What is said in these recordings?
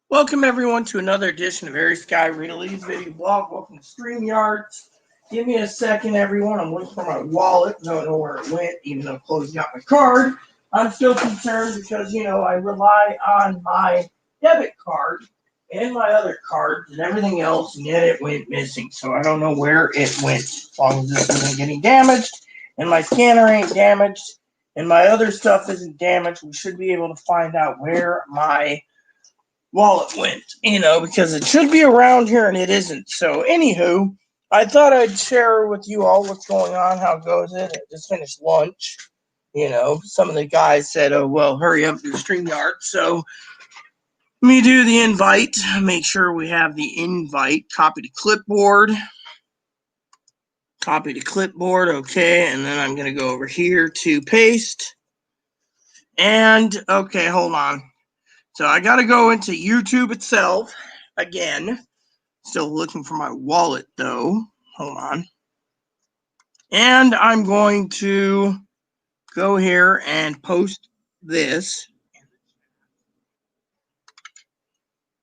Welcome everyone to another edition of Airy Sky Riddley's video blog. Welcome to StreamYard. Give me a second, everyone. I'm looking for my wallet. Don't know where it went, even though Chloe's got my card. I'm still concerned because, I rely on my debit card and my other cards and everything else, and yet it went missing. So I don't know where it went. As long as this isn't getting damaged and my scanner ain't damaged and my other stuff isn't damaged, we should be able to find out where my wallet went, because it should be around here and it isn't. So, anywho, I thought I'd share with you all what's going on, how goes it. I just finished lunch. Some of the guys said, oh, well, hurry up, do StreamYard. So, let me do the invite, make sure we have the invite, copy to clipboard, okay, and then I'm going to go over here to paste. And, okay, hold on. So I got to go into YouTube itself again. Still looking for my wallet though. Hold on. And I'm going to go here and post this.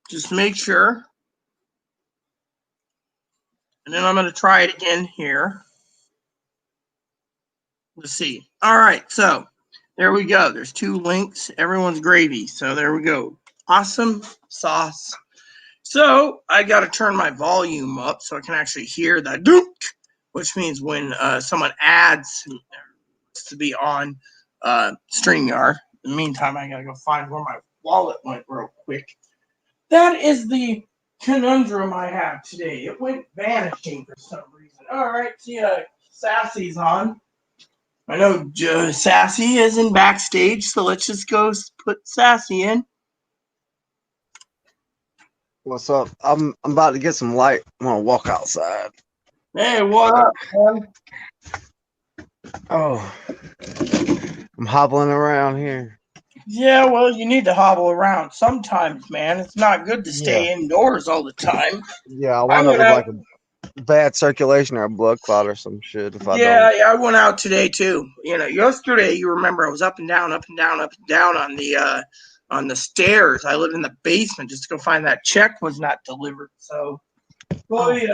Just make sure. And then I'm going to try it again here. Let's see. All right. So there we go. There's two links. Everyone's gravy. So there we go. Awesome sauce. So I got to turn my volume up so I can actually hear that dook, which means when someone adds to be on StreamYard. In the meantime, I got to go find where my wallet went real quick. That is the conundrum I have today. It went vanishing for some reason. All right, see, Sassy's on. I know Sassy is in backstage, so let's just go put Sassy in. What's up? I'm about to get some light. I'm gonna walk outside. Hey, what up, man? Oh, I'm hobbling around here. Yeah, well, you need to hobble around sometimes, man. It's not good to stay indoors all the time. Yeah, I wound up with like a bad circulation or a blood clot or some shit. If I Yeah, don't. I went out today too. Yesterday you remember I was up and down on the stairs. I lived in the basement just to go find that check was not delivered. So, Chloe,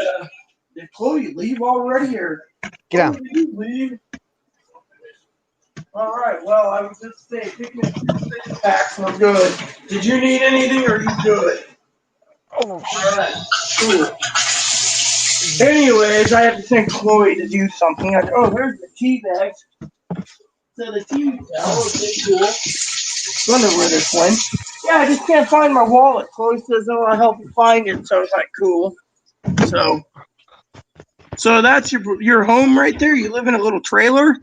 did Chloe leave already, or Get out. Did you leave? All right. Well, I was just saying, picking up 2 6-packs. I'm good. Did you need anything, or are you good? Oh, All right. Cool. Anyways, I had to send Chloe to do something. There's the tea bags. So the tea towel, okay, cool. Wonder where this went. Yeah, I just can't find my wallet. Chloe says, "Oh, I'll help you find it." So I was like, "Cool." So that's your home right there. You live in a little trailer.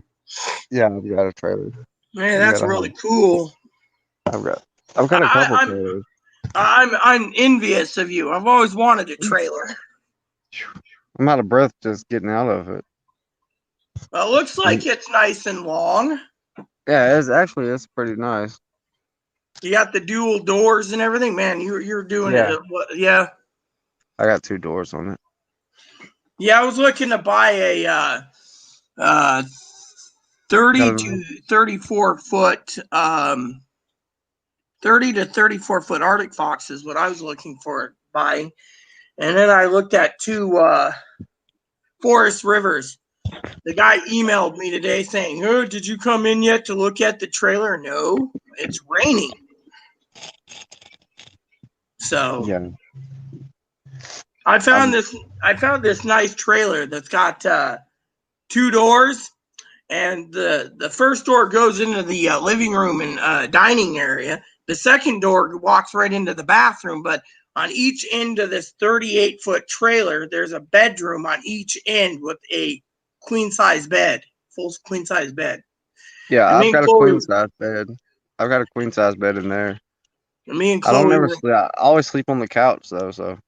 yeah, I've got a trailer. Man, that's really cool. I've got a couple trailers. I'm envious of you. I've always wanted a trailer. I'm out of breath just getting out of it. Well, it looks like it's nice and long. Yeah, it's pretty nice. You got the dual doors and everything, man. You're doing it. Yeah. I got 2 doors on it. Yeah, I was looking to buy a 30 to 34 foot 30 to 34 foot Arctic Fox is what I was looking for buying. And then I looked at 2 Forest Rivers. The guy emailed me today saying, "Oh, did you come in yet to look at the trailer?" No, it's raining. So yeah. I found this nice trailer that's got 2 doors, and the first door goes into the living room and dining area. The second door walks right into the bathroom, but on each end of this 38-foot trailer, there's a bedroom on each end with a queen-size bed, full queen-size bed. Yeah, I've got a queen-size bed. I've got a queen-size bed in there. Me and Chloe, I don't ever sleep. I always sleep on the couch though. So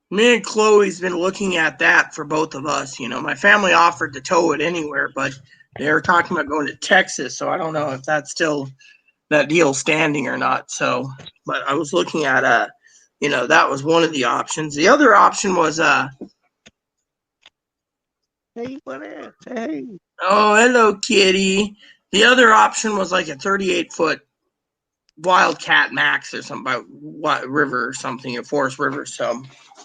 me and Chloe's been looking at that for both of us. My family offered to tow it anywhere, but they were talking about going to Texas, so I don't know if that's still that deal standing or not. So, but I was looking at that was one of the options. The other option was hey, what is? Hey. Oh, hello, kitty. The other option was like a 38-foot Wildcat Max or something about what river or something, a Forest River. So,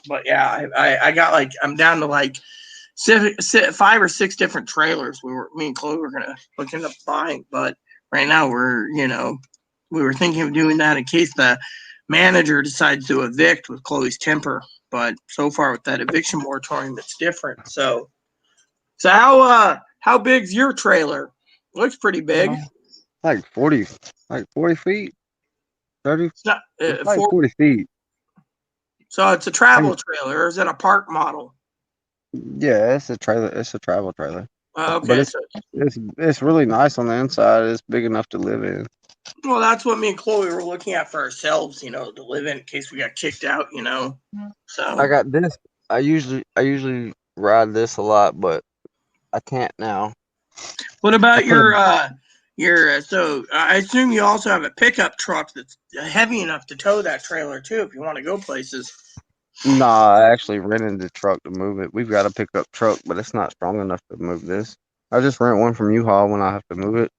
but yeah, I got like I'm down to like 5 or 6 different trailers. Me and Chloe were gonna look into buying, but right now we were thinking of doing that in case the manager decides to evict with Chloe's temper. But so far with that eviction moratorium, it's different. So how big's your trailer? Looks pretty big. Like 40 feet, 30. It's not It's like 40 feet. so it's a travel trailer, or is it a park model? Yeah, it's a trailer. It's a travel trailer, but Okay, so it's really nice on the inside. It's big enough to live in. well, that's what me and Chloe were looking at for ourselves, to live in case we got kicked out, So I got this. I usually ride this a lot, but I can't now. what I about put a your so I assume you also have a pickup truck that's heavy enough to tow that trailer too if you want to go places. Nah, I actually rented the truck to move it. We've got a pickup truck, but it's not strong enough to move this. I just rent one from U-Haul when I have to move it.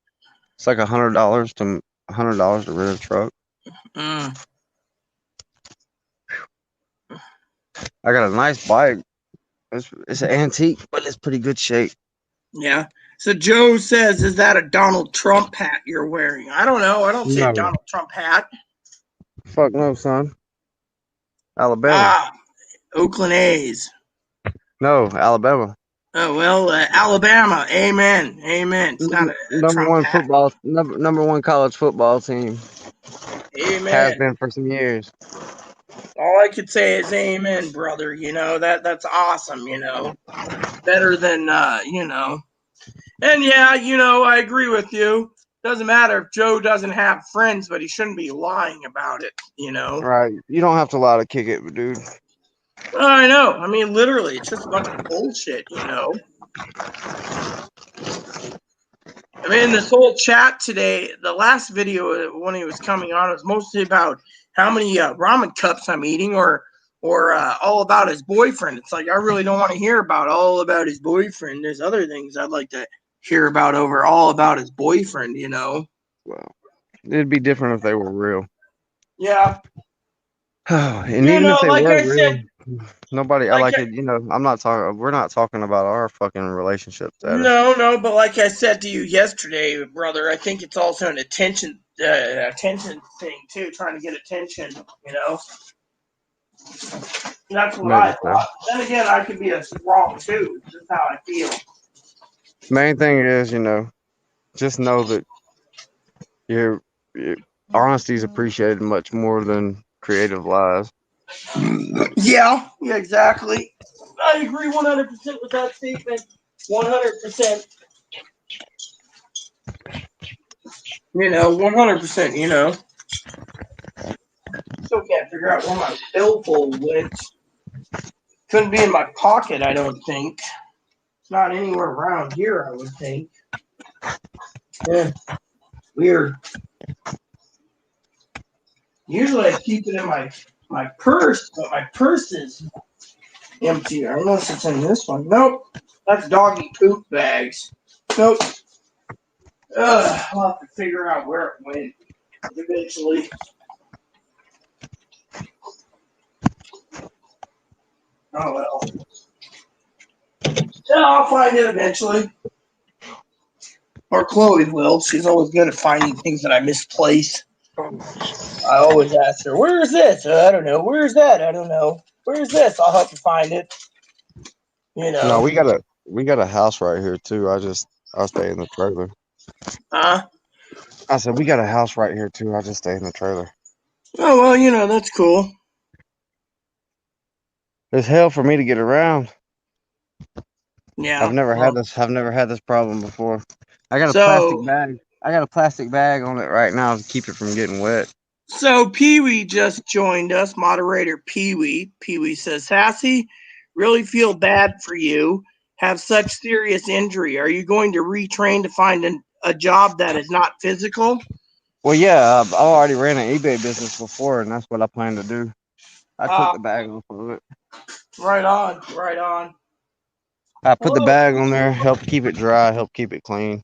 It's like $100 to rent a truck. Mm, I got a nice bike. It's an antique, but it's pretty good shape. yeah. So Joe says, "Is that a Donald Trump hat you're wearing?" I don't know. I don't see a No, Donald Trump hat. fuck no, son. Alabama. Ah, Oakland A's. No, Alabama. Oh well, Alabama. Amen. Amen. It's not a Number Trump one hat. football, number one college football team has Amen. been for some years. All I could say is amen, brother. That's awesome. Better than And yeah, I agree with you. Doesn't matter if Joe doesn't have friends, but he shouldn't be lying about it. Right? You don't have to lie to kick it, dude. I know. I mean, literally, it's just a bunch of bullshit. I mean, this whole chat today, the last video when he was coming on was mostly about how many ramen cups I'm eating, or all about his boyfriend. It's like I really don't want to hear about all about his boyfriend. There's other things I'd like to hear about over all about his boyfriend. Well, it'd be different if they were real. Yeah. And even if they Like were I said, real, nobody. I like like it. I'm not talking. We're not talking about our fucking relationship status. no, but like I said to you yesterday, brother, I think it's also an attention thing too, trying to get attention. That's what I Maybe so. thought. Then again, I could be wrong too. This is how I feel. Main thing is, just know that your honesty is appreciated much more than creative lies. Yeah, exactly. I agree 100% with that statement. 100%. 100%. Still can't figure out where my billfold went. Couldn't be in my pocket, I don't think. It's not anywhere around here, I would think. Yeah, weird. Usually I keep it in my purse, but my purse is empty. Unless it's in this one. Nope. That's doggy poop bags. Nope. I'll have to figure out where it went eventually. Oh well. Yeah, I'll find it eventually. Or Chloe will. She's always good at finding things that I misplace. I always ask her, "Where's this?" I don't know. "Where's that?" I don't know. "Where's this?" I'll help you find it. No, we got a house right here too. I'll stay in the trailer. Huh? I said we got a house right here too. I just stay in the trailer. Oh well, that's cool. It's hell for me to get around. Yeah. I've never had Well, this. I've never had this problem before. I got a plastic so bag. I got a plastic bag on it right now to keep it from getting wet. So Pee Wee just joined us, moderator Pee Wee. Pee Wee says, "Sassy, really feel bad for you. Have such serious injury. Are you going to retrain to find a job that is not physical?" Well, yeah, I already ran an eBay business before, and that's what I plan to do. I took the bag off of it. Right on, right on. I put the Well, bag on there, help keep it dry, help keep it clean.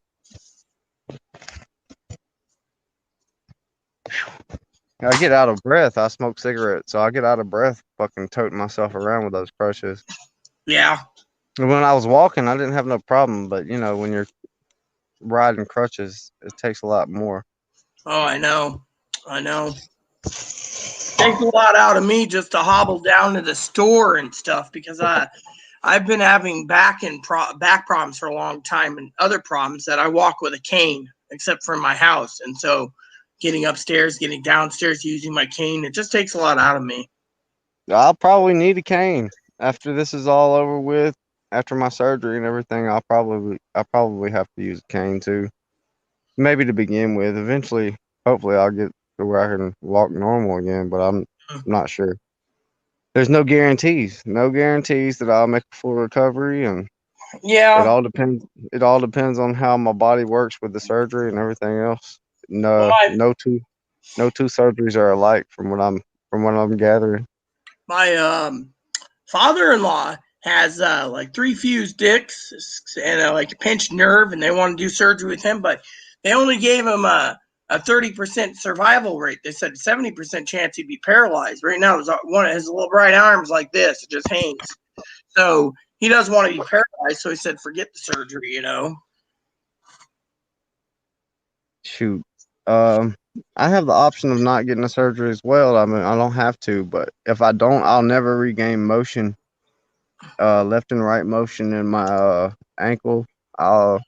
I get out of breath. I smoke cigarettes, so I get out of breath fucking toting myself around with those crutches. Yeah. And when I was walking, I didn't have no problem, but you know, when you're riding crutches, it takes a lot more. Oh, I know. Takes a lot out of me just to hobble down to the store and stuff because I've been having back problems for a long time and other problems that I walk with a cane, except for in my house. And so getting upstairs, getting downstairs, using my cane, it just takes a lot out of me. I'll probably need a cane after this is all over with. After my surgery and everything, I'll probably have to use a cane too. Maybe to begin with. Eventually, hopefully, I'll get to where I can walk normal again. But I'm not sure. There's no guarantees. No guarantees that I'll make a full recovery, and it Yeah. all depends. It all depends on how my body works with the surgery and everything else. No, My no two surgeries are alike from what I'm gathering. my father-in-law has like 3 fused discs and like a pinched nerve, and they want to do surgery with him, but they only gave him a 30% survival rate. They said 70% chance he'd be paralyzed. Right now, one of his little right arms like this, it just hangs. So he doesn't want to be paralyzed. So he said, forget the surgery. Shoot. Um, I have the option of not getting a surgery as well. I mean, I don't have to, but if I don't, I'll never regain motion, left and right motion in my ankle. I'll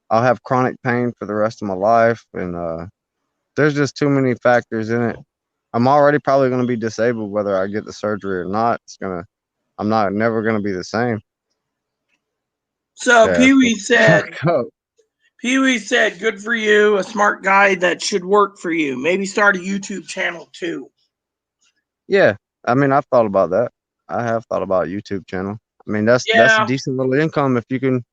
I'll have chronic pain for the rest of my life, and there's just too many factors in it. I'm already probably going to be disabled whether I get the surgery or not. I'm not never going to be the same. So Yeah. Pee Wee said, So, good for you, a smart guy that should work for you. Maybe start a YouTube channel too. yeah, I mean, I've thought about that. I have thought about a YouTube channel. I mean, that's a Yeah. decent little income if you can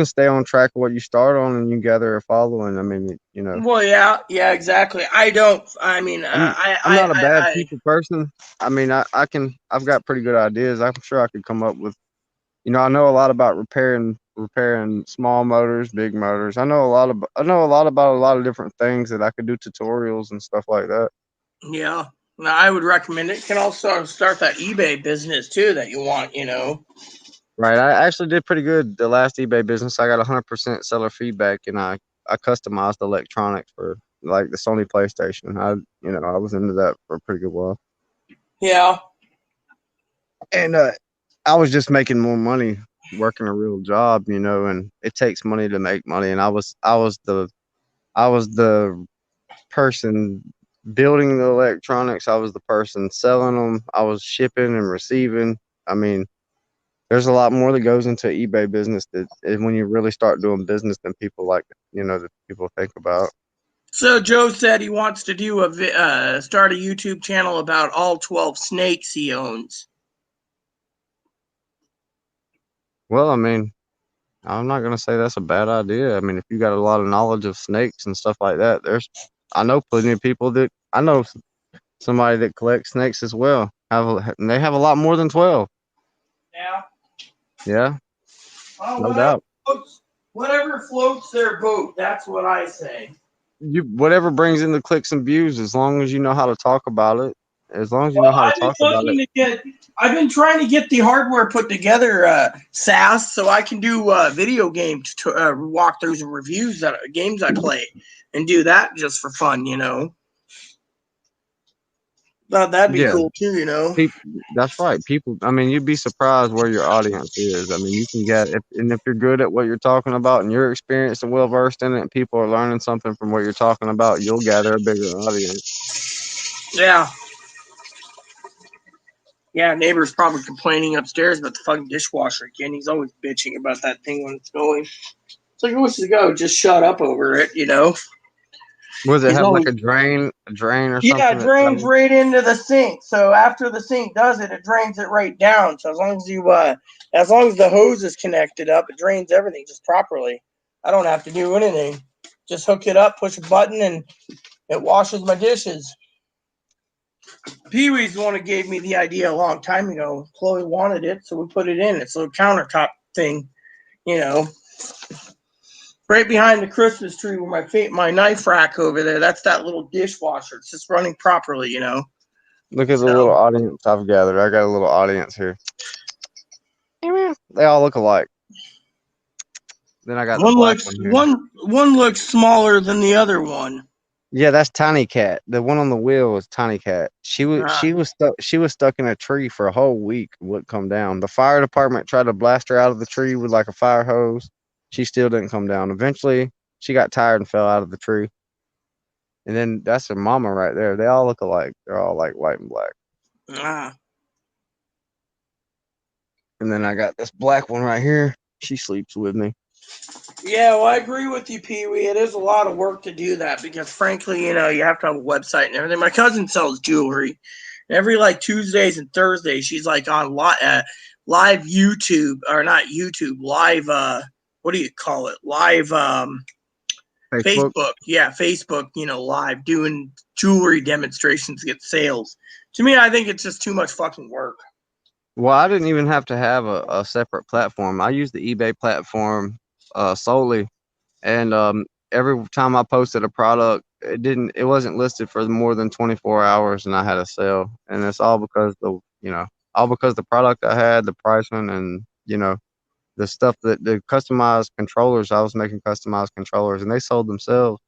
stay on track of what you start on and you gather a following. I mean, Well, yeah, exactly. I don't. I mean, I'm I'm not a bad people person. I mean, I've got pretty good ideas. I'm sure I could come up with. I know a lot about repairing small motors, big motors. I know a lot about a lot of different things that I could do tutorials and stuff like that. yeah. Now, I would recommend it. You can also start that eBay business too that you want. Right. I actually did pretty good the last eBay business. I got 100% seller feedback, and I customized electronics for like the Sony PlayStation. I was into that for a pretty good while, Yeah. and I was just making more money working a real job, and it takes money to make money. And I was the person building the electronics. I was the person selling them. I was shipping and receiving. I mean, there's a lot more that goes into eBay business that when you really start doing business than people that people think about. So Joe said he wants to do start a YouTube channel about all 12 snakes he owns. Well, I mean, I'm not gonna say that's a bad idea. I mean, if you got a lot of knowledge of snakes and stuff like that, I know plenty of people that I know somebody that collects snakes as well. And they have a lot more than 12. Yeah. Yeah, Well, no doubt. whatever floats their boat. That's what I say. Whatever brings in the clicks and views, as long as you know how to talk about it. As long as you know Well, how to talk about it. I've been trying to get the hardware put together, SAS, so I can do video game walkthroughs and reviews that games I play, and do that just for fun. Thought that'd be Yeah, cool too. that's right. People, I mean, you'd be surprised where your audience is. I mean, you can if you're good at what you're talking about and you're experienced and well versed in it, and people are learning something from what you're talking about, you'll gather a bigger audience. Yeah. Yeah, neighbor's probably complaining upstairs about the fucking dishwasher again. He's always bitching about that thing when it's going. It's like, wants to go, just shut up over it. Was it He's have like always a drain or Yeah, something it that drains travels? right into the sink. So after the sink does it, it drains it right down. So as long as the hose is connected up, it drains everything just properly. I don't have to do anything. Just hook it up, push a button, and it washes my dishes. Pee Wee's the one who gave me the idea a long time ago. Chloe wanted it, so we put it in. It's a little countertop thing, you know, right behind the Christmas tree where my knife rack over there. That's that little dishwasher. It's just running properly, you know. Look at the So little audience I've gathered. I got a little audience here. They all look alike. Then I got the black one here. one looks smaller than the other one. Yeah, that's Tiny Cat. The one on the wheel is Tiny Cat. She was stuck in a tree for a whole week. Wouldn't come down. The fire department tried to blast her out of the tree with like a fire hose. She still didn't come down. Eventually, she got tired and fell out of the tree. And then that's her mama right there. They all look alike. They're all like white and black. Ah. And then I got this black one right here. She sleeps with me. Yeah, well, I agree with you, Pee Wee. It is a lot of work to do that because, frankly, you know, you have to have a website and everything. My cousin sells jewelry. Every like Tuesdays and Thursdays, she's like on live YouTube or not YouTube, live. What do you call it? Live Facebook. Yeah, Facebook. You know, live doing jewelry demonstrations to get sales. To me, I think it's just too much fucking work. Well, I didn't even have to have a separate platform. I used the eBay platform solely, and every time I posted a product, it wasn't listed for more than 24 hours, and I had a sale. And it's all because the product I had, the pricing, and the stuff that the customized controllers. I was making customized controllers, and they sold themselves.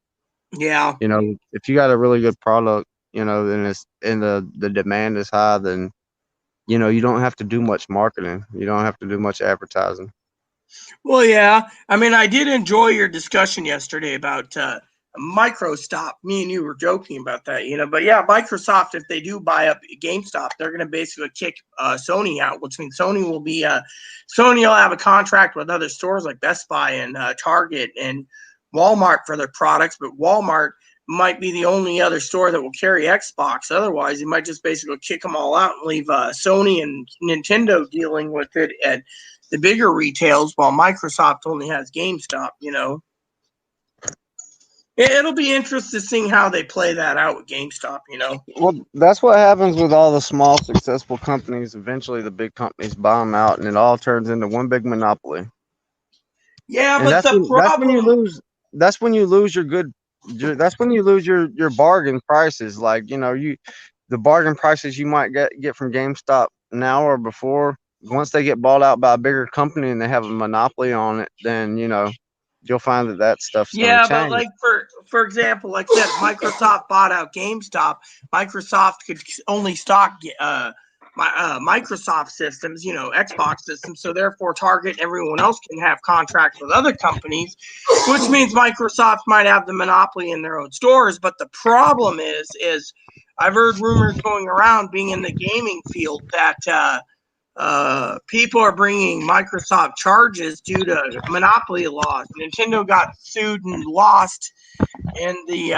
Yeah. If you got a really good product, then the demand is high, then you don't have to do much marketing. You don't have to do much advertising. Well, yeah. I mean, I did enjoy your discussion yesterday about Microstop. Me and you were joking about that, But yeah, Microsoft, if they do buy up GameStop, they're going to basically kick Sony out, which means Sony will have a contract with other stores like Best Buy and Target and Walmart for their products, but Walmart might be the only other store that will carry Xbox. Otherwise, you might just basically kick them all out and leave Sony and Nintendo dealing with it at the bigger retails, while Microsoft only has GameStop. It'll be interesting seeing how they play that out with GameStop. Well, that's what happens with all the small successful companies. Eventually, the big companies buy them out, and it all turns into one big monopoly. Yeah, And but that's when you lose. That's when you lose your good. That's when you lose your bargain prices. Like the bargain prices you might get from GameStop now or before. Once they get bought out by a bigger company and they have a monopoly on it, then you'll find that stuff's going to change. But like for example, like I said, Microsoft bought out GameStop. Microsoft could only stock Microsoft systems, Xbox systems. So therefore, Target and everyone else can have contracts with other companies, which means Microsoft might have the monopoly in their own stores. But the problem is I've heard rumors going around, being in the gaming field, that people are bringing Microsoft charges due to monopoly laws. Nintendo got sued and lost in the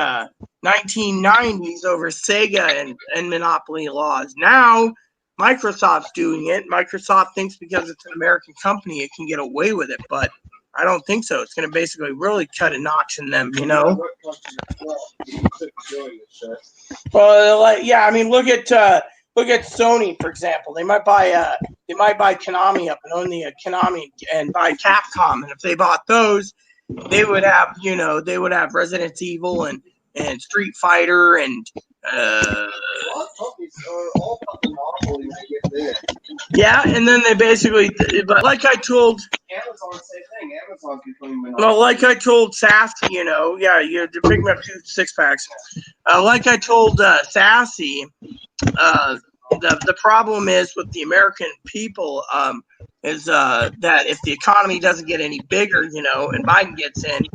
1990s over Sega and monopoly laws. Now Microsoft's doing it. Microsoft thinks because it's an American company, it can get away with it, but I don't think so. It's going to basically really cut a notch in them, Well, I mean, look at Sony, for example. They might buy Konami up and own the Konami and buy Capcom, and if they bought those, they would have Resident Evil and Street Fighter and yeah, and then they basically, but like I told Amazon, same thing. Amazon's becoming monopoly. Well, like I told Sassy, you're picking up 2 6-packs. Like I told Sassy, the problem is with the American people is that if the economy doesn't get any bigger, and Biden gets in,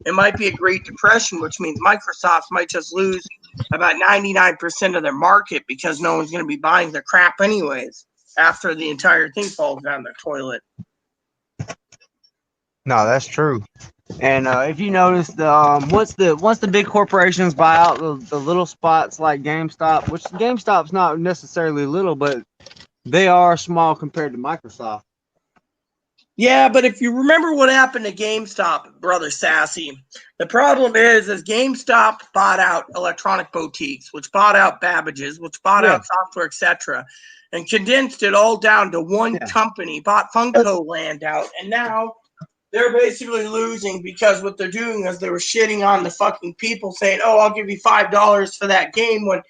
it might be a Great Depression, which means Microsoft might just lose about 99% of their market because no one's going to be buying their crap anyways after the entire thing falls down their toilet. No, that's true. And if you notice, once the big corporations buy out the little spots like GameStop, which GameStop's not necessarily little, but they are small compared to Microsoft. Yeah, but if you remember what happened to GameStop, Brother Sassy, the problem is GameStop bought out Electronic Boutiques, which bought out Babbage's, which bought out Software, etc., and condensed it all down to one company, bought Funko Land out, and now they're basically losing because what they're doing is they were shitting on the fucking people saying, oh, I'll give you $5 for that game when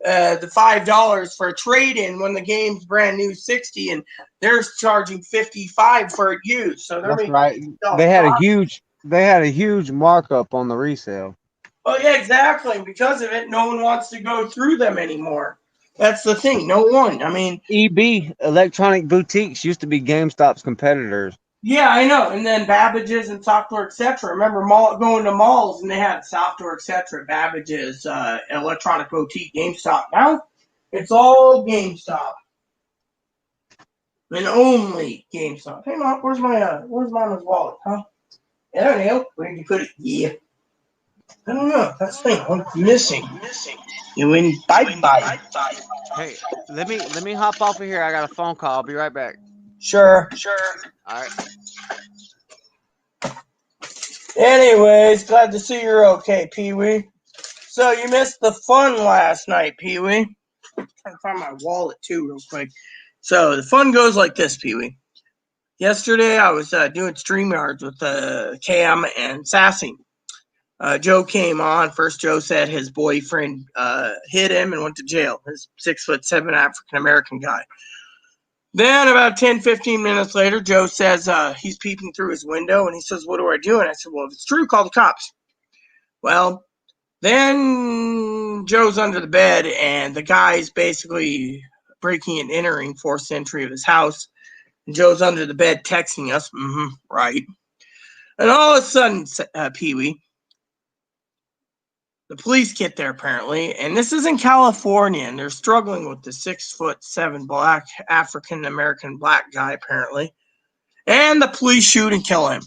the $5 for a trade-in when the game's brand new 60 and they're charging 55 for it used. So they're That's making right. They had a huge markup on the resale. Oh yeah, exactly. And because of it, no one wants to go through them anymore. That's the thing. No one. I mean, EB Electronic Boutiques used to be GameStop's competitors. yeah, I know. And then Babbage's and Software Etc. Remember going to malls and they had Software Etc. Babbage's, Electronic Boutique, GameStop. Now it's all GameStop and only GameStop. Hey, Mom, where's Mama's wallet? Huh? I don't know. Where did you put it? Yeah. I don't know. That's the thing. What's missing? You win. Bye. Hey, let me hop off of here. I got a phone call. I'll be right back. Sure. All right. Anyways, glad to see you're okay, Pee-wee. So you missed the fun last night, Pee-wee. I'm trying to find my wallet too, real quick. So the fun goes like this, Pee-wee. Yesterday I was doing StreamYards with Cam and Sassy. Joe came on. First, Joe said his boyfriend hit him and went to jail. His 6'7" African American guy. Then about 10, 15 minutes later, Joe says he's peeping through his window and he says, what do I do? And I said, well, if it's true, call the cops. Well, then Joe's under the bed and the guy's basically breaking and entering fourth entry of his house. And Joe's under the bed texting us. Right. And all of a sudden, Pee-wee, the police get there apparently, and this is in California, and they're struggling with the 6'7" black African American black guy apparently, and the police shoot and kill him.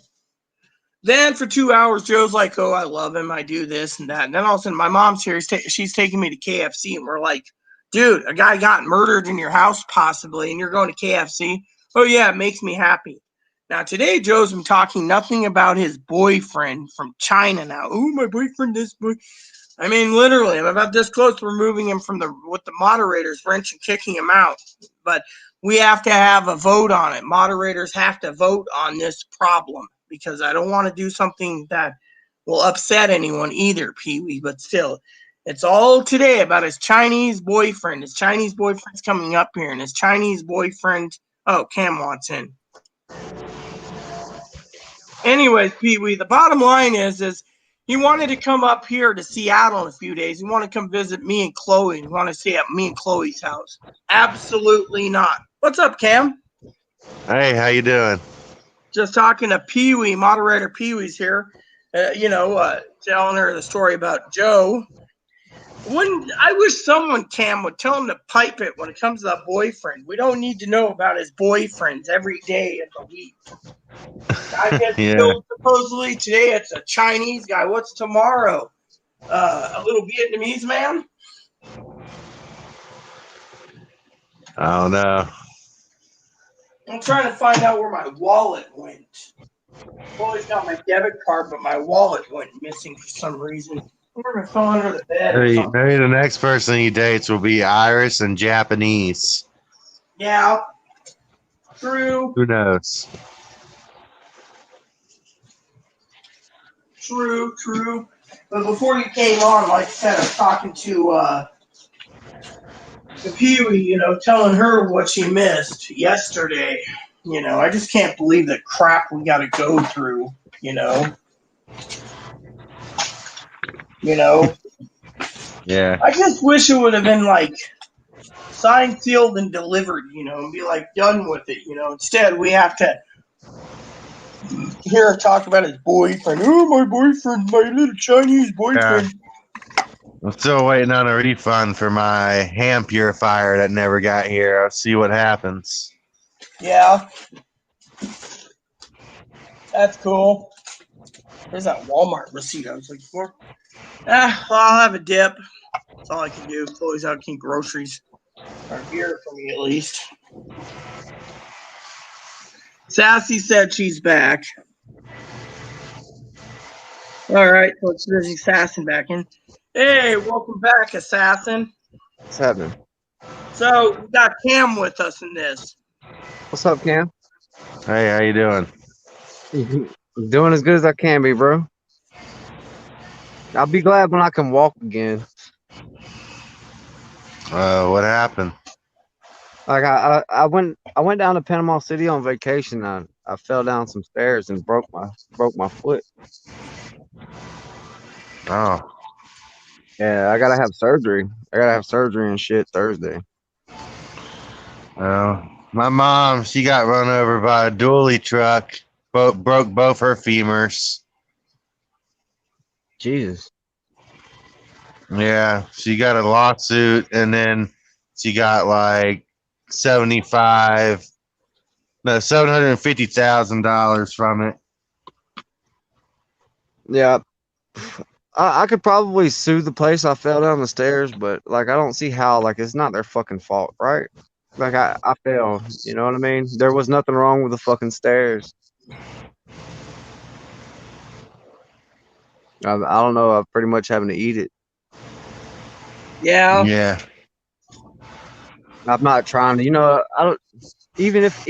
Then for 2 hours, Joe's like, "Oh, I love him. I do this and that." And then all of a sudden, my mom's here. She's taking me to KFC, and we're like, "Dude, a guy got murdered in your house possibly, and you're going to KFC?" "Oh yeah, it makes me happy." Now today, Joe's been talking nothing about his boyfriend from China. Now, oh, my boyfriend, this boy. I mean, literally, I'm about this close to removing him from with the moderators wrench and kicking him out. But we have to have a vote on it. Moderators have to vote on this problem because I don't want to do something that will upset anyone either, Pee-wee. But still, it's all today about his Chinese boyfriend. His Chinese boyfriend's coming up here, and his Chinese boyfriend. Oh, Cam wants in. Anyways, Pee-wee, the bottom line is he wanted to come up here to Seattle in a few days. He wanted to come visit me and Chloe. He wanted to stay at me and Chloe's house. Absolutely not. What's up, Cam? Hey, how you doing? Just talking to Pee-wee. Moderator Pee-wee's here. Telling her the story about Joe. I wish someone, Cam, would tell him to pipe it when it comes to that boyfriend. We don't need to know about his boyfriends every day of the week. Guy gets killed supposedly today. It's a Chinese guy. What's tomorrow? A little Vietnamese man? I don't know. I'm trying to find out where my wallet went. I've always got my debit card, but my wallet went missing for some reason. I wonder if it fell under the bed. Maybe the next person he dates will be Irish and Japanese. Yeah. True. Who knows? True. But before you came on, like I said, I was talking to Pee-wee, telling her what she missed yesterday. I just can't believe the crap we got to go through, Yeah. I just wish it would have been like signed, sealed, and delivered, and be like done with it, Instead, we have to hear him talk about his boyfriend. Oh, my boyfriend, my little Chinese boyfriend. Yeah. I'm still waiting on a refund for my hand purifier that never got here. I'll see what happens. Yeah. That's cool. There's that Walmart receipt I was looking for. Well, I'll have a dip. That's all I can do. Chloe's out getting groceries. Or beer for me, at least. Sassy said she's back. All right, so it's busy Assassin back in. Hey, welcome back, Assassin. What's happening? So we got Cam with us in this. What's up, Cam? Hey, how you doing? Doing as good as I can be, bro. I'll be glad when I can walk again. What happened? Like I went down to Panama City on vacation. I fell down some stairs and broke my foot. Oh, Yeah, I gotta have surgery. I gotta have surgery and shit Thursday. well, my mom, she got run over by a dually truck, broke both her femurs. Jesus. Yeah, she got a lawsuit, and then she got like $750,000 from it. Yeah. I could probably sue the place I fell down the stairs, but like I don't see how. Like it's not their fucking fault, right? Like I fell. You know what I mean? There was nothing wrong with the fucking stairs. I don't know. I'm pretty much having to eat it. Yeah. Yeah, I'm not trying to. I don't. Even if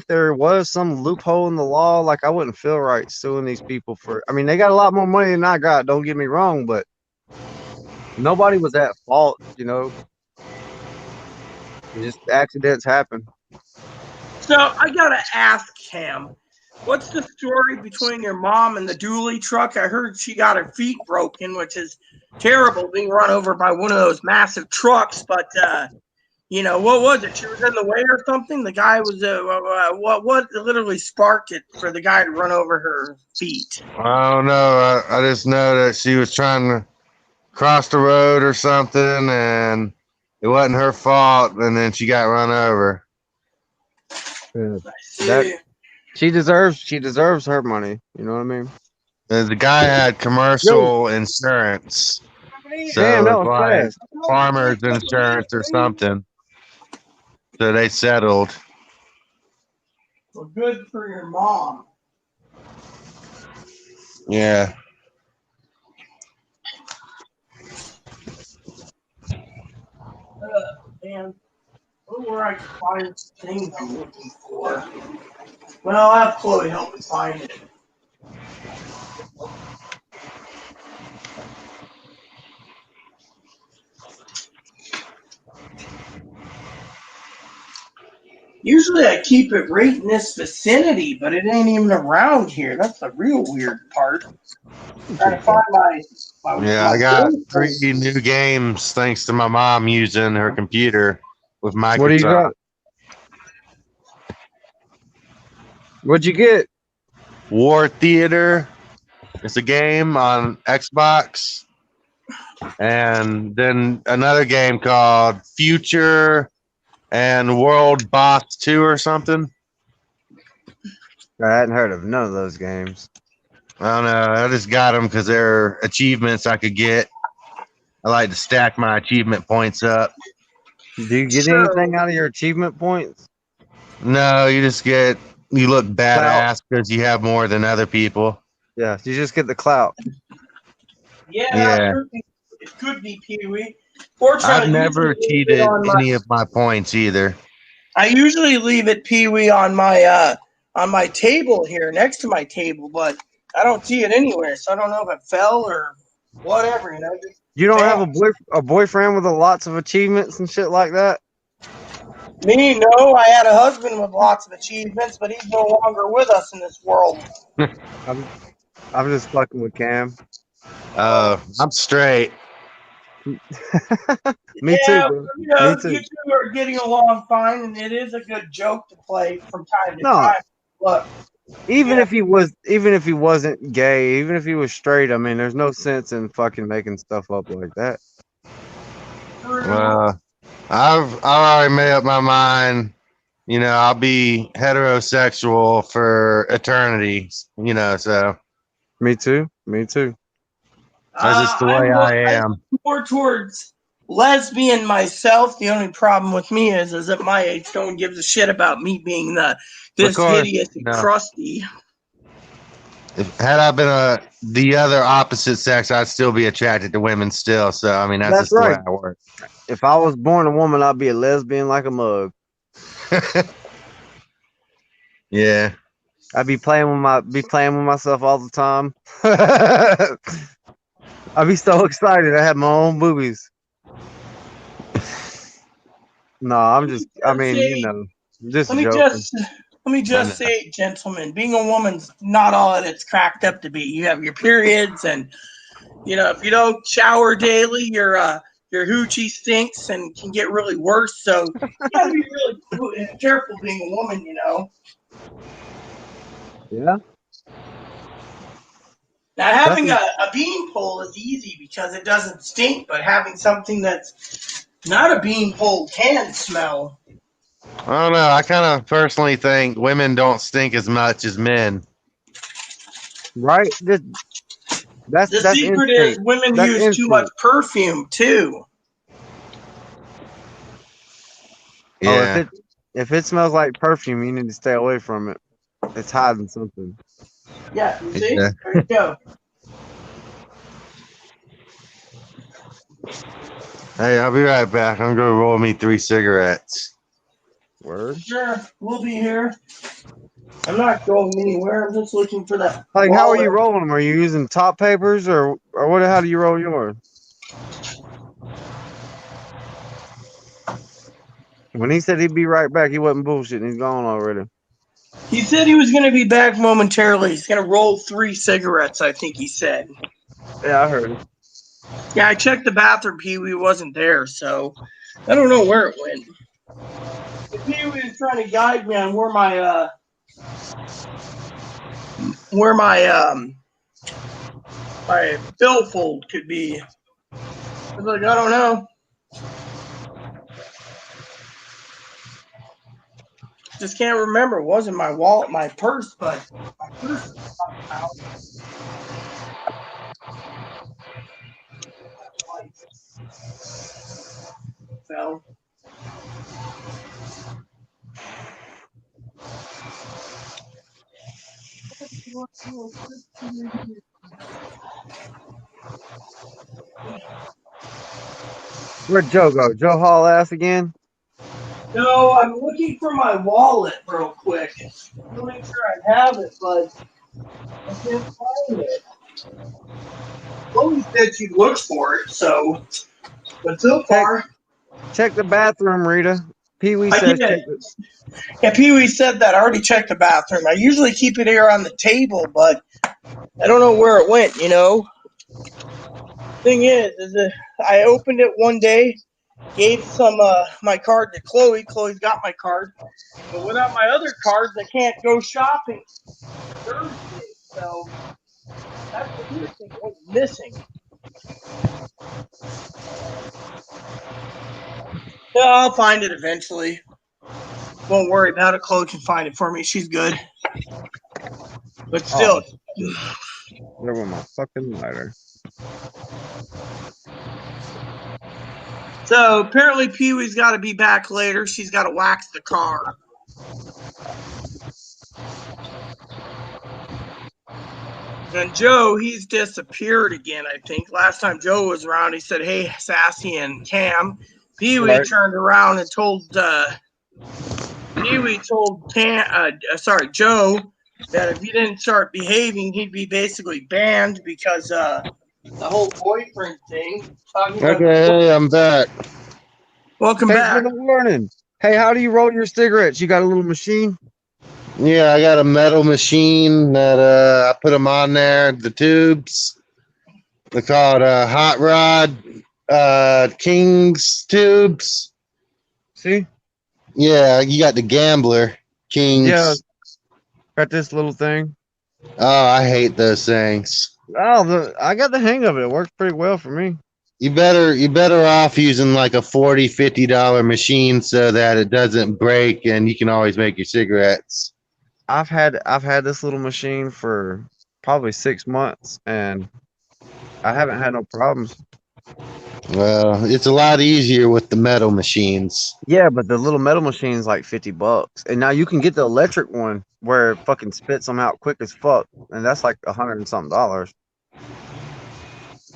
there was some loophole in the law, like I wouldn't feel right suing these people for. I mean, they got a lot more money than I got. Don't get me wrong, but nobody was at fault. Just accidents happen. So I gotta ask Cam, what's the story between your mom and the dually truck? I heard she got her feet broken, which is terrible, being run over by one of those massive trucks. But what was it? She was in the way or something. The guy was what literally sparked it for the guy to run over her feet? I don't know. I just know that she was trying to cross the road or something, and it wasn't her fault, and then she got run over. Yeah. I see. That- She deserves her money. You know what I mean? And the guy had commercial insurance, so Damn, that it's was like fast. farmer's insurance or something. So they settled. Well, good for your mom. Yeah. Man, where I can find things I'm looking for. Well, I'll have Chloe help me find it. Usually I keep it right in this vicinity, but it ain't even around here. That's the real weird part. Trying to find my Yeah, I got 3 new games thanks to my mom using her computer with Microsoft. What do you got? What'd you get? War Theater. It's a game on Xbox. And then another game called Future and World Boss 2 or something. I hadn't heard of none of those games. I don't know. I just got them because they're achievements I could get. I like to stack my achievement points up. Do you get anything out of your achievement points? No, you look badass because you have more than other people. Yeah, you just get the clout. Yeah. It could be Pee-wee. Fortunately, I've never cheated any of my points either. I usually leave it Pee-wee on my table here, next to my table, but I don't see it anywhere, so I don't know if it fell or whatever. You don't have a boyfriend with lots of achievements and shit like that? Me, no. I had a husband with lots of achievements, but he's no longer with us in this world. I'm just fucking with Cam. I'm straight. Me too, bro. Me too. You two are getting along fine, and it is a good joke to play from time to time. Look, even if he wasn't gay, even if he was straight, I mean, there's no sense in fucking making stuff up like that. I've already made up my mind. I'll be heterosexual for eternity. So. Me too. That's just the way I am. I'm more towards lesbian myself. The only problem with me is that my age no one gives a shit about me being this hideous and crusty. Had I been the other opposite sex, I'd still be attracted to women still. So I mean, that's just right. The way I work. If I was born a woman, I'd be a lesbian like a mug. Yeah. I be playing with myself all the time. I be so excited. I have my own boobies. No, I mean, just Let me joking. just let me just say, gentlemen, being a woman's not all that it's cracked up to be. You have your periods, and if you don't shower daily, your hoochie stinks and can get really worse. So you gotta be really careful being a woman. Yeah. Now having a beanpole is easy because it doesn't stink, but having something that's not a beanpole can smell. I don't know. I kind of personally think women don't stink as much as men. Right. That's The secret is instinct. women That's use too much instinct. perfume too. Yeah. Oh, if it smells like perfume, you need to stay away from it. It's hiding something. Yeah, you see? Yeah. There you go. Hey, I'll be right back. I'm gonna roll me 3 cigarettes. Word. Sure, we'll be here. I'm not going anywhere. I'm just looking for that. Like, how are you wallet. rolling them? Are you using top papers or what? How do you roll yours? When he said he'd be right back, he wasn't bullshitting. He's gone already. He said he was going to be back momentarily. He's going to roll 3 cigarettes, I think he said. Yeah, I heard it. Yeah, I checked the bathroom. Pee-wee wasn't there, so I don't know where it went. But Pee-wee was trying to guide me on where my billfold could be. I was like, I don't know. Just can't remember. It wasn't my wallet, my purse, but my purse was out. So. Where'd Joe go? Joe haul ass again? No, I'm looking for my wallet real quick. I'm make sure I have it, but I can't find it. Chloe said she looked for it, but so far. Check the bathroom, Rita. Pee Wee I says did. check it. Yeah, Pee Wee said that. I already checked the bathroom. I usually keep it here on the table, but I don't know where it went, Thing is that I opened it one day, gave some my card to Chloe. Chloe's got my card. But without my other cards, I can't go shopping Thursday. So that's the weird thing. What's missing? Yeah, I'll find it eventually. Won't worry about it. Chloe can find it for me. She's good. But still. There with my fucking lighter. So apparently Pee-wee's got to be back later. She's got to wax the car. And Joe, he's disappeared again, I think. Last time Joe was around, he said, hey, Sassy and Cam. Pee-wee turned around and told Joe that if he didn't start behaving, he'd be basically banned because the whole boyfriend thing. Okay, I'm back. Welcome back. Good morning. Hey, how do you roll your cigarettes? You got a little machine? Yeah, I got a metal machine that I put them on there. The tubes. They're called Hot Rod King's tubes. See? Yeah, you got the Gambler Kings. Yeah. Got this little thing. Oh, I hate those things. Oh, I got the hang of it. It works pretty well for me. You better off using like a $40, $50 machine so that it doesn't break and you can always make your cigarettes. I've had this little machine for probably 6 months and I haven't had no problems. Well, it's a lot easier with the metal machines. Yeah, but the little metal machine is like $50, and now you can get the electric one where it fucking spits them out quick as fuck, and that's like $100 and something.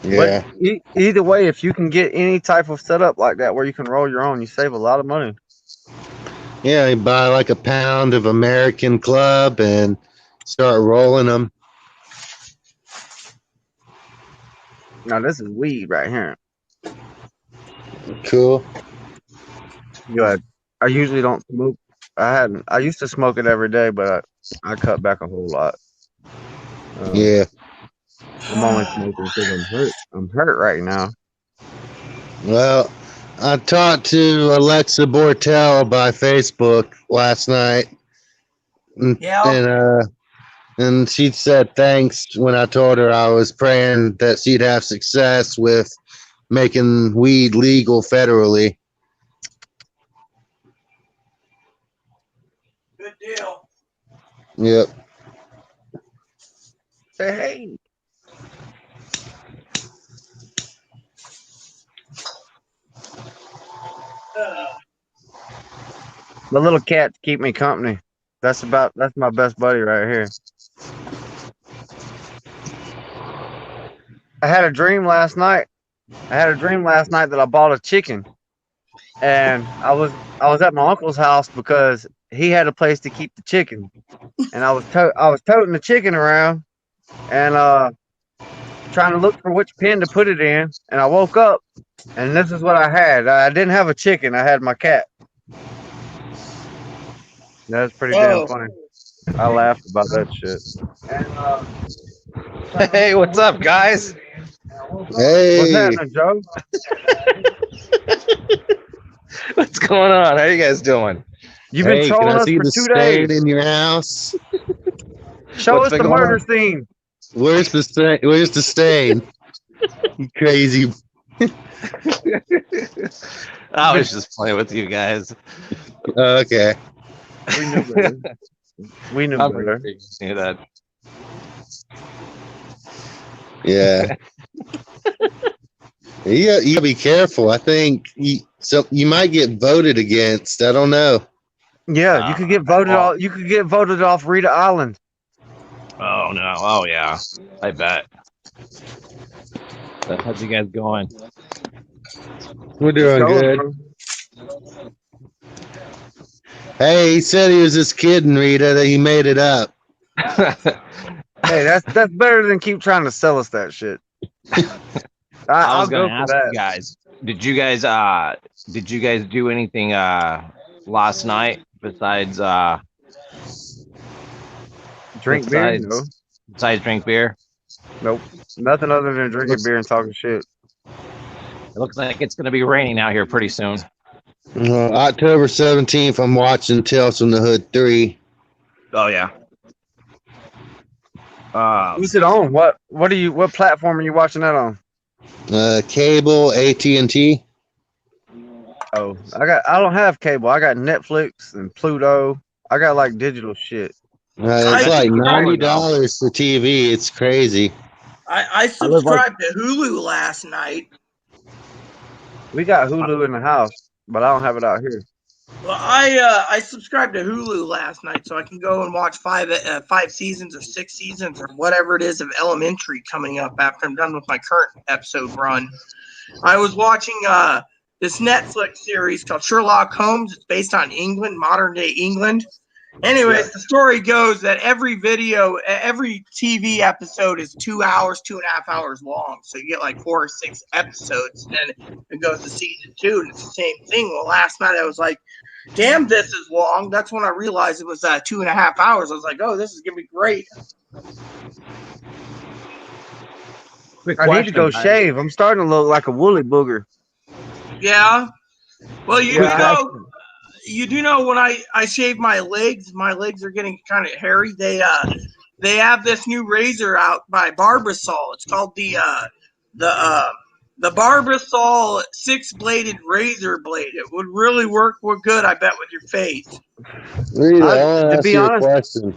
Yeah. But either way, if you can get any type of setup like that where you can roll your own, you save a lot of money. Yeah, you buy like a pound of American Club and start rolling them. Now this is weed right here. Cool. Good. I usually don't smoke. I used to smoke it every day, but I cut back a whole lot. Yeah. I'm only smoking because I'm hurt. I'm hurt right now. Well, I talked to Alexa Bortel by Facebook last night, Yeah. and she said thanks when I told her I was praying that she'd have success with making weed legal federally. Good deal. Yep. Hey. The little cats keep me company. That's my best buddy right here. I had a dream last night. That I bought a chicken, and I was at my uncle's house because he had a place to keep the chicken, and I was toting the chicken around, and trying to look for which pen to put it in, and I woke up, and this is what I had. I didn't have a chicken. I had my cat. That's pretty damn funny. I laughed about that shit. And, Hey, what's up, guys? Hey. what's happening, Joe? What's going on? How you guys doing? You've been Hey, trolling can I us see for the 2 stain days. in your house? Show What's us been the going murder on? scene. Where's the stain? Where's the stain? You crazy. I was just playing with you guys. Okay. We knew better. We knew I'm better. pretty sure you knew that. Yeah. You gotta be careful. I think you might get voted against. I don't know. Yeah, you could get voted off. You could get voted off Rita Island. Oh no! Oh yeah, I bet. So how's you guys going? We're doing good. Bro. Hey, he said he was just kidding, Rita, that he made it up. Hey, that's better than keep trying to sell us that shit. I I'll was go gonna for ask that. you guys. Did you guys do anything last night besides Drink beer? No. besides drink beer? Nope. Nothing other than drinking beer and talking shit. It looks like it's gonna be raining out here pretty soon. October 17th, I'm watching Tales from the Hood 3. Oh yeah. Who's it on? What platform are you watching that on? Cable, AT&T. Oh, I don't have cable. I got Netflix and Pluto. I got like digital shit. It's like $90 for TV. It's crazy. I subscribed to Hulu last night. We got Hulu in the house, but I don't have it out here. Well, I subscribed to Hulu last night, so I can go and watch 5 seasons or 6 seasons or whatever it is of Elementary coming up after I'm done with my current episode run. I was watching this Netflix series called Sherlock Holmes. It's based on England, modern day England. Anyways, the story goes that every TV episode is 2 hours, 2.5 hours long. So you get like 4 or 6 episodes, and then it goes to season 2, and it's the same thing. Well, last night I was like, damn, this is long. That's when I realized it was 2.5 hours. I was like, oh, this is going to be great. I need to go shave. I'm starting to look like a woolly booger. Yeah. Well, you Yeah, know, you do know when I shave my legs are getting kind of hairy. They have this new razor out by Barbasol. It's called the Barbasol 6-bladed razor blade. It would really work good, I bet, with your face. Rita, I want to to ask be you a honest- question.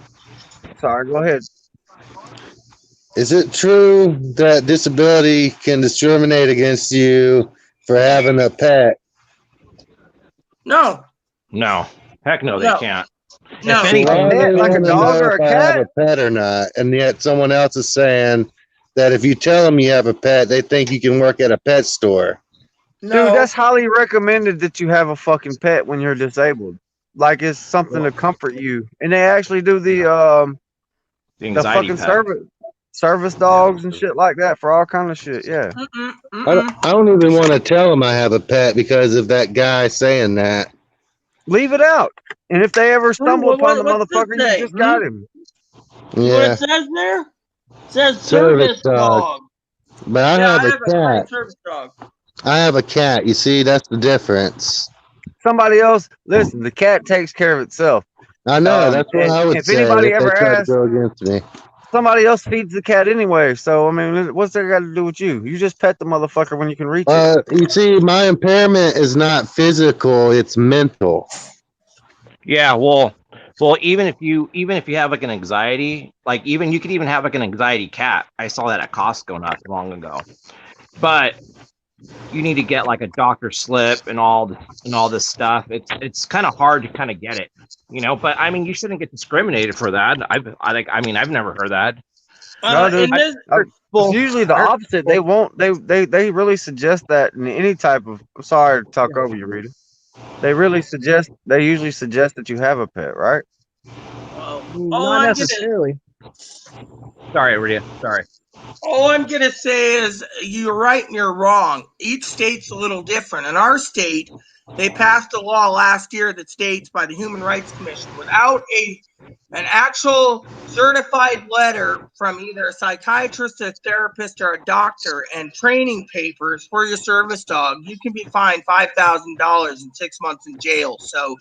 Sorry, go ahead. Is it true that disability can discriminate against you for having a pet? No. No, heck no, they No. can't. No. If any- A pet, like a wanna dog know or if a I have cat? a pet or not, and yet someone else is saying that if you tell them you have a pet, they think you can work at a pet store. No. Dude, that's highly recommended that you have a fucking pet when you're disabled. Like it's something to comfort you. And they actually do The The anxiety fucking pet. service dogs and shit like that for all kind of shit. Yeah. I don't even want to tell them I have a pet because of that guy saying that. Leave it out. And if they ever stumble Well, upon the what's this motherfucker, you say? just got him. What Yeah, it says there? It says Service service dog. dog. but I Yeah, have I a have a trained cat. service dog. I have a cat. You see, that's the difference. Somebody else, listen, the cat takes care of itself. I know. That's what And I would if say anybody if they ever tried to asks, go against me. somebody else feeds the cat anyway. So, I mean, what's that got to do with you? You just pet the motherfucker when you can reach it. You see, my impairment is not physical; it's mental. Yeah, well, even if you have like an anxiety, like even you could even have like an anxiety cat. I saw that at Costco not too long ago. But you need to get like a doctor slip and all this stuff. It's kind of hard to kind of get it, But I mean, you shouldn't get discriminated for that. I've never heard that. No, dude. In this, It's usually the opposite. They won't. They really suggest that in any type of. I'm sorry to talk over you, Rita. They really suggest. They usually suggest that you have a pet, right? all Not I'm necessarily. Sorry, Rita. Sorry. all I'm gonna say is you're right and you're wrong. Each state's a little different. In our state, they passed a law last year that states by the Human Rights Commission without an actual certified letter from either a psychiatrist, a therapist, or a doctor and training papers for your service dog, you can be fined $5,000 and 6 months in jail. So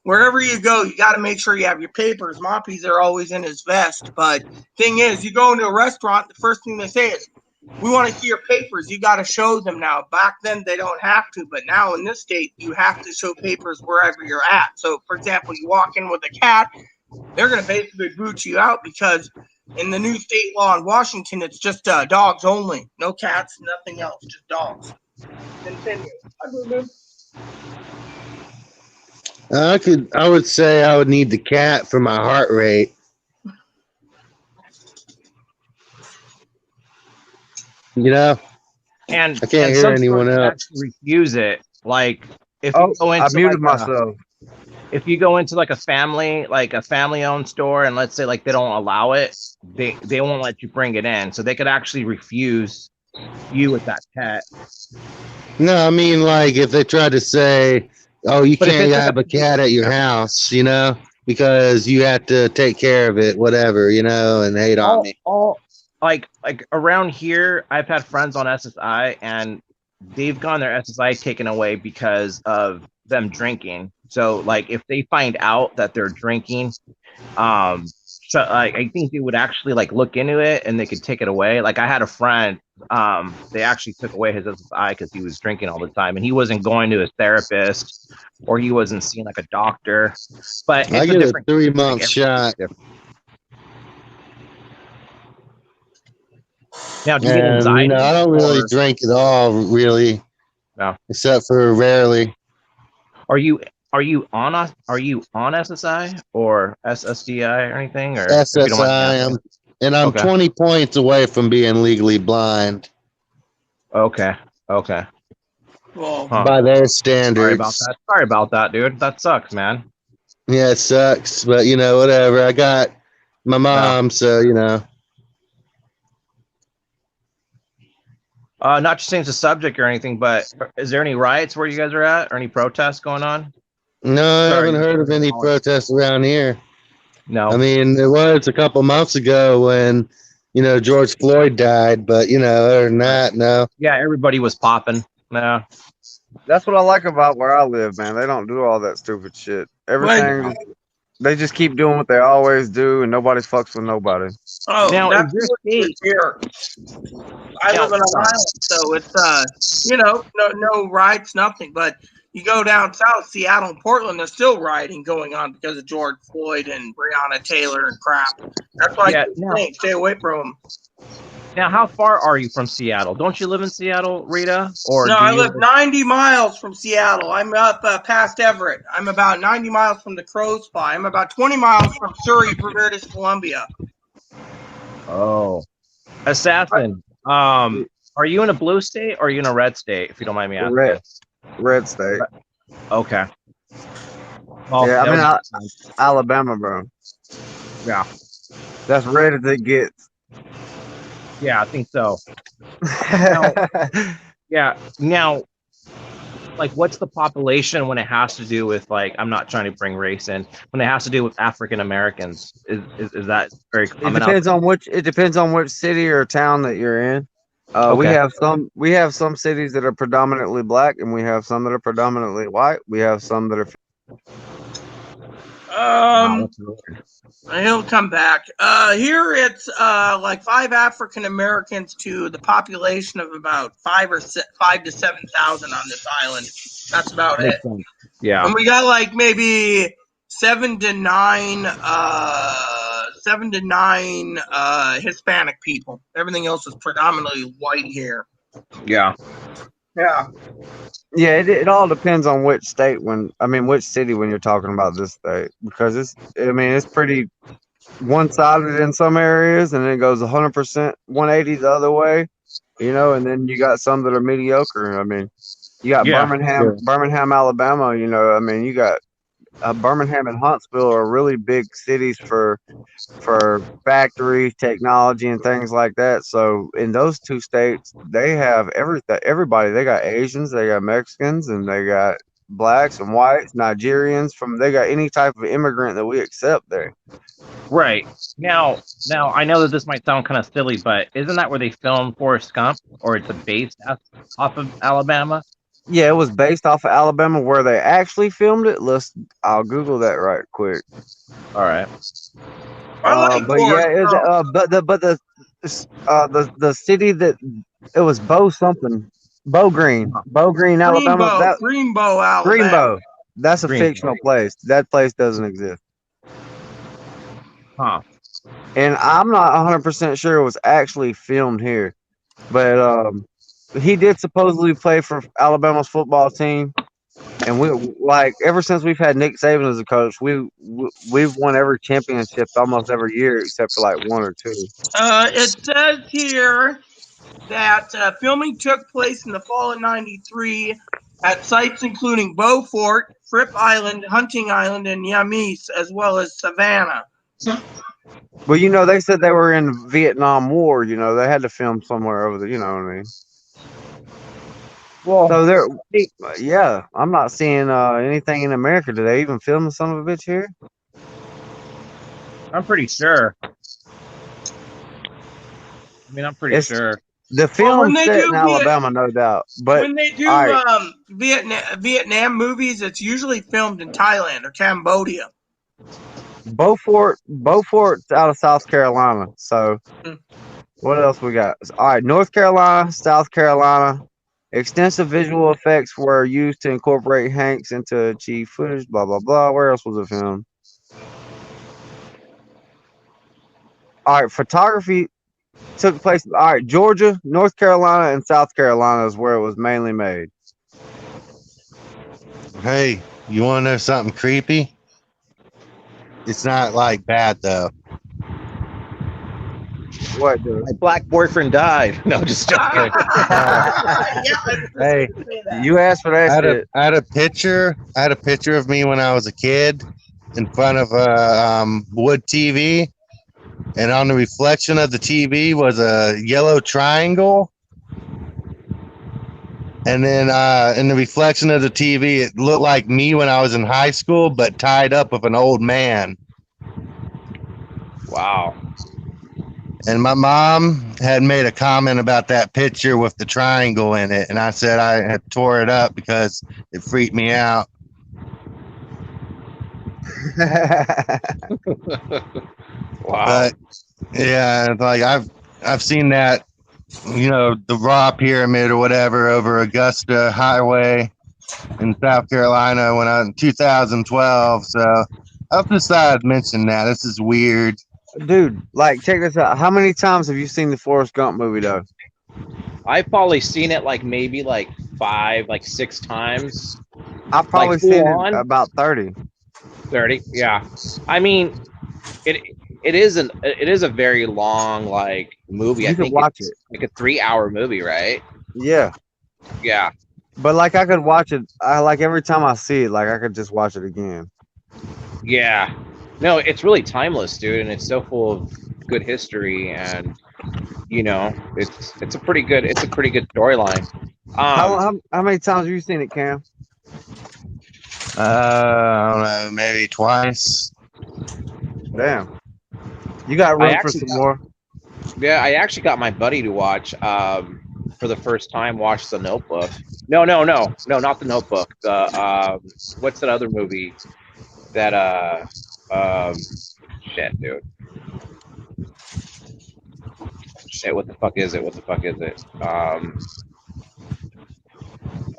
wherever you go, you got to make sure you have your papers. Moppy's are always in his vest. But thing is, you go into a restaurant, the first thing they say is, we want to see your papers. You got to show them now. Back then, they don't have to, but now in this state, you have to show papers wherever you're at. So, for example, you walk in with a cat, they're going to basically boot you out because in the new state law in Washington, it's just dogs only. No cats, nothing else, just dogs. Continue. I would say I would need the cat for my heart rate. And I can't hear some anyone stores else. actually refuse it. Like if Oh, you go I into muted like myself. if you go into like a family owned store and let's say like they don't allow it, they won't let you bring it in. So they could actually refuse you with that pet. No, I mean, like if they tried to say, "Oh, you But if can't it's like have a cat at your house," because you have to take care of it, whatever, and hate on me. all like around here, I've had friends on SSI and they've gotten their SSI taken away because of them drinking. So like if they find out that they're drinking, so I think they would actually like look into it and they could take it away. Like I had a friend, they actually took away his SSI because he was drinking all the time and he wasn't going to his therapist or he wasn't seeing like a doctor. But I it's get a different 3-month shot. Now, do you get And anxiety? I don't really or- drink at all, really. No. Except for rarely. Are you on SSI or SSDI or anything? Or if you don't mind me asking? And I'm Okay. 20 points away from being legally blind Okay. Well, Huh. by their Sorry standards. about that. Sorry about that, dude. That sucks, man. Yeah, it sucks, but whatever. I got my mom, so Not to change the subject or anything, but is there any riots where you guys are at, or any protests going on? No, I Sorry. haven't heard of any protests around here. No. I mean, there was a couple months ago when, George Floyd died, but, other than that, no. Yeah, everybody was popping. No. That's what I like about where I live, man. They don't do all that stupid shit. Everything, they just keep doing what they always do, and nobody fucks with nobody. oh, Now, that's is what your it's here. I live on an island, so it's no riots, nothing. But you go down south, Seattle and Portland, there's still rioting going on because of George Floyd and Breonna Taylor and crap. That's why I keep saying stay away from them. Now, how far are you from Seattle? Don't you live in Seattle, Rita? Or No, do I you live 90 miles from Seattle. I'm up past Everett. I'm about 90 miles from the Crow's Paw. I'm about 20 miles from Surrey, British Columbia. Oh, Assassin. Are you in a blue state or are you in a red state? If you don't mind me asking. Red state. Okay. Well, Yeah, I mean, Alabama, bro. Yeah. That's red as it gets. Yeah, I think so. Yeah. Now, like, what's the population when it has to do with, like, I'm not trying to bring race in, when it has to do with African Americans? Is that very It common out depends on which city or town that you're in. We Okay. have some cities that are predominantly black, and we have some that are predominantly white. We have some that are Wow, that's weird. He'll come back. Here it's like 5 African Americans to the population of about 5 to 7,000 on this island. That's about it. Makes sense. Yeah. And we got like maybe 7 to 9 Hispanic people. Everything else is predominantly white here. Yeah. Yeah. Yeah, it all depends on which state which city when you're talking about this state, because it's pretty one-sided in some areas, and then it goes 100% 180 the other way, and then you got some that are mediocre. I mean, you got Yeah, Birmingham, Alabama, you got Birmingham and Huntsville are really big cities for factories, technology, and things like that. So in those two states, they have everybody. They got Asians, they got Mexicans, and they got blacks and whites, Nigerians. They got any type of immigrant that we accept there. Right. Now I know that this might sound kind of silly, but isn't that where they filmed Forrest Gump, or it's based off of Alabama? Yeah, it was based off of Alabama. Where they actually filmed it, I'll Google that right quick. All right. I like but yeah, Forrest Gump. the city that it was Bo Green, Alabama. Greenbow, Alabama. Greenbow. That's a Greenbow. fictional place. That place doesn't exist. Huh. And I'm not 100% sure it was actually filmed here, but he did supposedly play for Alabama's football team. And ever since we've had Nick Saban as a coach, we've won every championship almost every year except for like 1 or 2. It says here that filming took place in the fall of '93 at sites including Beaufort, Fripp Island, Hunting Island, and Yamis, as well as Savannah. Well, they said they were in Vietnam War. They had to film somewhere over there. You know what I mean? Well, So yeah, I'm not seeing anything in America. Did they even film the son of a bitch here? I'm pretty sure. I'm pretty sure. The film when they set do in Alabama, no doubt. But when they do all right. Vietnam movies, it's usually filmed in Thailand or Cambodia. Beaufort's out of South Carolina. So what else we got? All right, North Carolina, South Carolina. Extensive visual effects were used to incorporate Hanks into achieve footage, blah, blah, blah. Where else was it filmed? All right, photography took place. All right, Georgia, North Carolina, and South Carolina is where it was mainly made. Hey, you want to know something creepy? It's not like bad though. What, dude? My black boyfriend died. No, just joking. Hey, you asked for that shit. I had a picture of me when I was a kid in front of a wood TV, and on the reflection of the TV was a yellow triangle, and then in the reflection of the TV, it looked like me when I was in high school, but tied up with an old man. Wow. And my mom had made a comment about that picture with the triangle in it, and I said I had tore it up because it freaked me out. Wow. But yeah, like I've seen that, the Raw Pyramid or whatever over Augusta Highway in South Carolina when I was in 2012. So I just thought I'd mention that. This is weird. Dude, check this out. How many times have you seen the Forrest Gump movie, though? I've probably seen it maybe 5, 6 times. I've probably seen it about 30. 30, yeah. It is a very long movie. You I can think watch it's it. a 3-hour movie, right? Yeah. Yeah. But I could watch it. Every time I see it, I could just watch it again. Yeah. No, it's really timeless, dude, and it's so full of good history, and you know, it's a pretty good storyline. How many times have you seen it, Cam? I don't know, maybe twice. Damn. You got room for some more. Yeah, I actually got my buddy to watch for the first time. Watch The Notebook. No, not The Notebook. The what's that other movie that shit, dude. Shit, what the fuck is it?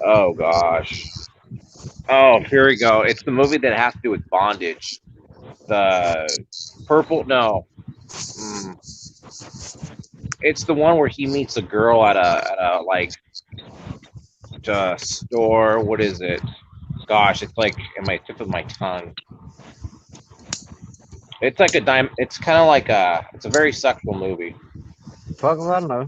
Oh gosh. Oh, here we go. It's the movie that has to do with bondage. The purple, no. It's the one where he meets a girl at a like store. What is it? Gosh, it's like in my tip of my tongue. It's like it's kind of like it's a very sexual movie. Fuck if I know.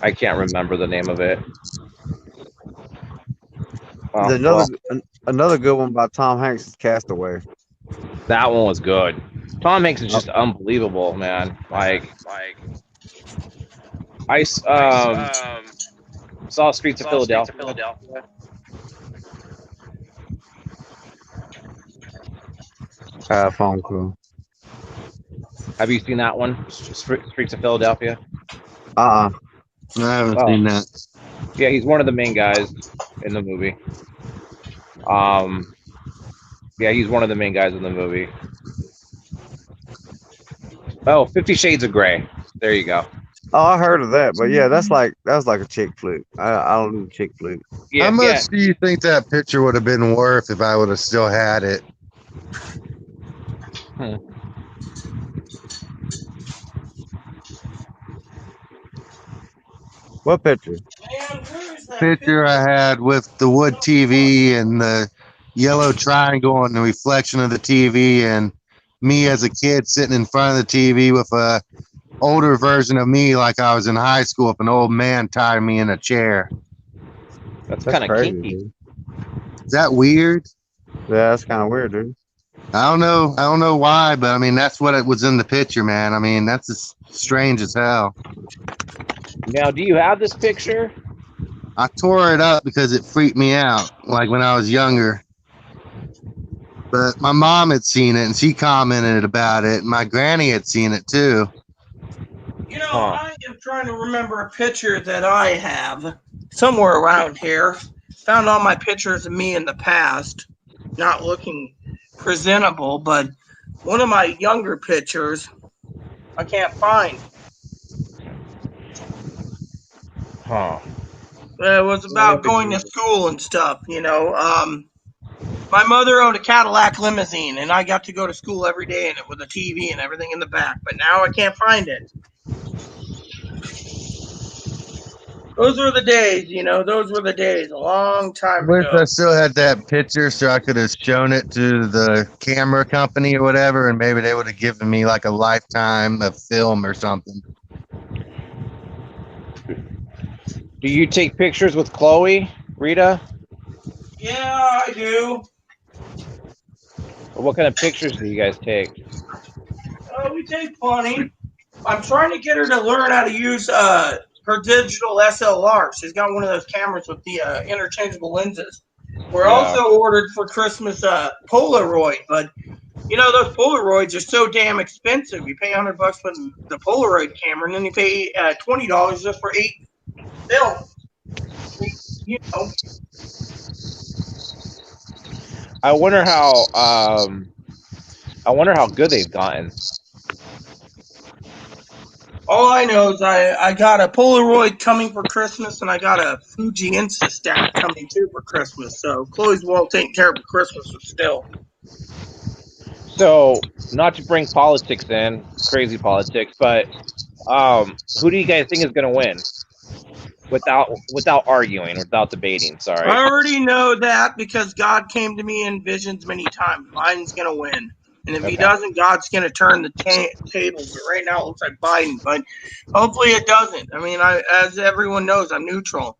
I can't remember the name of it. Oh, There's another good one by Tom Hanks is Castaway. that one was good. Tom Hanks is just unbelievable, man. Like I saw Streets of Philadelphia. Phone call. Have you seen that one? Streets of Philadelphia? I haven't seen that. Yeah, he's one of the main guys in the movie. Yeah, he's one of the main guys in the movie. Oh, 50 Shades of Grey. There you go. Oh, I heard of that, but yeah, that was like a chick flick. I don't do chick flick. Yeah, How much do you think that picture would have been worth if I would have still had it? What picture? Man, where is that Picture I had with the wood TV and the yellow triangle and the reflection of the TV and me as a kid sitting in front of the TV with a older version of me like I was in high school if an old man tied me in a chair. That's That's kind of crazy, kinky. dude. Is that weird? Yeah, that's kind of weird, dude. I don't know why, but I mean that's what it was in the picture, man. I mean that's just strange as hell. Now, do you have this picture? I tore it up because it freaked me out, like when I was younger. But my mom had seen it and she commented about it. And my granny had seen it too. You know, I am trying to remember a picture that I have somewhere around here. Found all my pictures of me in the past, not looking presentable, but one of my younger pictures I can't find. Huh. It was about going to school and stuff, you know. My mother owned a Cadillac limousine, and I got to go to school every day in it with a TV and everything in the back. But now I can't find it. Those were the days, you know. Those were the days, a long time I wish ago. I still had that picture so I could have shown it to the camera company or whatever, and maybe they would have given me like a lifetime of film or something. Do you take pictures with Chloe, Rita? Yeah, I do. What kind of pictures do you guys take? We take plenty. I'm trying to get her to learn how to use her digital SLR. She's got one of those cameras with the interchangeable lenses. We're also ordered for Christmas Polaroid, but you know those Polaroids are so damn expensive. You pay $100 for the Polaroid camera, and then you pay $20 just for 8 film. You know. I wonder how good they've gotten. All I know is I got a Polaroid coming for Christmas, and I got a Fuji Instastack coming too for Christmas. So Chloe's well taken care of for Christmas, but still. So, not to bring politics in, crazy politics, but who do you guys think is going to win? Without arguing, without debating. Sorry. I already know that because God came to me in visions many times. Biden's going to win. And if he doesn't, God's going to turn the tables. But right now it looks like Biden. But hopefully it doesn't. I mean, as everyone knows, I'm neutral.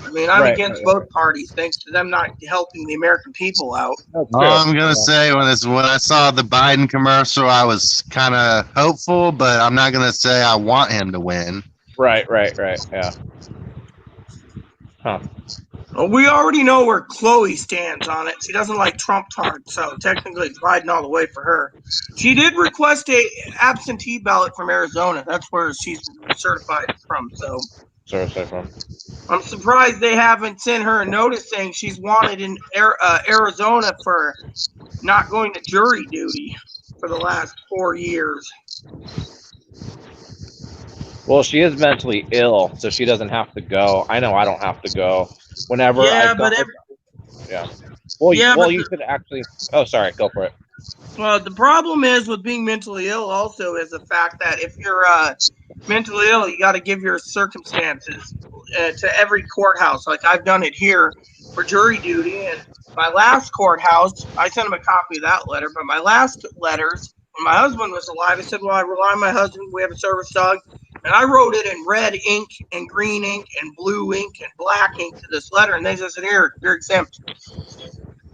I mean, I'm Right, against right, both parties, thanks to them not helping the American people out. That's All true. I'm gonna Yeah. say when I saw the Biden commercial, I was kind of hopeful, but I'm not gonna say I want him to win. Right. Yeah. Huh. Well, we already know where Chloe stands on it. She doesn't like Trump hard, so technically it's Biden all the way for her. She did request a absentee ballot from Arizona. That's where she's certified from. So Sorry from. I'm surprised they haven't sent her a notice saying she's wanted in Arizona for not going to jury duty for the last 4 years. Well, she is mentally ill, so she doesn't have to go. I know I don't have to go. Whenever Yeah, I've gone, but yeah. Well, Yeah, but you could actually. Oh, sorry. Go for it. well, the problem is with being mentally ill also is the fact that if you're mentally ill, you got to give your circumstances to every courthouse. Like I've done it here for jury duty, and my last courthouse, I sent him a copy of that letter. But my last letters, when my husband was alive, I said, "Well, I rely on my husband. We have a service dog." And I wrote it in red ink and green ink and blue ink and black ink to this letter, and they just said, "Here, you're exempt."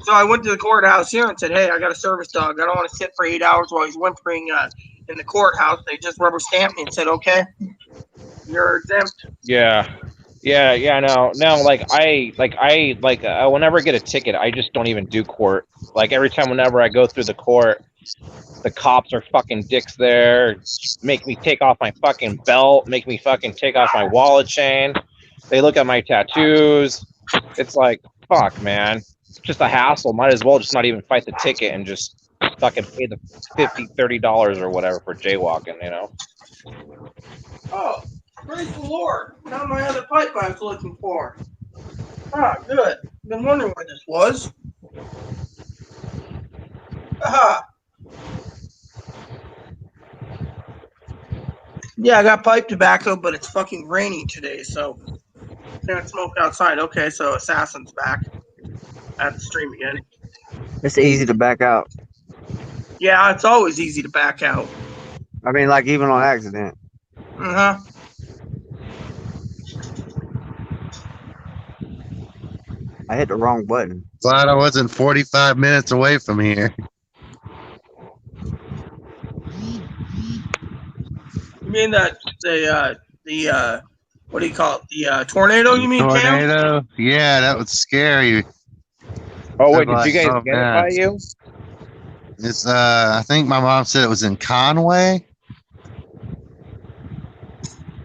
So I went to the courthouse here and said, "Hey, I got a service dog. I don't want to sit for 8 hours while he's whimpering in the courthouse." They just rubber stamped me and said, "Okay, you're exempt." Yeah. No. Whenever I get a ticket, I just don't even do court. Like every time, whenever I go through the court, the cops are fucking dicks there. Make me take off my fucking belt. Make me fucking take off my wallet chain. They look at my tattoos. It's like, fuck, man. It's just a hassle. Might as well just not even fight the ticket and just fucking pay the $30 or whatever for jaywalking, you know? Oh, praise the Lord. Found my other pipe I was looking for. Ah, good. Been wondering where this was. Aha. Yeah, I got pipe tobacco, but it's fucking rainy today, so can't smoke outside. Okay, so Assassin's back at the stream again. It's easy to back out. Yeah, it's always easy to back out. I mean, like even on accident. Uh-huh. I hit the wrong button. Glad I wasn't 45 minutes away from here. You mean that the what do you call it? The tornado, you mean, Cam? Tornado? Yeah, that was scary. Oh, wait, I'm did you like, guys oh, get it by man. you? It's I think my mom said it was in Conway.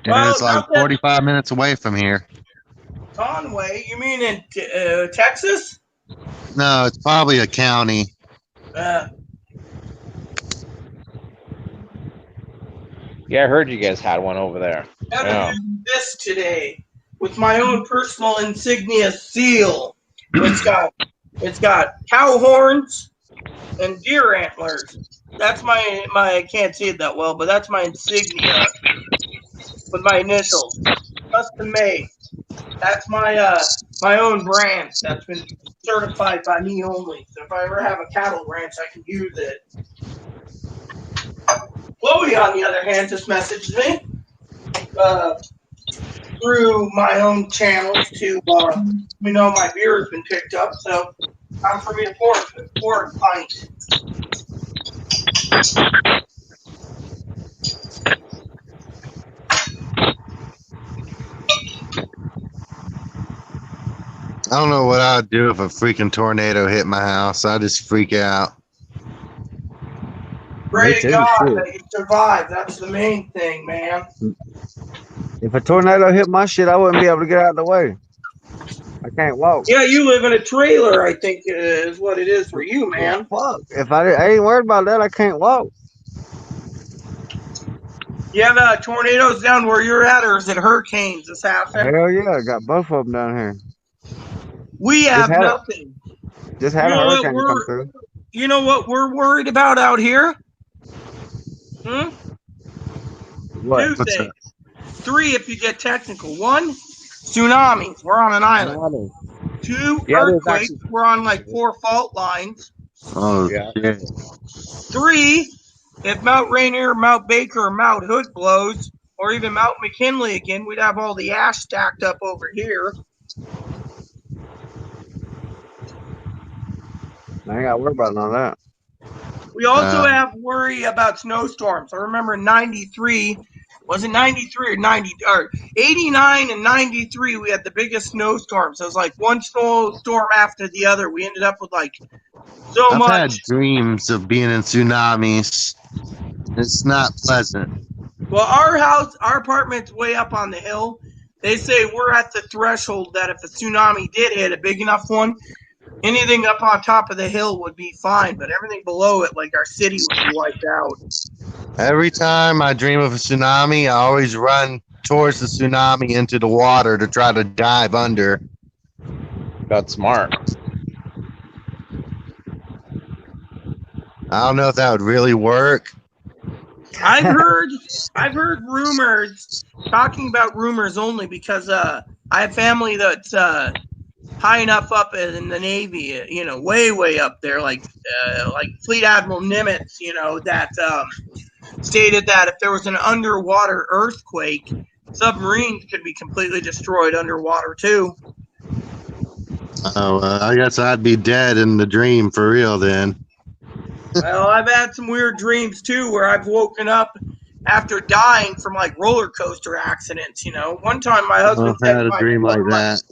And Well, it's like not that- 45 minutes away from here. Conway? You mean in Texas? No, it's probably a county. Yeah, I heard you guys had one over there. I'm Yeah. using this today with my own personal insignia seal. It's got cow horns and deer antlers. That's my I can't see it that well, but that's my insignia with my initials, custom made. That's my my own brand that's been certified by me only. So if I ever have a cattle ranch, I can use it. Chloe, on the other hand, just messaged me through my own channels to my beer has been picked up, so time for me to pour a pint. I don't know what I'd do if a freaking tornado hit my house. I'd just freak out. Pray Me to too, God shit. that you survive. That's the main thing, man. If a tornado hit my shit, I wouldn't be able to get out of the way. I can't walk. Yeah, you live in a trailer, I think is what it is for you, man. Fuck. If I ain't worried about that, I can't walk. You have tornadoes down where you're at, or is it hurricanes this happened? Hell yeah, I got both of them down here. We have had a- nothing. Just had You a know what, hurricane come through. You know what we're worried about out here? What? Two What's things. Three, if you get technical. One, tsunamis. We're on an island. Two, Yeah, there's earthquakes. We're on like 4 fault lines. Oh, Yeah. shit. Three, if Mount Rainier, Mount Baker, or Mount Hood blows, or even Mount McKinley again, we'd have all the ash stacked up over here. I ain't got to worry about none of that. We also have worry about snowstorms. I remember in 93, was it 93 or 90 or 89 and 93, we had the biggest snowstorms. It was like one snowstorm after the other. We ended up with like so I've much. had dreams of being in tsunamis. It's not pleasant. Well, our apartment's way up on the hill. They say we're at the threshold that if a tsunami did hit, a big enough one, anything up on top of the hill would be fine, but everything below it, like our city, would be wiped out. Every time I dream of a tsunami, I always run towards the tsunami into the water to try to dive under. That's smart. I don't know if that would really work. I've heard rumors, talking about rumors only because I have family that's high enough up in the Navy, you know, way up there, like Fleet Admiral Nimitz, you know, that stated that if there was an underwater earthquake, submarines could be completely destroyed underwater too. Oh, I guess I'd be dead in the dream for real then. Well, I've had some weird dreams too, where I've woken up after dying from like roller coaster accidents. You know, one time my husband I've had a dream like that.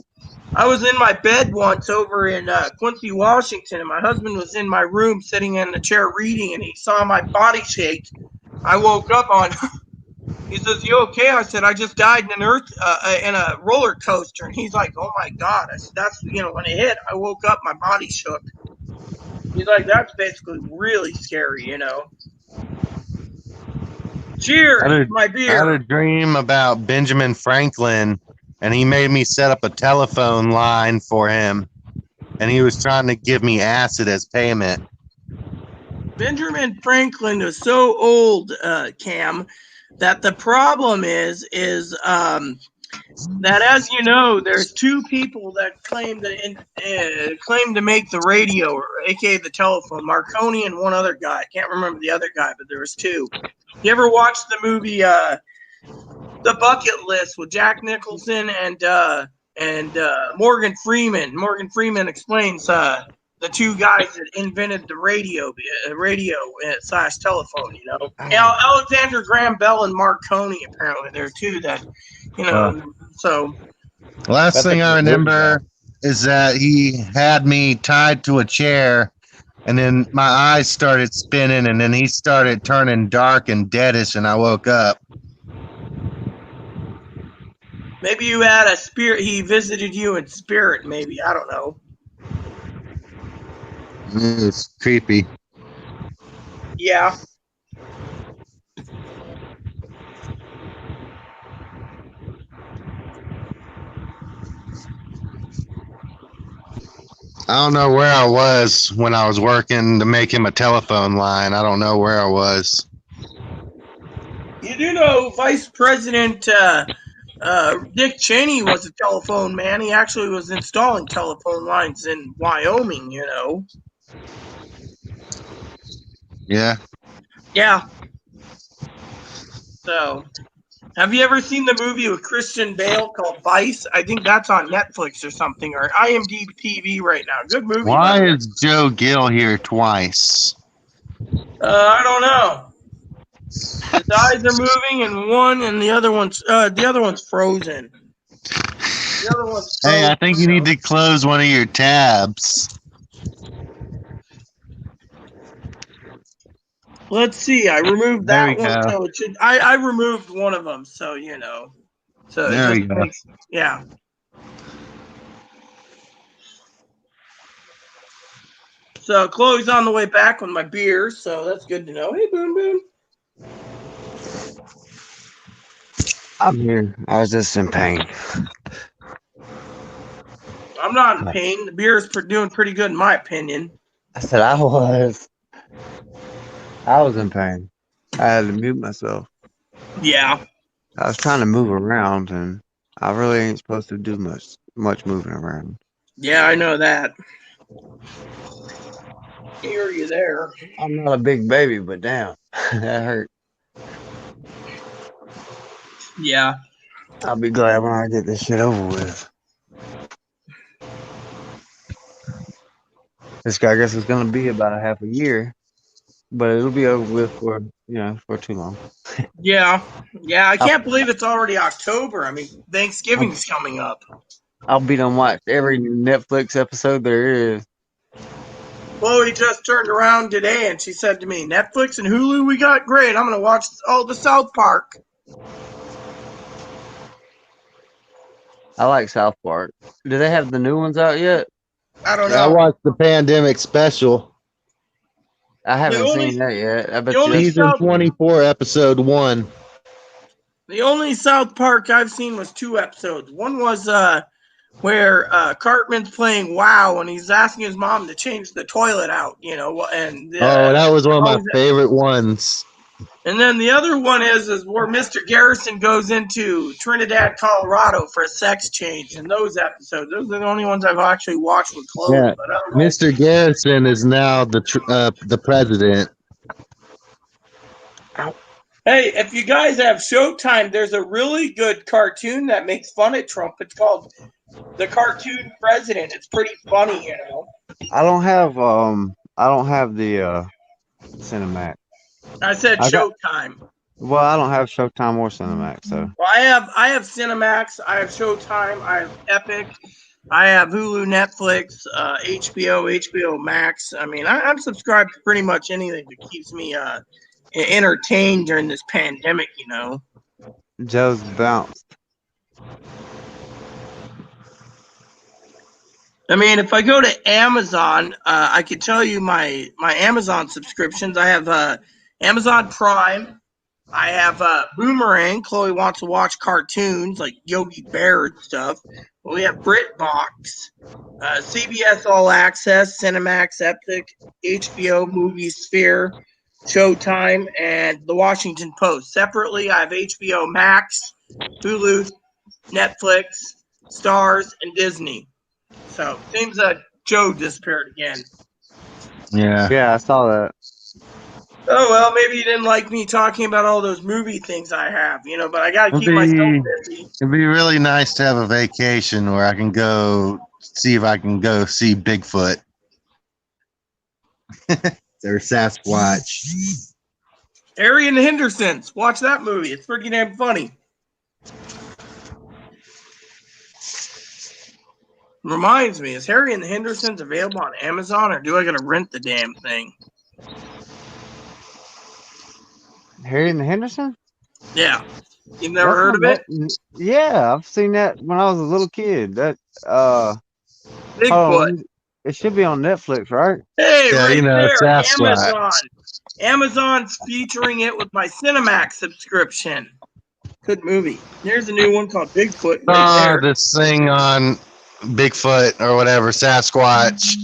I was in my bed once over in Quincy, Washington, and my husband was in my room sitting in the chair reading, and he saw my body shake. I woke up on. He says, "You okay?" I said, "I just died in in a roller coaster." And he's like, "Oh my God!" I said, "That's when it hit. I woke up, my body shook." He's like, "That's basically really scary, you know." Cheers, my I had beer. a dream about Benjamin Franklin, and he made me set up a telephone line for him, and he was trying to give me acid as payment. Benjamin Franklin was so old, Cam, that the problem is that, as you know, there's two people that claim to make the radio, or aka the telephone, Marconi and one other guy. I can't remember the other guy, but there was two. You ever watched the movie The Bucket List with Jack Nicholson and Morgan Freeman? Morgan Freeman explains the two guys that invented the radio / telephone. You know, Alexander Graham Bell and Marconi. Apparently, there are two that, you know. So Last That's thing a I good movie, remember is that he had me tied to a chair, and then my eyes started spinning, and then he started turning dark and deadish, and I woke up. maybe you had a spirit. He visited you in spirit. Maybe, I don't know. It's creepy. Yeah. I don't know where I was when I was working to make him a telephone line. I don't know where I was. You do know Vice President Dick Cheney was a telephone man. He actually was installing telephone lines in Wyoming, you know. Yeah. Yeah. So, have you ever seen the movie with Christian Bale called Vice? I think that's on Netflix or something, or IMDb TV right now. Good movie. Why is Joe Gill here twice? I don't know. His eyes are moving, and the other one's frozen. The other one's Hey, I frozen, think you need to close one of your tabs. Let's see. I removed There that we one, go. so it should. I removed one of them, so you know. So There it we just go. makes, yeah. So Chloe's on the way back with my beer, so that's good to know. Hey, Boom Boom. I'm here. I was just in pain. I'm not in pain. The beer is doing pretty good, in my opinion. I said I was. I was in pain. I had to mute myself. Yeah. I was trying to move around, and I really ain't supposed to do much moving around. Yeah, I know that. I hear you there. I'm not a big baby, but damn, that hurt. Yeah. I'll be glad when I get this shit over with. This guy, I guess, is going to be about a half a year, but it'll be over with for too long. Yeah, I can't believe it's already October. I mean, Thanksgiving's coming up. I'll be done watch every Netflix episode there is. Chloe just turned around today and she said to me, Netflix and Hulu, we got great. I'm going to watch all the South Park. I like South Park. Do they have the new ones out yet? I don't I know. watched the pandemic special, I haven't only- seen that yet. I bet the you only that's- season South- 24, episode 1. The only South Park I've seen was 2 episodes. One was where Cartman's playing WoW and he's asking his mom to change the toilet out, and Oh, that was one of my was it? favorite ones. and then the other one is where Mr. Garrison goes into Trinidad, Colorado for a sex change. And those episodes, those are the only ones I've actually watched with Chloe. Yeah. But I don't know. Mr. Garrison is now the president. Hey, if you guys have Showtime, there's a really good cartoon that makes fun of Trump. It's called The Cartoon President. It's pretty funny, I don't have the Cinemax. I said I got- Showtime. Well, I don't have Showtime or Cinemax, so Well, I have Cinemax, I have Showtime, I have Epic, I have Hulu, Netflix, HBO Max. I mean, I'm subscribed to pretty much anything that keeps me entertained during this pandemic. Joe's bounced. I mean, if I go to Amazon, I could tell you my Amazon subscriptions. I have Amazon Prime. I have Boomerang. Chloe wants to watch cartoons like Yogi Bear and stuff. We have BritBox, CBS All Access, Cinemax, Epic, HBO, Movie Sphere, Showtime, and The Washington Post. Separately, I have HBO Max, Hulu, Netflix, Stars, and Disney. So, seems that Joe disappeared again. Yeah. Yeah, I saw that. Oh, well, maybe you didn't like me talking about all those movie things I have, but I got to keep It'd be- myself busy. It'd be really nice to have a vacation where I can go see if I can go see Bigfoot or Sasquatch. Harry and the Hendersons. Watch that movie. It's pretty damn funny. Reminds me, is Harry and the Hendersons available on Amazon, or do I gotta rent the damn thing? Harry and the Henderson? Yeah. You've never That's heard of not it? that- Yeah, I've seen that when I was a little kid. That hold Bigfoot. on, it should be on Netflix, right? Hey, Yeah, right you know, there, it's Sasquatch. Amazon. Amazon's featuring it with my Cinemax subscription. Good movie. There's a new one called Bigfoot right there. This thing on Bigfoot or whatever, Sasquatch.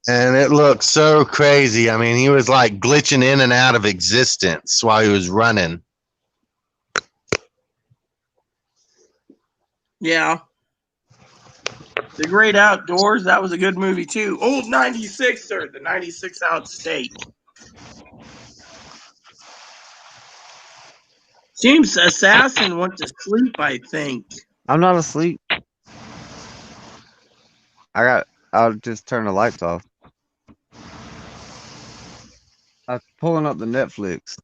And it looked so crazy. I mean, he was like glitching in and out of existence while he was running. Yeah. The Great Outdoors, that was a good movie too. Old 96er, the 96 ounce steak. Seems Assassin went to sleep, I think. I'm not asleep. I'll just turn the lights off. I'm pulling up the Netflix.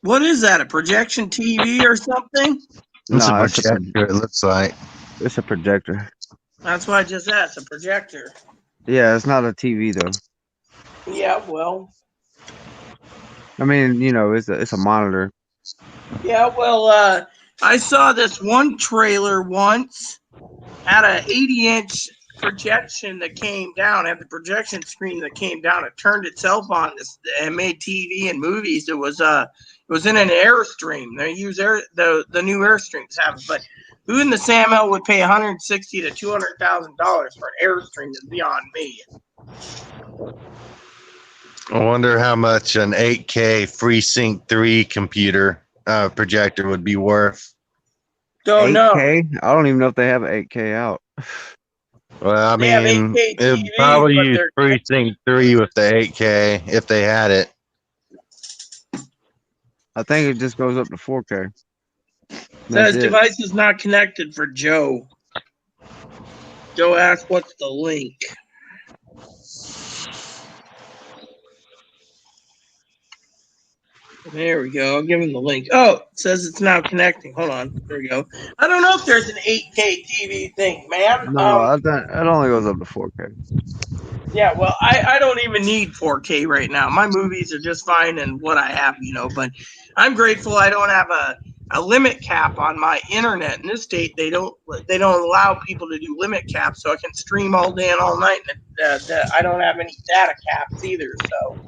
What is that, a projection TV or something? It's No, a projector, it looks like. it's a projector. That's what I just asked, a projector. Yeah, it's not a TV though. Yeah, well. I mean, it's a monitor. Yeah, well, I saw this one trailer once, had an 80-inch projection that came down, had the projection screen that came down. It turned itself on and made TV and movies. It was in an Airstream. They use the new Airstreams have it, but who in the Sam would pay $160,000 to $200,000 for an Airstream is beyond me. I wonder how much an 8K FreeSync 3 computer projector would be worth. Don't know. 8K? I don't even know if they have an 8K out. Well, I They have mean, 8K it would TVs, probably but use they're- FreeSync 3 with the 8K if they had it. I think it just goes up to 4K. That's Says it. device is not connected for Joe. Joe asked, "What's the link?" There we go. I'll give him the link. Oh, it says it's now connecting. Hold on. There we go. I don't know if there's an 8K TV thing, man. No, I think it only goes up to 4K. Yeah, well, I don't even need 4K right now. My movies are just fine and what I have, but I'm grateful I don't have a limit cap on my internet. In this state, they don't allow people to do limit caps, so I can stream all day and all night. And I don't have any data caps either. So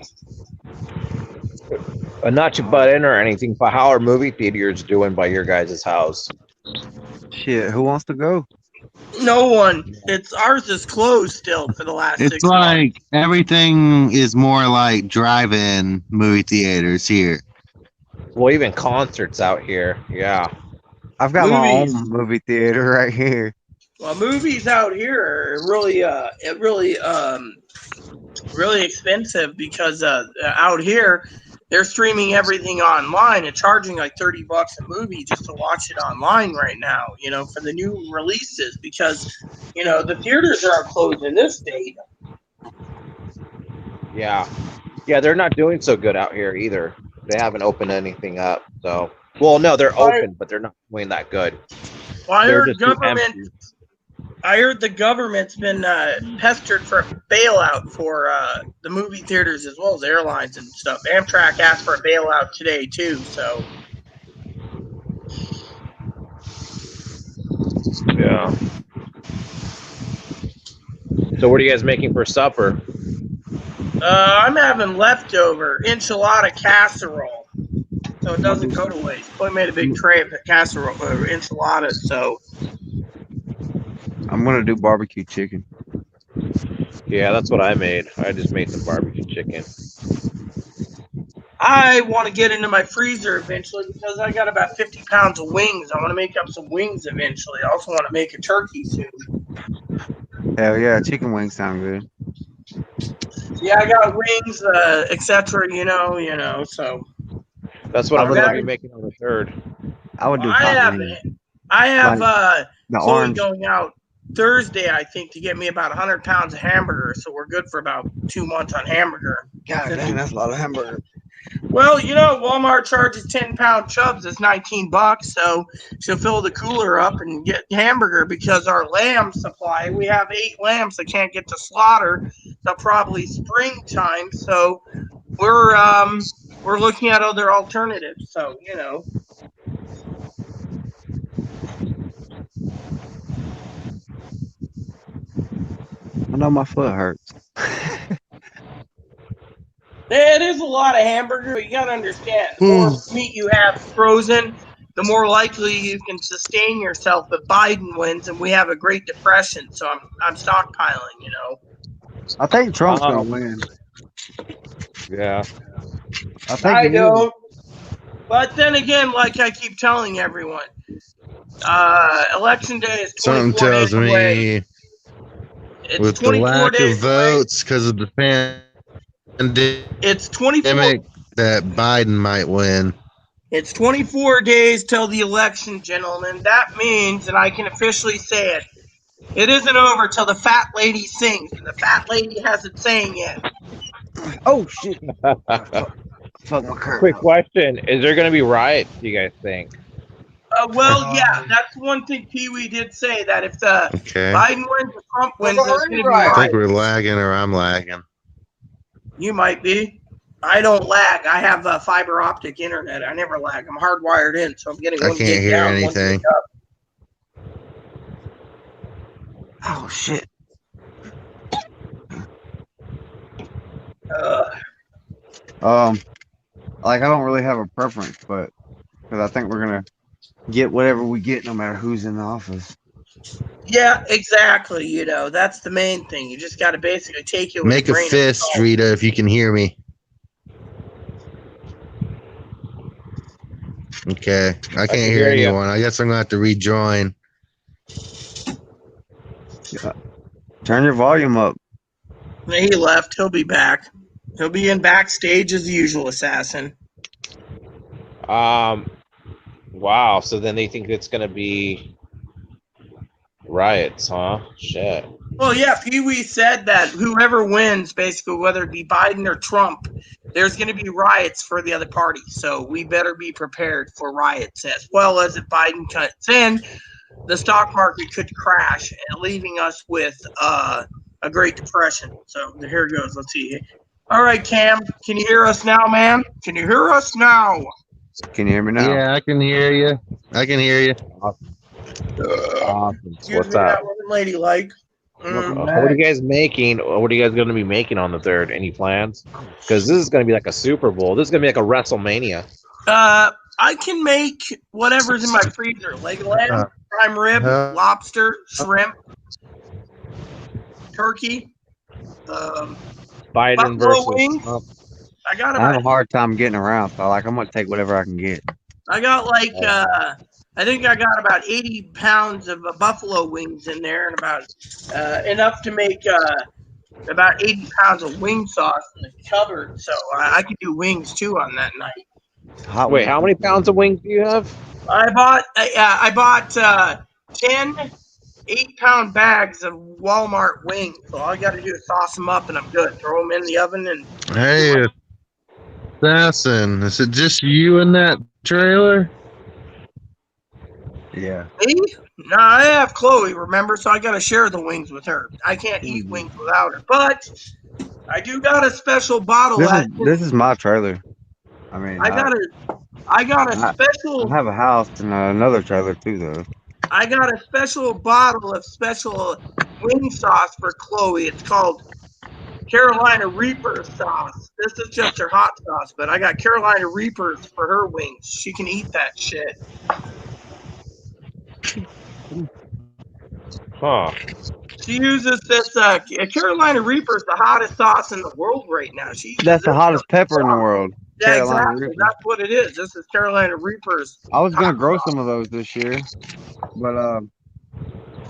Not to butt in or anything, but how are movie theaters doing by your guys' house? Shit, who wants to go? no one. Ours is closed still for the last 6 It's months. like everything is more like drive-in movie theaters here. Well, even concerts out here. Yeah. I've got Movies. my own movie theater right here. Well, movies out here are really expensive because out here they're streaming everything online and charging like $30 a movie just to watch it online right now. For the new releases because the theaters are closed in this state. Yeah. Yeah, they're not doing so good out here either. They haven't opened anything up. So, well, no, they're open, but they're not doing that good. Well, They're just too empty. I heard the government's been pestered for a bailout for the movie theaters as well as airlines and stuff. Amtrak asked for a bailout today too. So Yeah. So, what are you guys making for supper? I'm having leftover enchilada casserole, so it doesn't go to waste. I made a big tray of casserole enchiladas, so I'm gonna do barbecue chicken. Yeah, that's what I made. I just made some barbecue chicken. I want to get into my freezer eventually because I got about 50 pounds of wings. I want to make up some wings eventually. I also want to make a turkey soon. Hell yeah, chicken wings sound good. Yeah, I got wings, etc. So That's what I I'm would going to like- be making on the 3rd. I would do I hot have wings. The Chloe orange. going out Thursday, I think, to get me about 100 pounds of hamburger. So we're good for about 2 months on hamburger. God dang, that's a lot of hamburger. Well, Walmart charges 10-pound chubs. It's $19, so she'll fill the cooler up and get hamburger because our lamb supply. We have 8 lambs that can't get to slaughter till probably springtime. So we're looking at other alternatives. So I know my foot hurts. it is a lot of hamburger. But you gotta understand, the more meat you have frozen, the more likely you can sustain yourself if Biden wins and we have a Great Depression. So I'm stockpiling. I think Trump's Oh. gonna win. Yeah. I think I he is. don't. But then again, like I keep telling everyone, election day is 24 Something tells days away. me It's with the 24 lack days of away. votes because of the pandemic It's 24. that Biden might win. It's 24 days till the election, gentlemen. That means, and I can officially say it, it isn't over till the fat lady sings, and the fat lady hasn't sang yet. Oh shit! Fuck my curve. Quick question. Is there going to be riots, do you guys think? Well, yeah, that's one thing Pee Wee did say, that if the Okay. Biden wins or Trump wins, Well, there's going to be I think riots. we're lagging or I'm lagging. You might be. I don't lag. I have fiber optic internet. I never lag. I'm hardwired in, so I'm getting I one can't gig hear down, one anything. gig up. Oh shit! Like I don't really have a preference, but because I think we're gonna get whatever we get, no matter who's in the office. Yeah, exactly. That's the main thing. You just got to basically take it with Make a grain of fist, salt. Rita, if you can hear me. Okay. I can't hear hear you. anyone. I guess I'm gonna have to rejoin. Turn your volume up. He left. He'll be back. He'll be in backstage as usual, assassin. Wow. So then they think it's gonna be riots, huh? Shit. Well, yeah, Pee Wee said that whoever wins, basically, whether it be Biden or Trump, there's going to be riots for the other party. So we better be prepared for riots, as well as if Biden cuts in, the stock market could crash, and leaving us with a Great Depression. So here it goes. Let's see. All right, Cam, can you hear us now, man? Can you hear us now? Can you hear me now? Yeah, I can hear you. I can hear you. Awesome. Excuse What's me, that up? wasn't ladylike. Welcome What are you guys making? What are you guys going to be making on the 3rd? Any plans? Because this is going to be like a Super Bowl. This is going to be like a WrestleMania. I can make whatever's in my freezer: leg of lamb, prime rib, lobster, shrimp, turkey, Biden buffalo versus wings. Trump. I got I have a about, hard time getting around, so I'm gonna take whatever I can get. I got like, I think I got about 80 pounds of buffalo wings in there, and about enough to make about 80 pounds of wing sauce in the cupboard. So I could do wings too on that night. Hot Wait, wings. how many pounds of wings do you have? I bought 10 8-pound bags of Walmart wings. So all I got to do is sauce them up, and I'm good. Throw them in the oven, and Hey, Assassin, is it just you in that trailer? Yeah. me? No, I have Chloe. Remember, so I got to share the wings with her. I can't eat wings without her, but I do got a special bottle. This is my trailer. I mean, I got a special. I have a house and another trailer too, though. I got a special bottle of special wing sauce for Chloe. It's called Carolina Reaper sauce. This is just her hot sauce, but I got Carolina Reapers for her wings. She can eat that shit. Huh. She uses this Carolina Reaper is the hottest sauce in the world right now. That's the hottest pepper in the world. Yeah, Carolina exactly. Reaper. That's what it is. This is Carolina Reapers. I was gonna grow some of those this year, but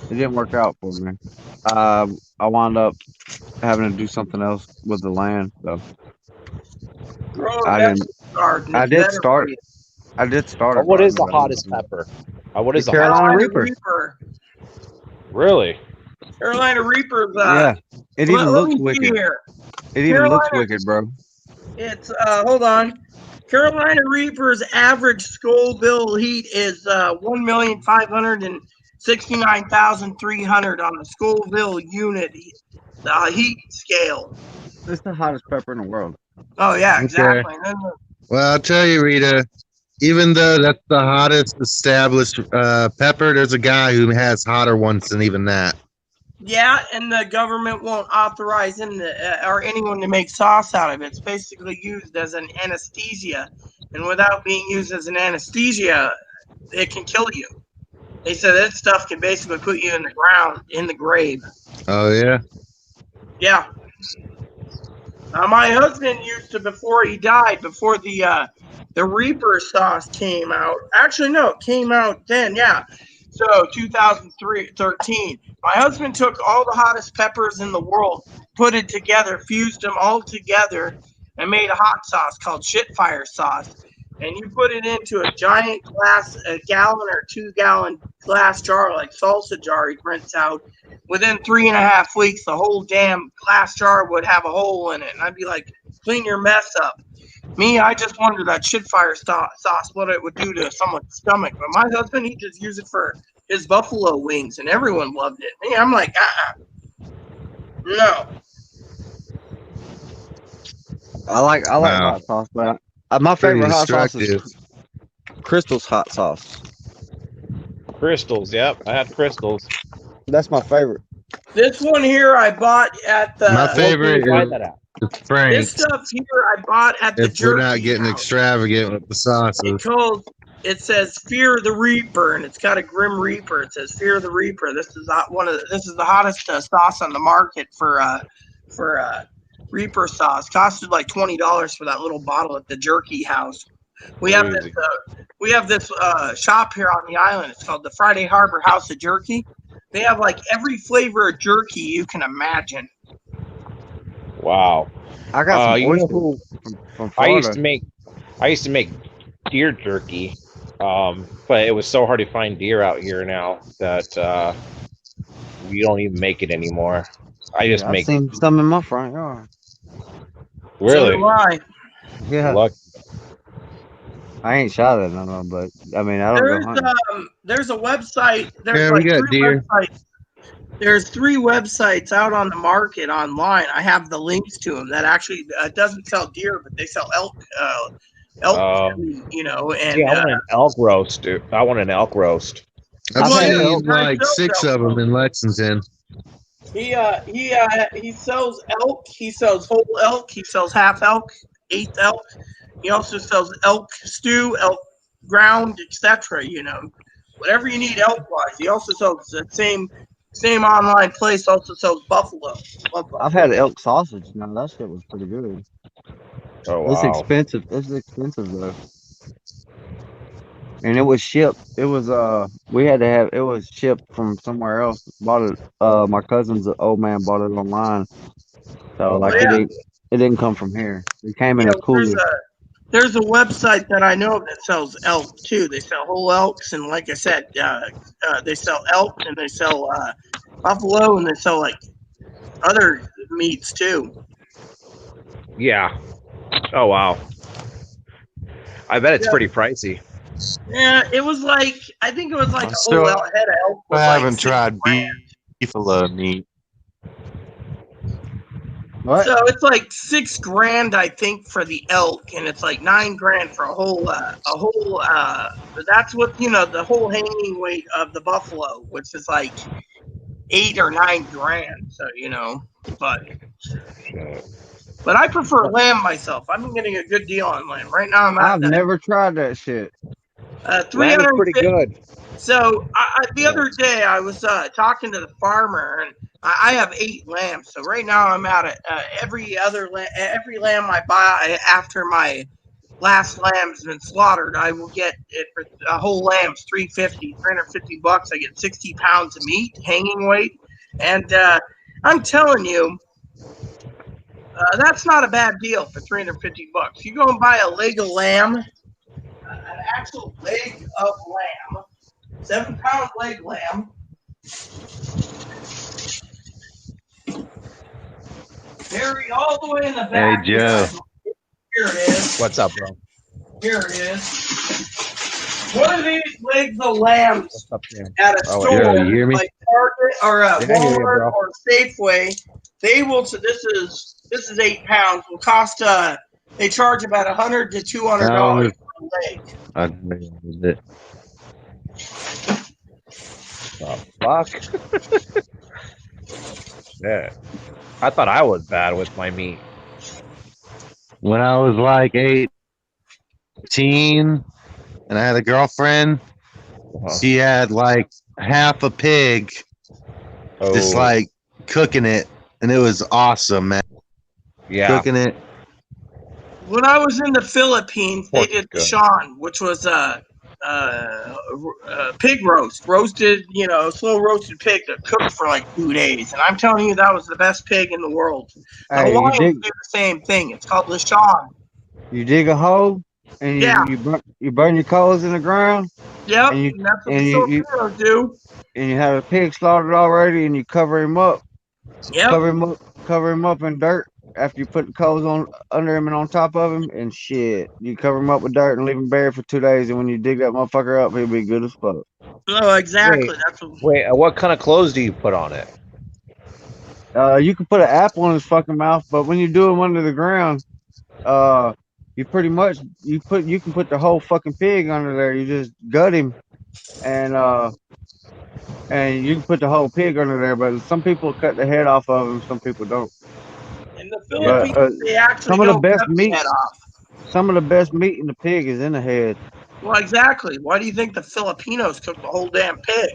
it didn't work out for me. I wound up having to do something else with the land, so Grow a I didn't. vegetable garden. I It's did better start. for you. I did start. What is the garden, but I hottest didn't- pepper? What is The the Carolina hottest? Reaper. Really? Carolina Reapers. Yeah, it even let looks me see wicked. here. It even looks Carolina- wicked, bro. It's hold on. Carolina Reaper's average Scoville heat is 1,569,300 on the Scoville unit heat scale. It's the hottest pepper in the world. Oh yeah, Okay. exactly. And then Well, I'll tell you, Rita, even though that's the hottest established pepper, there's a guy who has hotter ones than even that. yeah, and the government won't authorize him or anyone to make sauce out of it. It's basically used as an anesthesia, and without being used as an anesthesia, it can kill you. They said that stuff can basically put you in the ground, in the grave. Oh, yeah? Yeah. My husband used to, before he died, before the Reaper sauce came out. Actually, no, it came out then. Yeah. So 2013. My husband took all the hottest peppers in the world, put it together, fused them all together, and made a hot sauce called Shitfire sauce. And you put it into a giant glass, a gallon or 2-gallon glass jar, like salsa jar he rents out. Within 3.5 weeks, the whole damn glass jar would have a hole in it. And I'd be like, clean your mess up. Me, I just wondered that Shitfire sauce, what it would do to someone's stomach. But my husband, he just used it for his buffalo wings, and everyone loved it. Me, I'm like, no. I like Wow. hot sauce, but my Pretty favorite hot sauce destructive. is Crystal's hot sauce. Crystals. Yep, I had crystals. That's my favorite. This one here I bought at the. My favorite Try is that out. This Frank's. stuff here I bought at the If we're not jerky getting house. extravagant with the sauces. It says Fear the Reaper, and it's got a Grim Reaper. It says Fear the Reaper. This is this is the hottest sauce on the market for Reaper sauce. Costed like $20 for that little bottle at the jerky house. We have this shop here on the island. It's called the Friday Harbor House of Jerky. They have like every flavor of jerky you can imagine. Wow. I got some you know oysters who from I Florida. used to make deer jerky. But it was so hard to find deer out here now that we don't even make it anymore. I just I've make seen some in my front yard. So really do I. Yeah, luck. I ain't shot at none of them, but I mean, I don't go hunting. There's a website. There's Yeah, we like got three deer. websites. There's 3 websites out on the market online. I have the links to them that actually doesn't sell deer, but they sell elk. You know, and Yeah, I want an elk roast, dude. I want an elk roast. I've I've had seen elk. like 6 of them in Lexington. He sells elk. He sells whole elk. He sells half elk, eighth elk. He also sells elk stew, elk ground, etc. You know, whatever you need elk wise. He also sells the same online place. Also sells buffalo. Love buffalo. I've had elk sausage. Now that shit was pretty good. Oh It's wow. expensive. It's expensive though. And it was shipped. It was we had to have it was shipped from somewhere else. Bought it my cousin's old man bought it online. So like yeah. it didn't come from here. It came in You a know, cooler. there's a website that I know of that sells elk too. They sell whole elks, and like I said, they sell elk and they sell buffalo, and they sell like other meats too. Yeah. Oh wow. I bet it's pretty pricey. Yeah, it was like I think it was like a Still whole head of elk. I Was haven't like tried $6,000. beefalo meat. What? So it's like $6,000, I think, for the elk, and it's like $9,000 for a whole. That's what the whole hanging weight of the buffalo, which is like $8,000 or $9,000. So but I prefer lamb myself. I'm getting a good deal on lamb right now. I'm I've at never tried that shit. Lamb is 350. pretty good. So the other day I was talking to the farmer, and I have 8 lambs. So right now I'm at every lamb I buy after my last lamb's been slaughtered, I will get it for a whole lamb's $350. I get 60 pounds of meat, hanging weight, and I'm telling you, that's not a bad deal for $350. You go and buy a leg of lamb, an actual leg of lamb. 7-pound leg lamb. Buried all the way in the back. Hey, Joe. Here it is. What's up, bro? Here it is. One of these legs of lambs What's up, man? at a Oh, store yeah, you hear me? like Target or I hear you, Walmart bro. or Safeway, they will. So this is 8 pounds. Will cost. They charge about $100 to $200 per leg. I did it. Fuck. Yeah. I thought I was bad with my meat. When I was like 18 and I had a girlfriend, she had like half a pig, just Oh, like cooking it, and it was awesome, man. yeah. Cooking it. When I was in the Philippines, they Pork did is good. Sean, which was pig roasted, slow roasted pig that cooked for like 2 days. And I'm telling you, that was the best pig in the world. The Hey, Hawaiians do the same thing. It's called lechon. you dig a hole and Yeah. you burn your coals in the ground Yep, And you- and that's what and the you- Filipinos do. and you have a pig slaughtered already and you cover him up. Yep. Cover him up in dirt after you put the coals on under him and on top of him and shit. You cover him up with dirt and leave him buried for 2 days, and when you dig that motherfucker up, he'll be good as fuck. No, exactly. Wait. That's what. Wait, what kind of clothes do you put on it? You can put an apple in his fucking mouth, but when you do him under the ground, you pretty much you can put the whole fucking pig under there. You just gut him, and you can put the whole pig under there. But some people cut the head off of him, some people don't. In the Philippines, they actually some of the don't best cut the meat- head off. Some of the best meat in the pig is in the head. Well, exactly. Why do you think the Filipinos cook the whole damn pig?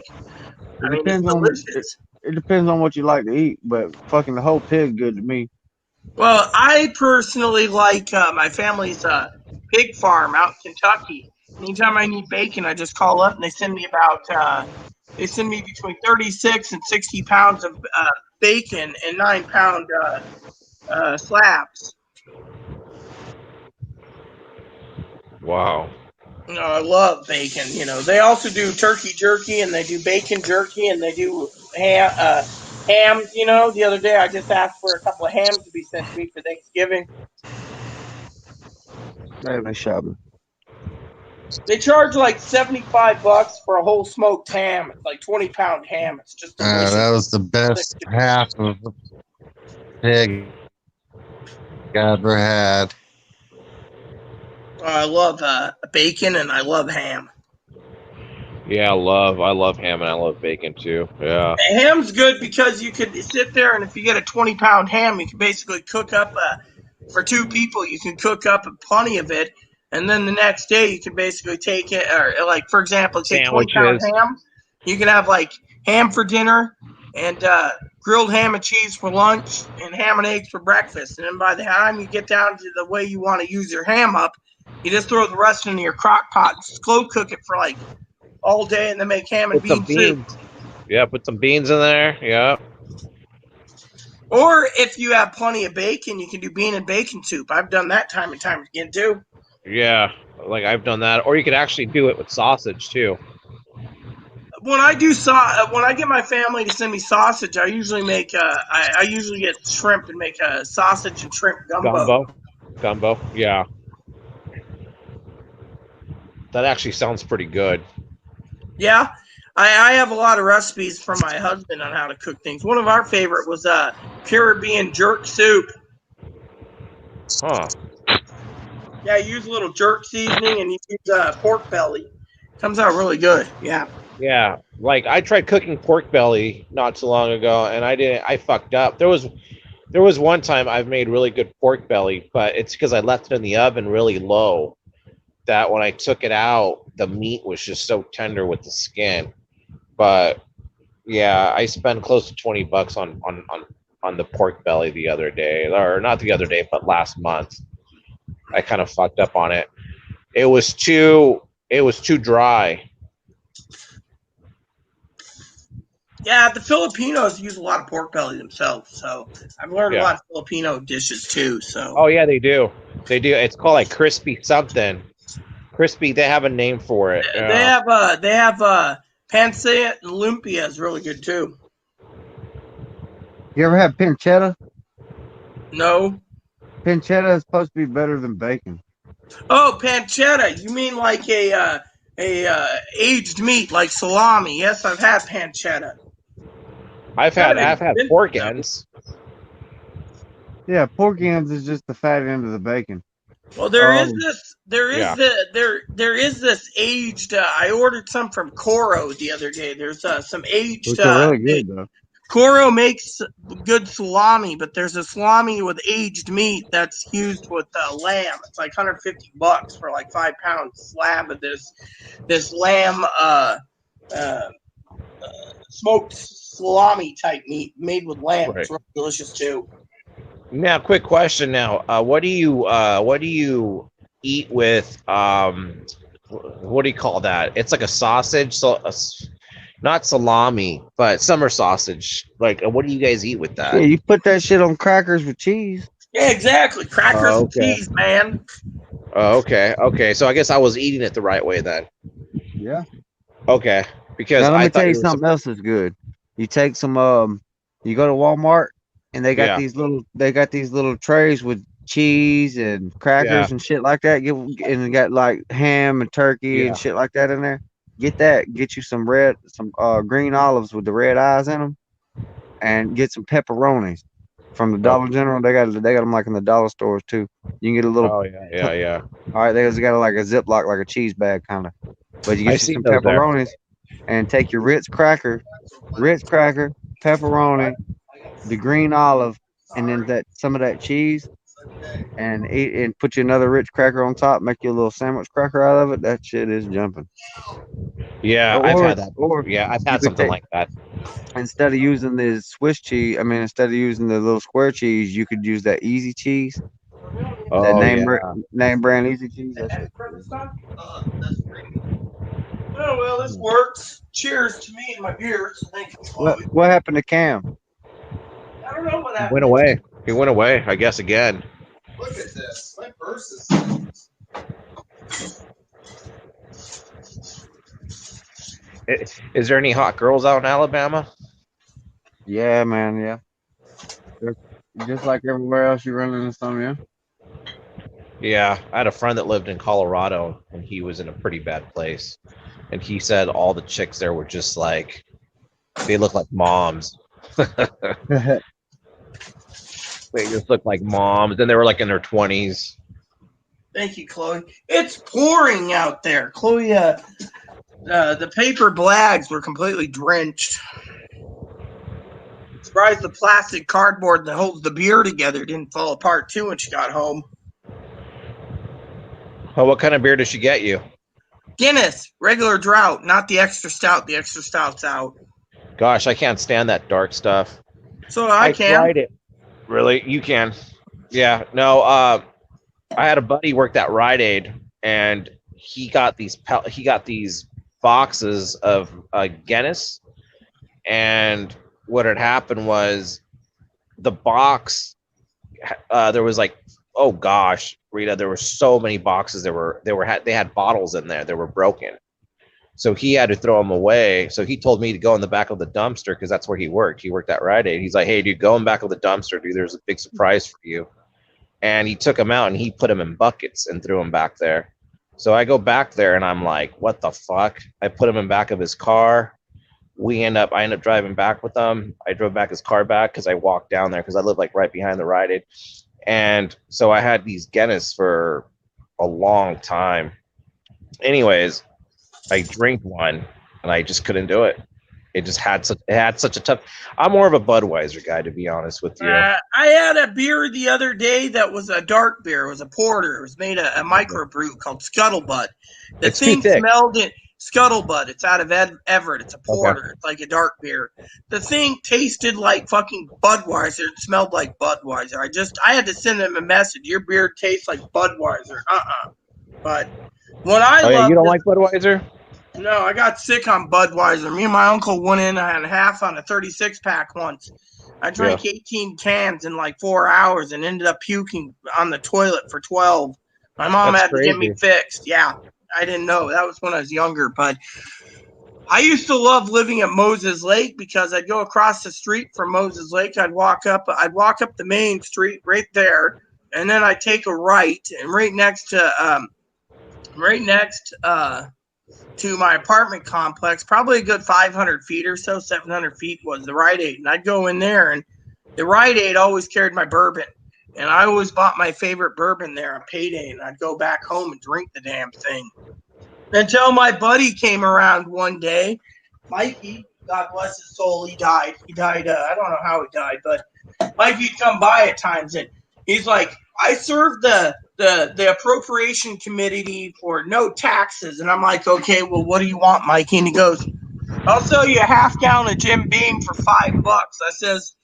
I mean, it's depends on- delicious. It depends on what you like to eat, but fucking the whole pig good to me. Well, I personally like my family's pig farm out in Kentucky. Anytime I need bacon, I just call up and they send me between 36 and 60 pounds of bacon and 9-pound slabs. Wow. No, I love bacon. You know, they also do turkey jerky and they do bacon jerky and they do hams. You know, the other day I just asked for a couple of hams to be sent to me for Thanksgiving. Hey, they shot me. They charge like $75 for a whole smoked ham. It's like 20-pound ham. It's just delicious. That was the best half of the pig I ever had. I love bacon and I love ham. Yeah, I love ham and I love bacon too. Yeah. Ham's good because you could sit there and if you get a 20-pound ham, you can basically cook up for two people. You can cook up plenty of it, and then the next day you can basically take it, or like for example, take 20-pound Sandwiches. ham. You can have like ham for dinner and grilled ham and cheese for lunch and ham and eggs for breakfast. And then by the time you get down to the way you want to use your ham up, you just throw the rest into your crock pot and slow cook it for like all day and then make ham and Put some bean soup. beans. Yeah, put some beans in there. Yeah. Or if you have plenty of bacon, you can do bean and bacon soup. I've done that time and time again too. Yeah. Like I've done that. Or you could actually do it with sausage too. When I do when I get my family to send me sausage, I usually make I usually get shrimp and make a sausage and shrimp gumbo. Gumbo. Yeah. That actually sounds pretty good. Yeah, I have a lot of recipes from my husband on how to cook things. One of our favorite was Caribbean jerk soup. Huh. Yeah, you use a little jerk seasoning and you use pork belly. Comes out really good. Yeah. Yeah. Like I tried cooking pork belly not too long ago and I fucked up. There was one time I've made really good pork belly, but it's because I left it in the oven really low that when I took it out, the meat was just so tender with the skin. But yeah, I spent close to $20 on the pork belly the other day, or not the other day, but last month. I kind of fucked up on it. It was too dry. Yeah, the Filipinos use a lot of pork belly themselves, so I've learned a lot of Filipino dishes too. So. Oh yeah, they do. They do. It's called like crispy something. Crispy. They have a name for it. They have pancit and lumpia is really good too. You ever had pancetta? No. Pancetta is supposed to be better than bacon. Oh, pancetta. You mean like a aged meat like salami? Yes, I've had pancetta. I've had pork ends. Yeah, pork ends is just the fat end of the bacon. Well, there is this aged. I ordered some from Coro the other day. There's some aged. Which are really good though. Coro makes good salami, but there's a salami with aged meat that's used with lamb. It's like $150 for like 5-pound slab of this lamb smoked salami type meat made with lamb. Right. It's really delicious too. Now, quick question. Now, what do you eat with? What do you call that? It's like a sausage, not salami, but summer sausage. Like, what do you guys eat with that? Yeah, you put that shit on crackers with cheese. Yeah, exactly. Crackers and cheese, man. Oh, okay. Okay. So I guess I was eating it the right way then. Yeah. Okay. Because Now, let I me thought tell you something else that's good. You take some you go to Walmart and they got these little trays with cheese and crackers and shit like that. And they got like ham and turkey and shit like that in there. Get that. Get you some green olives with the red eyes in them, and get some pepperonis from the Dollar General. They got them like in the dollar stores too. You can get a little. Oh yeah. All right, they got like a Ziploc, like a cheese bag kind of. But you get you some those there. pepperonis, and take your Ritz cracker, pepperoni, the green olive, and then some of that cheese, and eat and put you another Ritz cracker on top. Make you a little sandwich cracker out of it. That shit is jumping. Yeah, I've had that. I've had something like that. Instead of using the Swiss cheese, instead of using the little square cheese, you could use that Easy cheese. That name brand Easy cheese. Oh well, this works. Cheers to me and my beer. So thank you. What happened to Cam? I don't know what happened. He went away. He went away, I guess, again. Look at this. My purse is. Is there any hot girls out in Alabama? Yeah, man. Yeah. There's- Just like everywhere else, you run into some. Yeah. Yeah, I had a friend that lived in Colorado, and he was in a pretty bad place. And he said all the chicks there were just like they look like moms. They just look like moms, and they were like in their 20s. Thank you, Chloe. It's pouring out there. Chloe, the paper bags were completely drenched. Surprised the plastic cardboard that holds the beer together didn't fall apart too when she got home. Oh, what kind of beer did she get you? Guinness, regular drought, not the extra stout. The extra stout's out. Gosh, I can't stand that dark stuff. So I can. tried it. Really? You can. Yeah. No, I had a buddy work at Rite Aid, and he got these boxes of Guinness, and what had happened was the box there was like, oh gosh, Rita, there were so many boxes they had bottles in there that were broken. So he had to throw them away. So he told me to go in the back of the dumpster because that's where he worked. He worked at Rite Aid. He's like, hey, dude, go in back of the dumpster, dude. There's a big surprise for you. And he took them out and he put them in buckets and threw them back there. So I go back there and I'm like, what the fuck? I put him in back of his car. I end up driving back with them. I drove back his car back because I walked down there because I live like right behind the Rite Aid. And so I had these Guinness for a long time. Anyways, I drank one and I just couldn't do it. It had such a tough. I'm more of a Budweiser guy, to be honest with you. I had a beer the other day that was a dark beer. It was a porter. It was made a microbrew called Scuttlebutt. The It's thing too thick. smelled it. Scuttlebutt. It's out of Everett. It's a porter. Okay. It's like a dark beer. The thing tasted like fucking Budweiser. It smelled like Budweiser. I had to send them a message. Your beer tastes like Budweiser. But when I Oh yeah, loved you don't it- like Budweiser? No, I got sick on Budweiser. Me and my uncle went in and had half on a 36 pack once. I drank 18 cans in like 4 hours and ended up puking on the toilet for 12. My mom That's had to get me crazy. fixed. Yeah, I didn't know. That was when I was younger. But I used to love living at Moses Lake because I'd go across the street from Moses Lake. I'd walk up the main street right there, and then I'd take a right, and right next to my apartment complex, probably a good 500 feet or so, 700 feet was the Rite Aid. And I'd go in there, and the Rite Aid always carried my bourbon. And I always bought my favorite bourbon there on payday, and I'd go back home and drink the damn thing. Until my buddy came around one day, Mikey, God bless his soul, he died. He died, I don't know how he died, but Mikey'd come by at times, and he's like, I served the appropriation committee for no taxes. And I'm like, okay, well, what do you want, Mikey? And he goes, I'll sell you a half gallon of Jim Beam for $5. I says,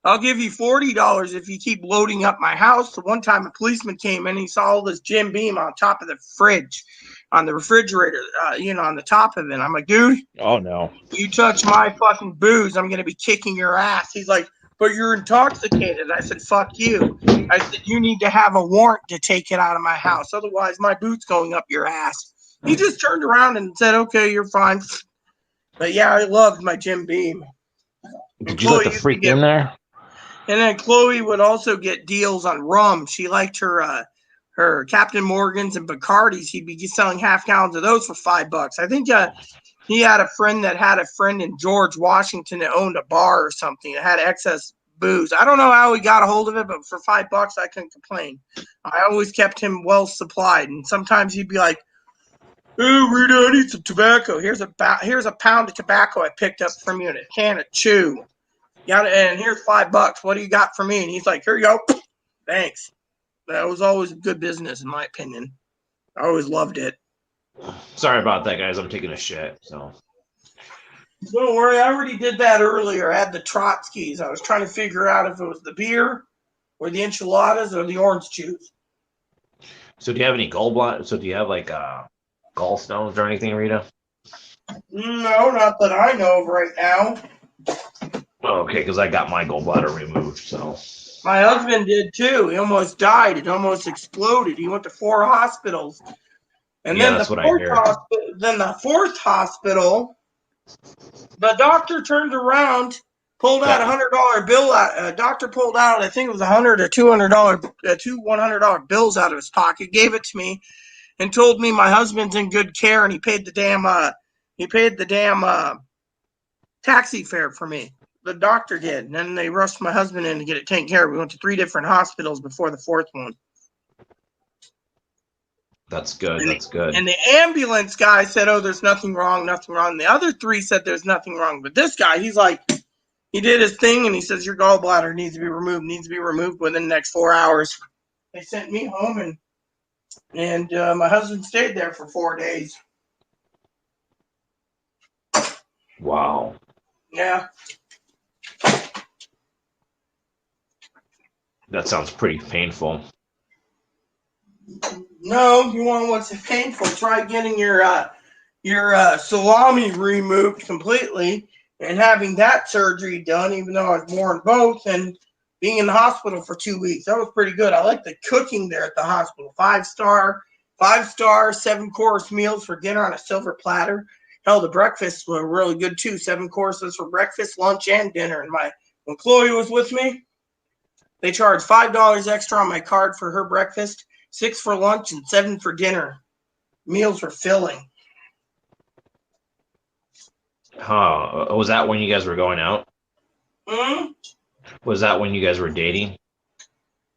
I'll give you $40 if you keep loading up my house. The one time a policeman came in, he saw all this Jim Beam on top of the fridge, on the refrigerator, on the top of it. I'm like, dude, Oh no. you touch my fucking booze, I'm going to be kicking your ass. He's like, but you're intoxicated. I said, fuck you. I said, you need to have a warrant to take it out of my house. Otherwise, my boot's going up your ass. He just turned around and said, okay, you're fine. But yeah, I loved my Jim Beam. Did you let the freak in there? And then Chloe would also get deals on rum. She liked her Captain Morgan's and Bacardi's. He'd be selling half gallons of those for $5. I think he had a friend that had a friend in George Washington that owned a bar or something that had excess booze. I don't know how he got a hold of it, but for $5, I couldn't complain. I always kept him well supplied, and sometimes he'd be like, "Oh, Rita, I need some tobacco. Here's a pound of tobacco I picked up from you in a can of chew. And here's $5. What do you got for me?" And he's like, "Here you go. Thanks." That was always good business, in my opinion. I always loved it. Sorry about that, guys. I'm taking a shit. So Don't worry, I already did that earlier. I had the Trotskys. I was trying to figure out if it was the beer or the enchiladas or the orange juice. do you have any gallbladder? So do you have like gallstones or anything, Rita? No, not that I know of right now. Oh, okay, because I got my gallbladder removed. So My husband did too. He almost died. It almost exploded. He went to 4 hospitals. And Yeah, then that's what I hear. then the fourth hospital, The doctor turned around, pulled out $100 bill. Doctor pulled out, I think it was $100 or $200, $100 bills out of his pocket, gave it to me, and told me my husband's in good care, and he paid the damn taxi fare for me. The doctor did, and then they rushed my husband in to get it taken care of. We went to 3 different hospitals before the 4th one. That's good. That's good. And the ambulance guy said, "Oh, there's nothing wrong, nothing wrong." The other 3 said there's nothing wrong, but this guy, he's like, he did his thing, and he says your gallbladder needs to be removed within the next 4 hours. They sent me home, and my husband stayed there for 4 days. Wow. Yeah. That sounds pretty painful. No, you want what's painful? Try getting your salami removed completely and having that surgery done, even though I was born both, and being in the hospital for 2 weeks. That was pretty good. I like the cooking there at the hospital. 5-star, 7-course meals for dinner on a silver platter. Hell, the breakfasts were really good too. 7 courses for breakfast, lunch, and dinner. And when Chloe was with me, they charged $5 extra on my card for her breakfast, 6 for lunch, and 7 for dinner. Meals were filling. Huh. Was that when you guys were going out? Hmm? Was that when you guys were dating?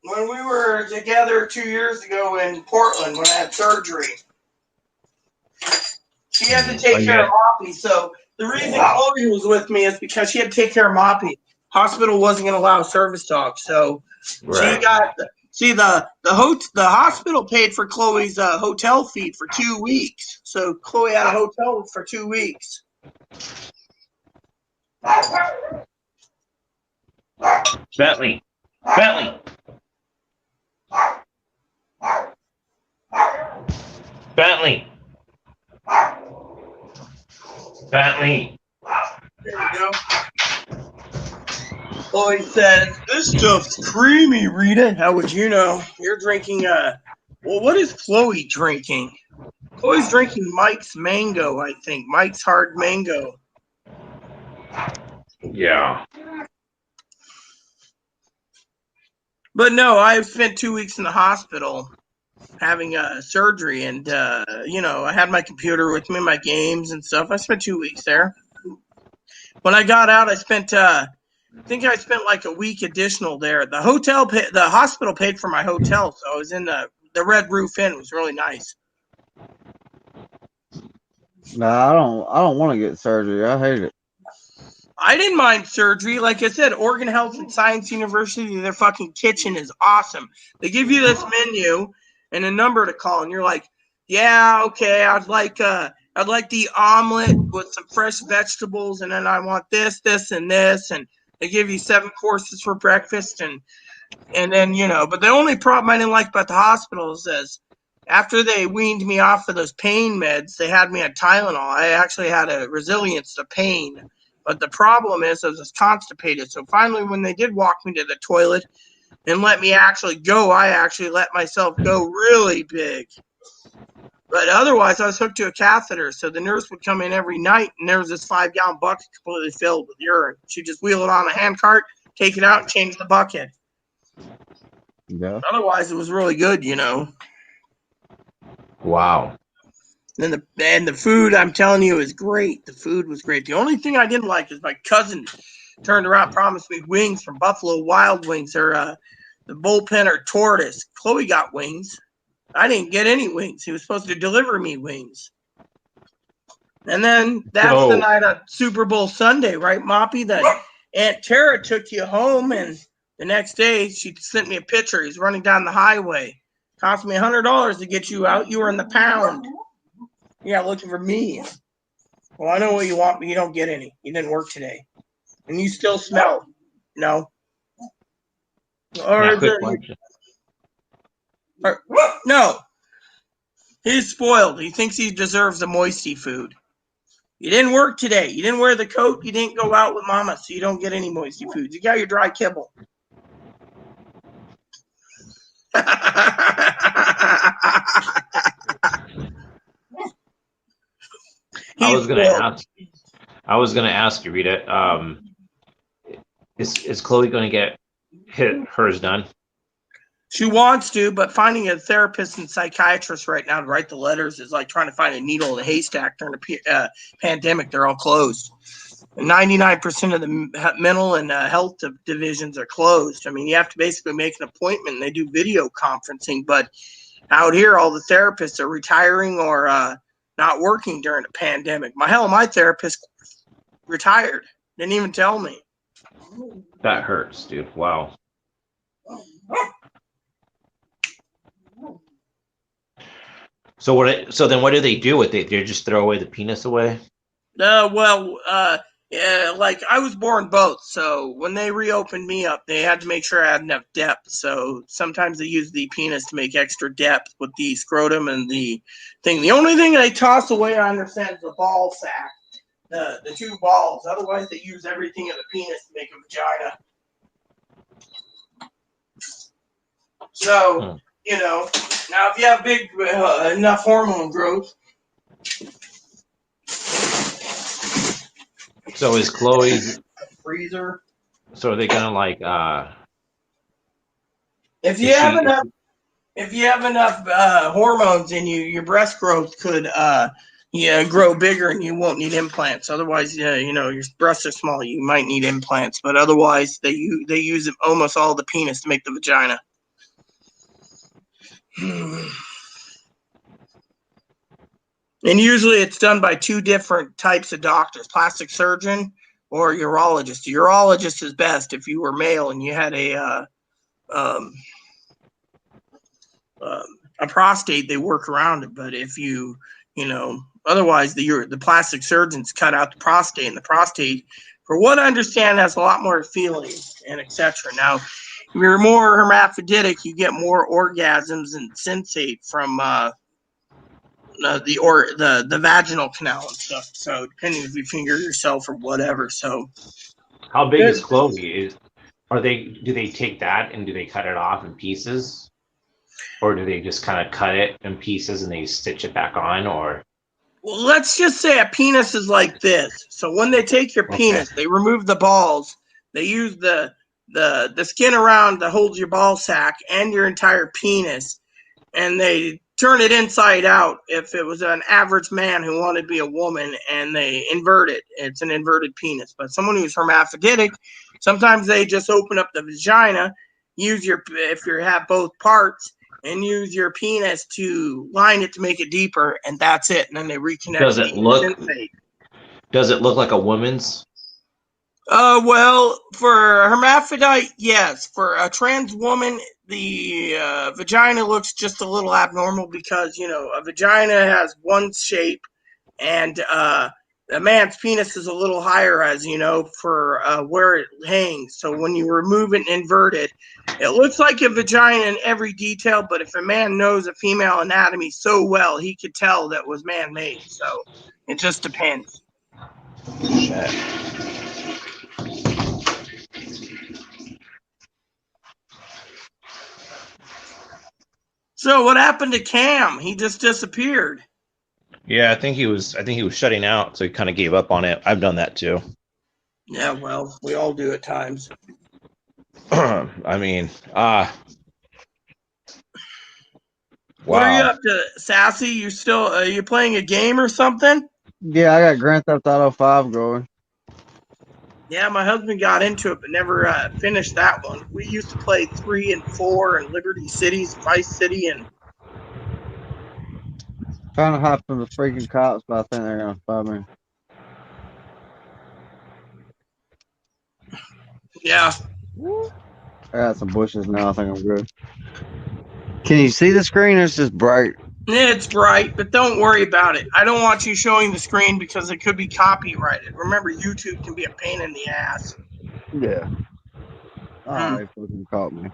When we were together 2 years ago in Portland when I had surgery. She had to take care of Moppy. So the reason Chloe was with me is because she had to take care of Moppy. Hospital wasn't going to allow service dogs. So she got... See, the hospital paid for Chloe's hotel fee for 2 weeks. So Chloe had a hotel for 2 weeks. Bentley. There we go. Chloe says, "This stuff's creamy, Rita." How would you know? You're drinking well, what is Chloe drinking? Chloe's drinking Mike's Mango, I think. Mike's Hard Mango. Yeah. But no, I've spent 2 weeks in the hospital having surgery, and I had my computer with me, my games and stuff. I spent 2 weeks there. When I got out, I spent like a week additional there. The hospital paid for my hotel, so I was in the Red Roof Inn. It was really nice. No, I don't want to get surgery. I hate it. I didn't mind surgery. Like I said, Oregon Health and Science University, their fucking kitchen is awesome. They give you this menu and a number to call, and you're like, yeah, okay, I'd like the omelet with some fresh vegetables, and then I want this, and this, and they give you 7 courses for breakfast, and then But the only problem I didn't like about the hospital is after they weaned me off of those pain meds, they had me on Tylenol. I actually had a resilience to pain. But the problem is I was constipated. So finally, when they did walk me to the toilet and let me actually go, I actually let myself go really big. But otherwise, I was hooked to a catheter. So the nurse would come in every night, and there was this 5-gallon bucket completely filled with urine. She'd just wheel it on a hand cart, take it out, and change the bucket. Yeah. Otherwise, it was really good, Wow. And the food, I'm telling you, is great. The food was great. The only thing I didn't like is my cousin turned around, promised me wings from Buffalo Wild Wings. They're the bullpen or tortoise. Chloe got wings. I didn't get any wings. He was supposed to deliver me wings. And then that's the night of Super Bowl Sunday, right, Moppy? That Aunt Tara took you home, and the next day she sent me a picture. He's running down the highway. Cost me $100 to get you out. You were in the pound. Yeah, looking for me. Well, I know what you want, but you don't get any. You didn't work today. And you still smell. No. No. He's spoiled. He thinks he deserves the moisty food. You didn't work today. You didn't wear the coat. You didn't go out with mama, so you don't get any moisty foods. You got your dry kibble. I was gonna ask. I was gonna ask you, Rita. Is Chloe gonna get hers done? She wants to, but finding a therapist and psychiatrist right now to write the letters is like trying to find a needle in a haystack during a pandemic. They're all closed. 99% of the mental and health divisions are closed. I mean, you have to basically make an appointment, and they do video conferencing. But out here, all the therapists are retiring or not working during the pandemic. My therapist retired. Didn't even tell me. That hurts, dude. Wow. So then what do they do with it? They just throw away the penis away? Like I was born both, so when they reopened me up, they had to make sure I had enough depth. So sometimes they use the penis to make extra depth with the scrotum and the thing. The only thing they toss away, I understand, is the ball sack, the two balls. Otherwise, they use everything in the penis to make a vagina. So, now if you have big enough hormone growth. So is Chloe's freezer? So are they gonna like if you have enough hormones in you, your breast growth could grow bigger and you won't need implants. Otherwise, your breasts are small, you might need implants. But otherwise, they use almost all the penis to make the vagina. And usually it's done by two different types of doctors, plastic surgeon or urologist. The urologist is best if you were male and you had a prostate, they work around it. But if otherwise the plastic surgeons cut out the prostate, and the prostate, for what I understand, has a lot more feeling and etc. Now, if you're more hermaphroditic, you get more orgasms and sensate from the vaginal canal and stuff. So depending if you finger yourself or whatever. So how big is Chloe? Do they take that and do they cut it off in pieces? Or do they just kind of cut it in pieces and they stitch it back on? Or well, let's just say a penis is like this. So when they take your penis, they remove the balls. They use the skin around that holds your ball sack and your entire penis, and they turn it inside out if it was an average man who wanted to be a woman, and they invert it. It's an inverted penis. But someone who's hermaphroditic, sometimes they just open up the vagina, if you have both parts, and use your penis to line it to make it deeper, and that's it. And then they reconnect. Does it look like a woman's? Well, for a hermaphrodite, yes. For a trans woman, the vagina looks just a little abnormal because, a vagina has one shape, and a man's penis is a little higher, as you know, for where it hangs. So when you remove it and invert it, it looks like a vagina in every detail, but if a man knows a female anatomy so well, he could tell that was man-made. So it just depends. Shit. So what happened to Cam? He just disappeared. Yeah, I think he was shutting out, so he kind of gave up on it. I've done that too. Yeah, well, we all do at times. I mean, wow. What are you up to, Sassy? You still you playing a game or something? Yeah, I got Grand Theft Auto 5 going. Yeah, my husband got into it, but never finished that one. We used to play 3 and 4 and Liberty Cities, Vice City, and Trying to hop from the freaking cops, but I think they're gonna find me. yeah. I got some bushes now. I think I'm good. Can you see the screen? It's just bright. It's bright, but don't worry about it. I don't want you showing the screen because it could be copyrighted. Remember, YouTube can be a pain in the ass. Yeah. Oh, they fucking caught me.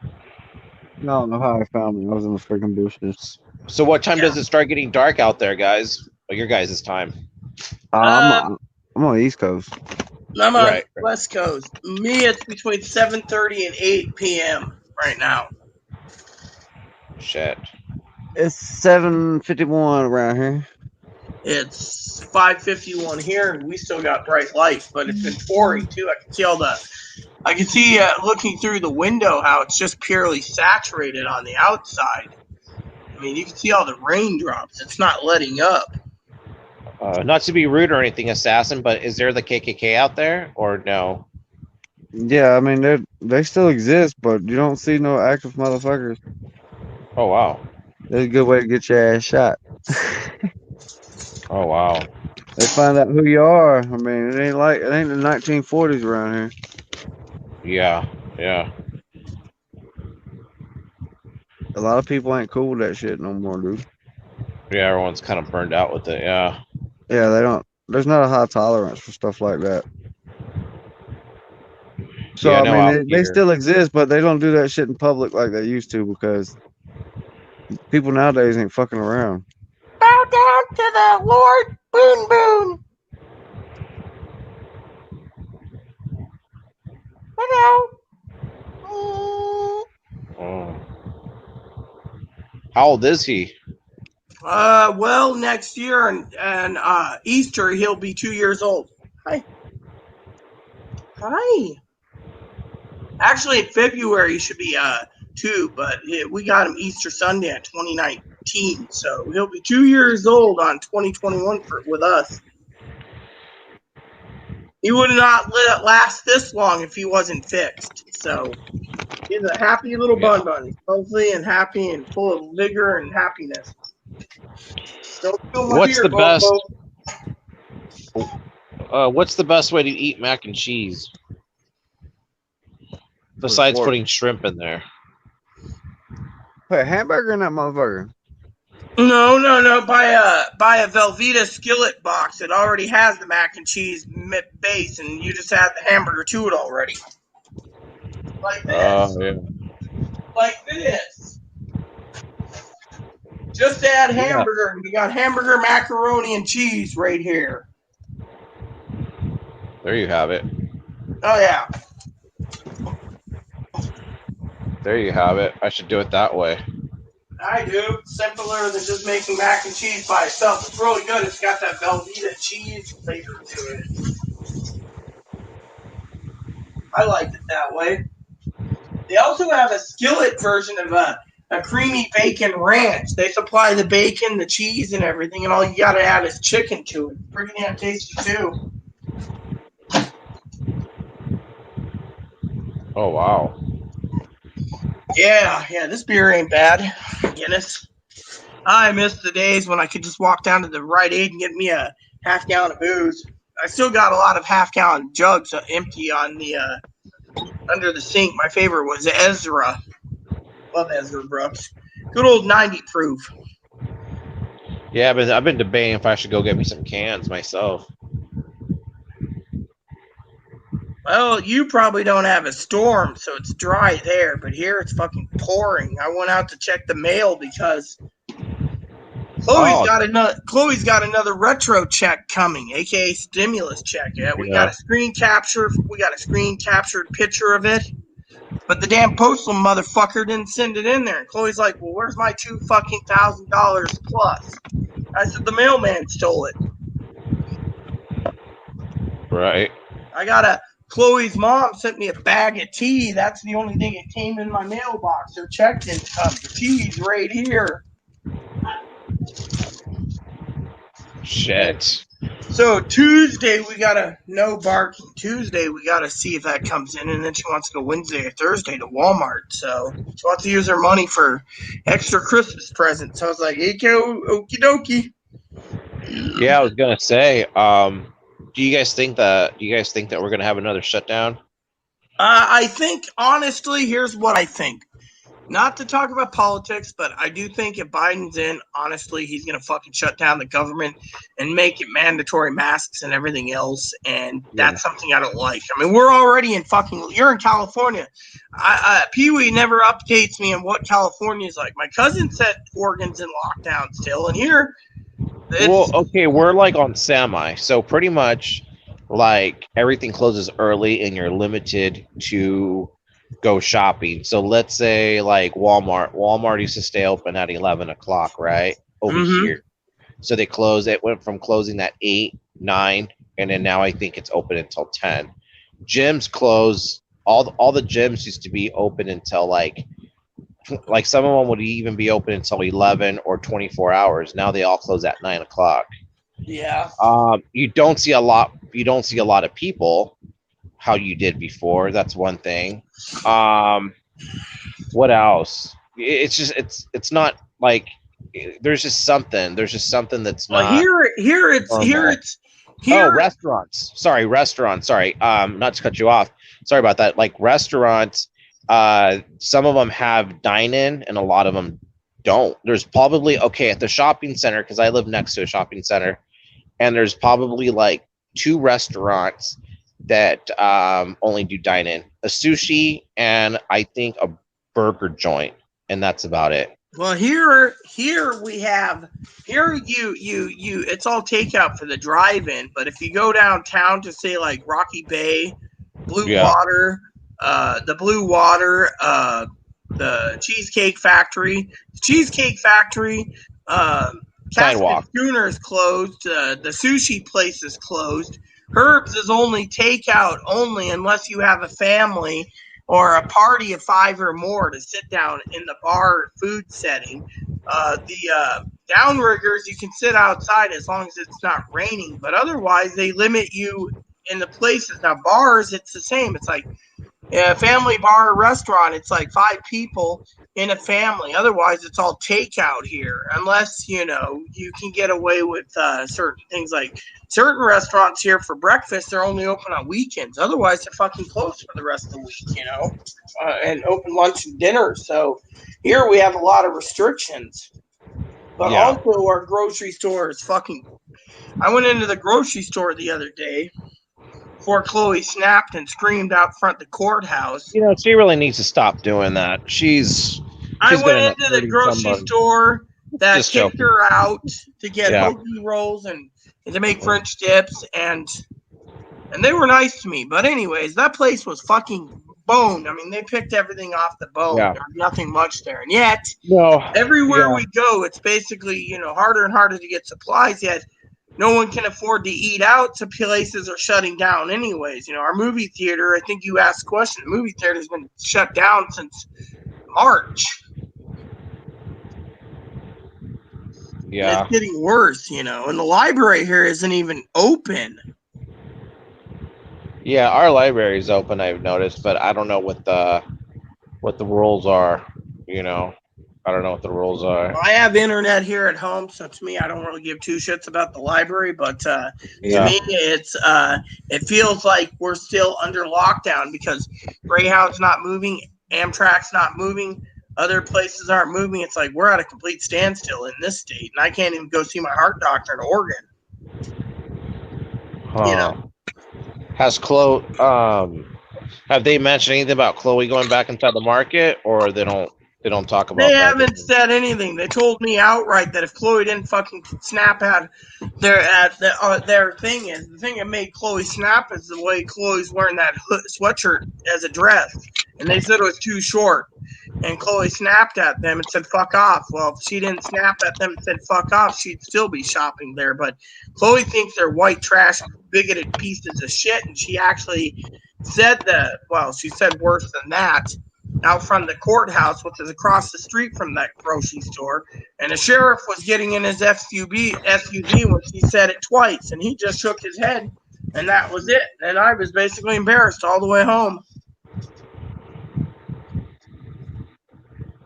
I don't know how I found me. I was in the freaking bushes. So what time does it start getting dark out there, guys? Well, your guys' time. I'm on the East Coast. I'm on West Coast. Me, it's between 7:30 and 8 p.m. right now. Shit. It's 7:51 around here. It's 5:51 here, and we still got bright lights, but it's been pouring too. I can see looking through the window how it's just purely saturated on the outside. I mean, you can see all the raindrops. It's not letting up. Not to be rude or anything, Assassin, but is there the KKK out there or no? Yeah, I mean they still exist, but you don't see no active motherfuckers. Oh wow. That's a good way to get your ass shot. Oh wow. They find out who you are. I mean, it ain't the 1940s around here. Yeah. Yeah. A lot of people ain't cool with that shit no more, dude. Yeah. Everyone's kind of burned out with it. Yeah. Yeah, they don't. There's not a high tolerance for stuff like that. So Yeah, I no, mean, out they here. still exist, but they don't do that shit in public like they used to because people nowadays ain't fucking around. Bow down to the Lord Boon Boon. Hello. Oh. How old is he? Well, next year and Easter he'll be 2 years old. Hi. Actually, in February he should be 2, but we got him Easter Sunday in 2019, so he'll be 2 years old on 2021 with us. He would not let it last this long if he wasn't fixed. So he's a happy little bun. He's healthy and happy and full of vigor and happiness. Don't feel my What's beer, the best? Bobo. What's the best way to eat mac and cheese? Besides putting shrimp in there. Put a hamburger in that motherfucker. No. Buy a Velveeta skillet box. It already has the mac and cheese base, and you just add the hamburger to it already. Like this. Yeah. Like this. Just add hamburger, and you got hamburger, macaroni, and cheese right here. There you have it. Oh yeah. There you have it. I should do it that way. I do. Simpler than just making mac and cheese by itself. It's really good. It's got that Velveeta cheese flavor to it. I like it that way. They also have a skillet version of a creamy bacon ranch. They supply the bacon, the cheese, and everything, and all you gotta add is chicken to it. Pretty damn tasty too. Oh wow. Yeah, this beer ain't bad. Guinness. I miss the days when I could just walk down to the Rite Aid and get me a half gallon of booze. I still got a lot of half gallon jugs empty on the under the sink. My favorite was Ezra. Love Ezra Brooks. Good old 90 proof. Yeah, but I've been debating if I should go get me some cans myself. Well, you probably don't have a storm, so it's dry there, but here it's fucking pouring. I went out to check the mail because Chloe's got another retro check coming, aka stimulus check. Yeah, we got a screen captured picture of it, but the damn postal motherfucker didn't send it in there. And Chloe's like, "Well, where's my $2,000 plus?" I said, "The mailman stole it." Right. Chloe's mom sent me a bag of tea. That's the only thing that came in my mailbox. Her check didn't come. The tea's right here. Shit. So Tuesday we gotta Tuesday we gotta see if that comes in, and then she wants to go Wednesday or Thursday to Walmart. So she wants to use her money for extra Christmas presents. So I was like, "Hey, okie dokie." Yeah, I was gonna say. Do you guys think that we're gonna have another shutdown? I think honestly, here's what I think. Not to talk about politics, but I do think if Biden's in, honestly, he's going to fucking shut down the government and make it mandatory masks and everything else. And that's something I don't like. I mean, we're already you're in California. Pee-wee never updates me on what California is like. My cousin said Oregon's in lockdown still. And here, well, okay, we're like on semi. So pretty much like everything closes early and you're limited to go shopping. So let's say like Walmart used to stay open at 11 o'clock, right? Over here. So they closed. It went from closing at 8, 9, and then now I think it's open until 10. Gyms close. All the gyms used to be open until like some of them would even be open until 11 or 24 hours. Now they all close at 9 o'clock. Yeah. You don't see a lot of people how you did before. That's one thing. What else? It's not like there's just something that's Well, not here it's restaurants. Sorry. Not to cut you off. Sorry about that. Like restaurants, some of them have dine-in and a lot of them don't. There's probably at the shopping center, because I live next to a shopping center, and there's probably like 2 restaurants that only do dine-in, a sushi and I think a burger joint, and that's about it. Well, here we have you it's all takeout for the drive-in, but if you go downtown to say like Rocky Bay, Blue Water, the Blue Water, the Cheesecake Factory, Sidewalk. Schooner is closed, the sushi place is closed. Herbs is only takeout only unless you have a family or a party of 5 or more to sit down in the bar food setting. The downriggers, you can sit outside as long as it's not raining, but otherwise they limit you in the places. Now bars, it's the same. It's like a family bar or restaurant, it's like 5 people in a family. Otherwise it's all takeout here, unless you can get away with certain things. Like certain restaurants here for breakfast, they're only open on weekends. Otherwise they're fucking closed for the rest of the week, and open lunch and dinner. So here we have a lot of restrictions, but also our grocery store is fucking. I went into the grocery store the other day before Chloe snapped and screamed out front the courthouse. She really needs to stop doing that. I went into the grocery store that kicked her out to get hoagie rolls and to make French dips, and they were nice to me. But anyways, that place was fucking boned. I mean, they picked everything off the bone. Yeah. There's nothing much there. And yet, everywhere we go, it's basically, harder and harder to get supplies, yet no one can afford to eat out, so places are shutting down anyways. Our movie theater, I think you asked the question, the movie theater has been shut down since March. Yeah. It's getting worse, and the library here isn't even open. Yeah, our library is open, I've noticed, but I don't know what the rules are, I don't know what the rules are. I have internet here at home, so to me, I don't really give 2 shits about the library. But to me, it feels like we're still under lockdown because Greyhound's not moving, Amtrak's not moving, other places aren't moving. It's like we're at a complete standstill in this state, and I can't even go see my heart doctor in Oregon. Has Chloe? Have they mentioned anything about Chloe going back inside the market, or they don't? They don't talk about. They haven't said anything. They told me outright that if Chloe didn't fucking snap at their thing is the thing that made Chloe snap is the way Chloe's wearing that sweatshirt as a dress, and they said it was too short. And Chloe snapped at them and said, fuck off. Well, if she didn't snap at them and said, fuck off, she'd still be shopping there. But Chloe thinks they're white trash, bigoted pieces of shit. And she actually said she said worse than that out front of the courthouse, which is across the street from that grocery store. And the sheriff was getting in his SUV when she said it twice. And he just shook his head. And that was it. And I was basically embarrassed all the way home.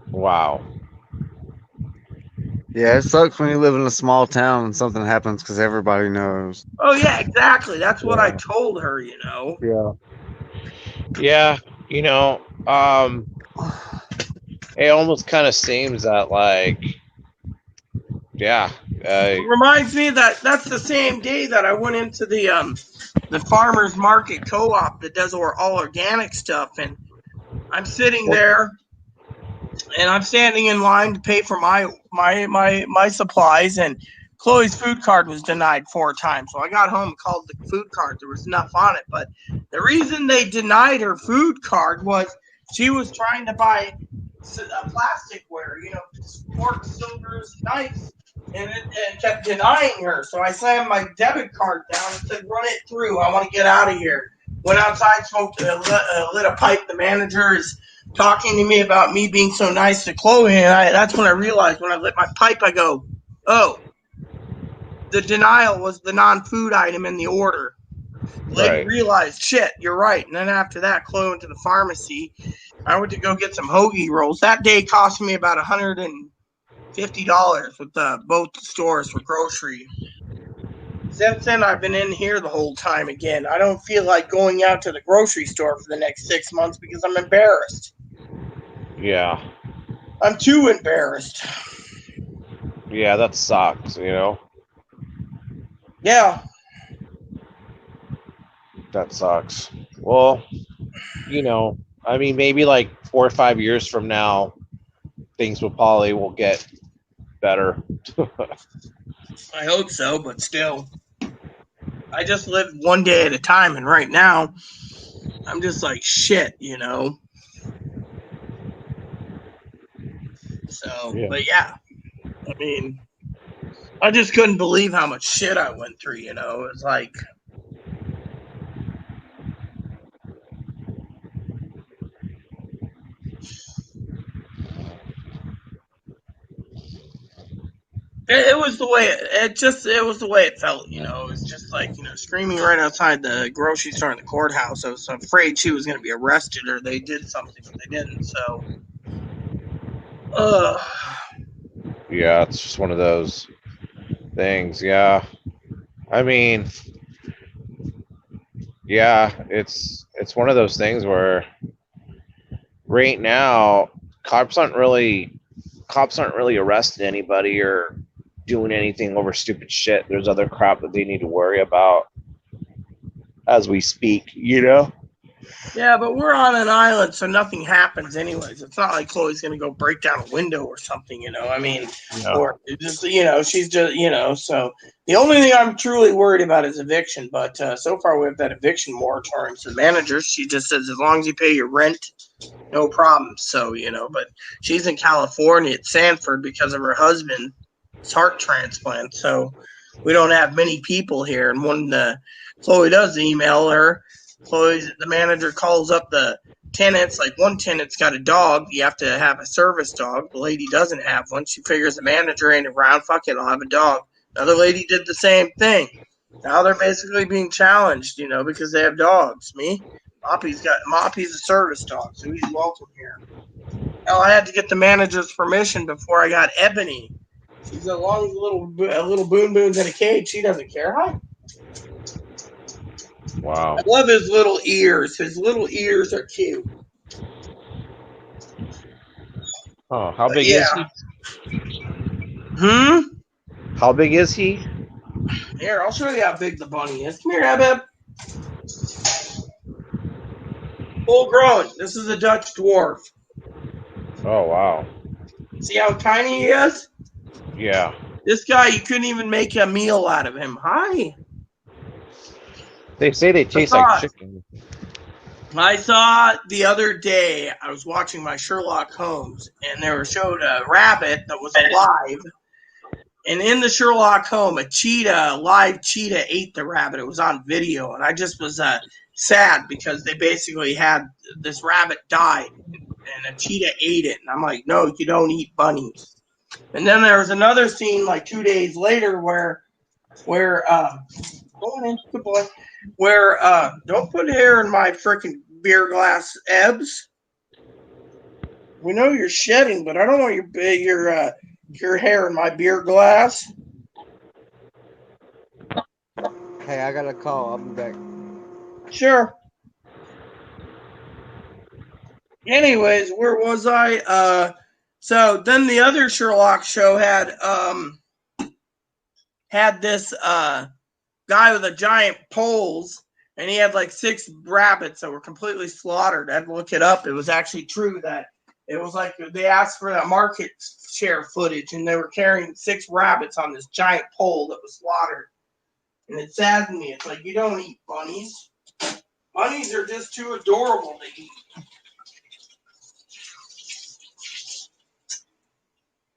Wow. Yeah, it sucks when you live in a small town and something happens because everybody knows. Oh, yeah, exactly. That's what I told her, Yeah. Yeah, it almost kind of seems that it reminds me that's the same day that I went into the farmers market co-op that does all organic stuff, and I'm sitting there and I'm standing in line to pay for my supplies, and Chloe's food card was denied 4 times. So I got home and called the food card. There was enough on it. But the reason they denied her food card was she was trying to buy plasticware, forks, silvers, knives. and it kept denying her. So I slammed my debit card down and said, "Run it through. I want to get out of here." Went outside, smoked, lit a pipe. The manager is talking to me about me being so nice to Chloe, and that's when I realized when I lit my pipe, I go, "Oh, the denial was the non-food item in the order." The lady Right. realized, shit, you're right. And then after that, Chloe went to the pharmacy. I went to go get some hoagie rolls. That day cost me about $150 with both stores for grocery. Since then, I've been in here the whole time again. I don't feel like going out to the grocery store for the next 6 months because I'm embarrassed. Yeah. I'm too embarrassed. Yeah, that sucks, you know? Yeah. That sucks. Well, you know, I mean, maybe like 4 or 5 years from now, things will get better. I hope so, but still. I just live one day at a time, and right now, I'm just like, shit, you know? So, Yeah. but yeah, I mean, I just couldn't believe how much shit I went through, you know? It's like, it was the way it was the way it felt, you know? It was just like, you know, screaming right outside the grocery store in the courthouse. I was afraid she was going to be arrested or they did something, but they didn't. So, uh, Yeah, it's just one of those things. Yeah. I mean, yeah, it's one of those things where right now cops aren't really arresting anybody or doing anything over stupid shit. There's other crap that they need to worry about as we speak, you know? yeah, but we're on an island, so nothing happens, anyways. It's not like Chloe's going to go break down a window or something, you know? I mean, Yeah. or just, you know, she's just, you know, so the only thing I'm truly worried about is eviction. But so far, we have that eviction moratorium. So the manager, she just says, as long as you pay your rent, no problem. So, you know, but she's in California at Sanford because of her husband's heart transplant. So we don't have many people here. And when Chloe does email her, the manager calls up the tenants. Like one tenant's got a dog. You have to have a service dog. The lady doesn't have one. She figures the manager ain't around. Fuck it, I'll have a dog. Another lady did the same thing. Now they're basically being challenged, you know, because they have dogs. Me, Moppy's a service dog, so he's welcome here. Hell, I had to get the manager's permission before I got Ebony. She's a little boon boons in a cage. She doesn't care. Hi. Wow. I love his little ears. His little ears are cute. Oh, how But big is yeah. he? How big is he? Here, I'll show you how big the bunny is. Come here, Abeb. Full grown. This is a Dutch dwarf. Oh, wow. See how tiny he is? Yeah. This guy, you couldn't even make a meal out of him. Hi. They say they taste like chicken. I saw the other day, I was watching my Sherlock Holmes, and they showed a rabbit that was alive. And in the Sherlock Holmes, a live cheetah ate the rabbit. It was on video. And I just was sad because they basically had this rabbit died, and a cheetah ate it. And I'm like, no, you don't eat bunnies. And then there was another scene like 2 days later where go on in, good boy. Where don't put hair in my freaking beer glass, Ebbs. We know you're shedding, but I don't want your hair in my beer glass. Hey, I got a call. I'll be back. Sure. Anyways, where was I? So then the other Sherlock show had this guy with a giant poles, and he had like 6 rabbits that were completely slaughtered. I had to look it up. It was actually true that it was like they asked for that market share footage, and they were carrying 6 rabbits on this giant pole that was slaughtered. And it saddened me. It's like, you don't eat bunnies. Bunnies are just too adorable to eat.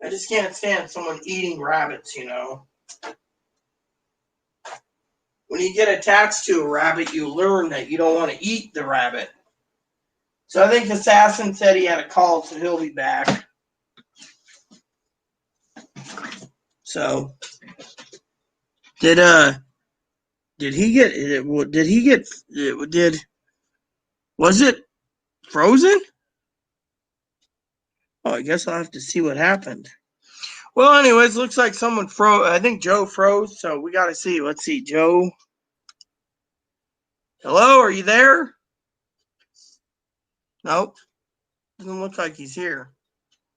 I just can't stand someone eating rabbits, you know. When you get attached to a rabbit, you learn that you don't want to eat the rabbit. So I think Assassin said he had a call, so he'll be back. So did was it frozen? Oh, I guess I'll have to see what happened. Well, anyways, looks like someone froze. I think Joe froze, so we got to see. Let's see, Joe. Hello, are you there? Nope. Doesn't look like he's here.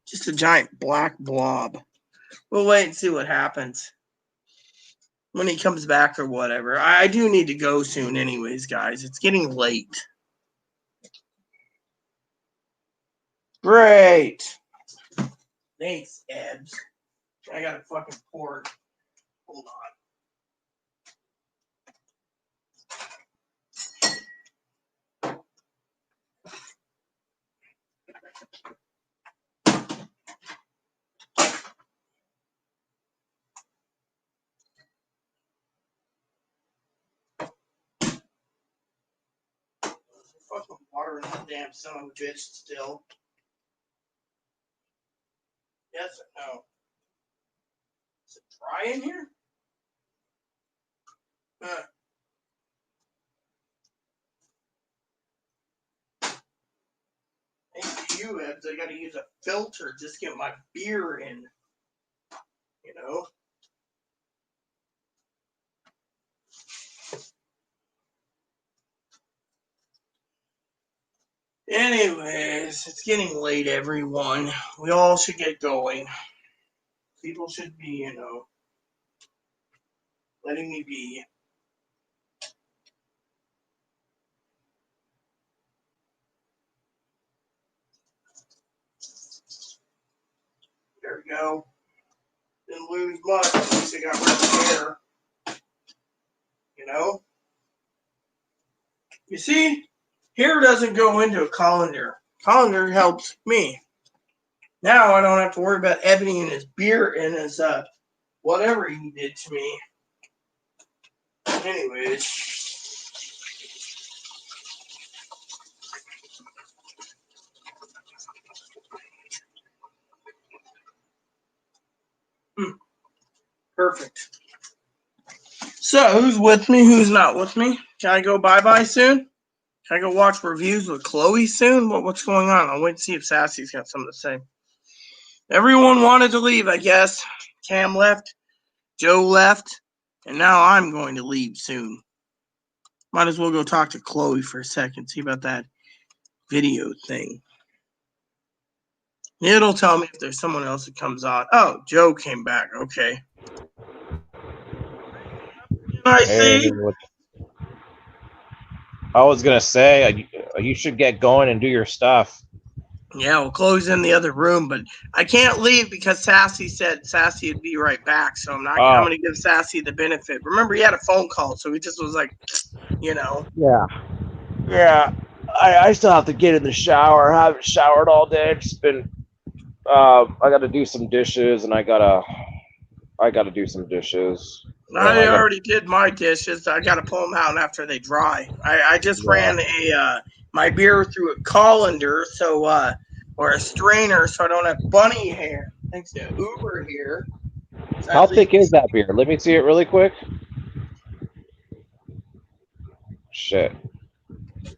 Just a giant black blob. We'll wait and see what happens when he comes back or whatever. I do need to go soon anyways, guys. It's getting late. Great. Thanks, Ebs. I got a fucking port. Hold on. Fucking water in that damn son of a bitch still. Yes or no? Is it dry in here? Thanks to you, Ebs, I gotta use a filter just to get my beer in. You know? Anyways, it's getting late, everyone. We all should get going. People should be, you know, letting me be. There we go. Didn't lose much. At least I got rid of the hair. You know? You see? Hair doesn't go into a colander. Colander helps me. Now I don't have to worry about Ebony and his beer and his whatever he did to me. Anyways. Perfect. So who's with me? Who's not with me? Can I go bye-bye soon? Can I go watch reviews with Chloe soon? What's going on? I'll wait to see if Sassy's got something to say. Everyone wanted to leave, I guess. Cam left, Joe left, and now I'm going to leave soon. Might as well go talk to Chloe for a second, see about that video thing. It'll tell me if there's someone else that comes on. Oh, Joe came back. Okay. I see. I was gonna say you should get going and do your stuff. Yeah, we'll close in the other room, but I can't leave because Sassy said Sassy would be right back. So I'm going to give Sassy the benefit. Remember, he had a phone call, so he just was like, you know. Yeah. I still have to get in the shower. I haven't showered all day. It's just been. I got to do some dishes, and I gotta do some dishes. I already did my dishes. I got to pull them out after they dry. I just ran my beer through a colander, or a strainer, so I don't have bunny hair. Thanks to Uber here. How thick is that beer? Let me see it really quick. Shit.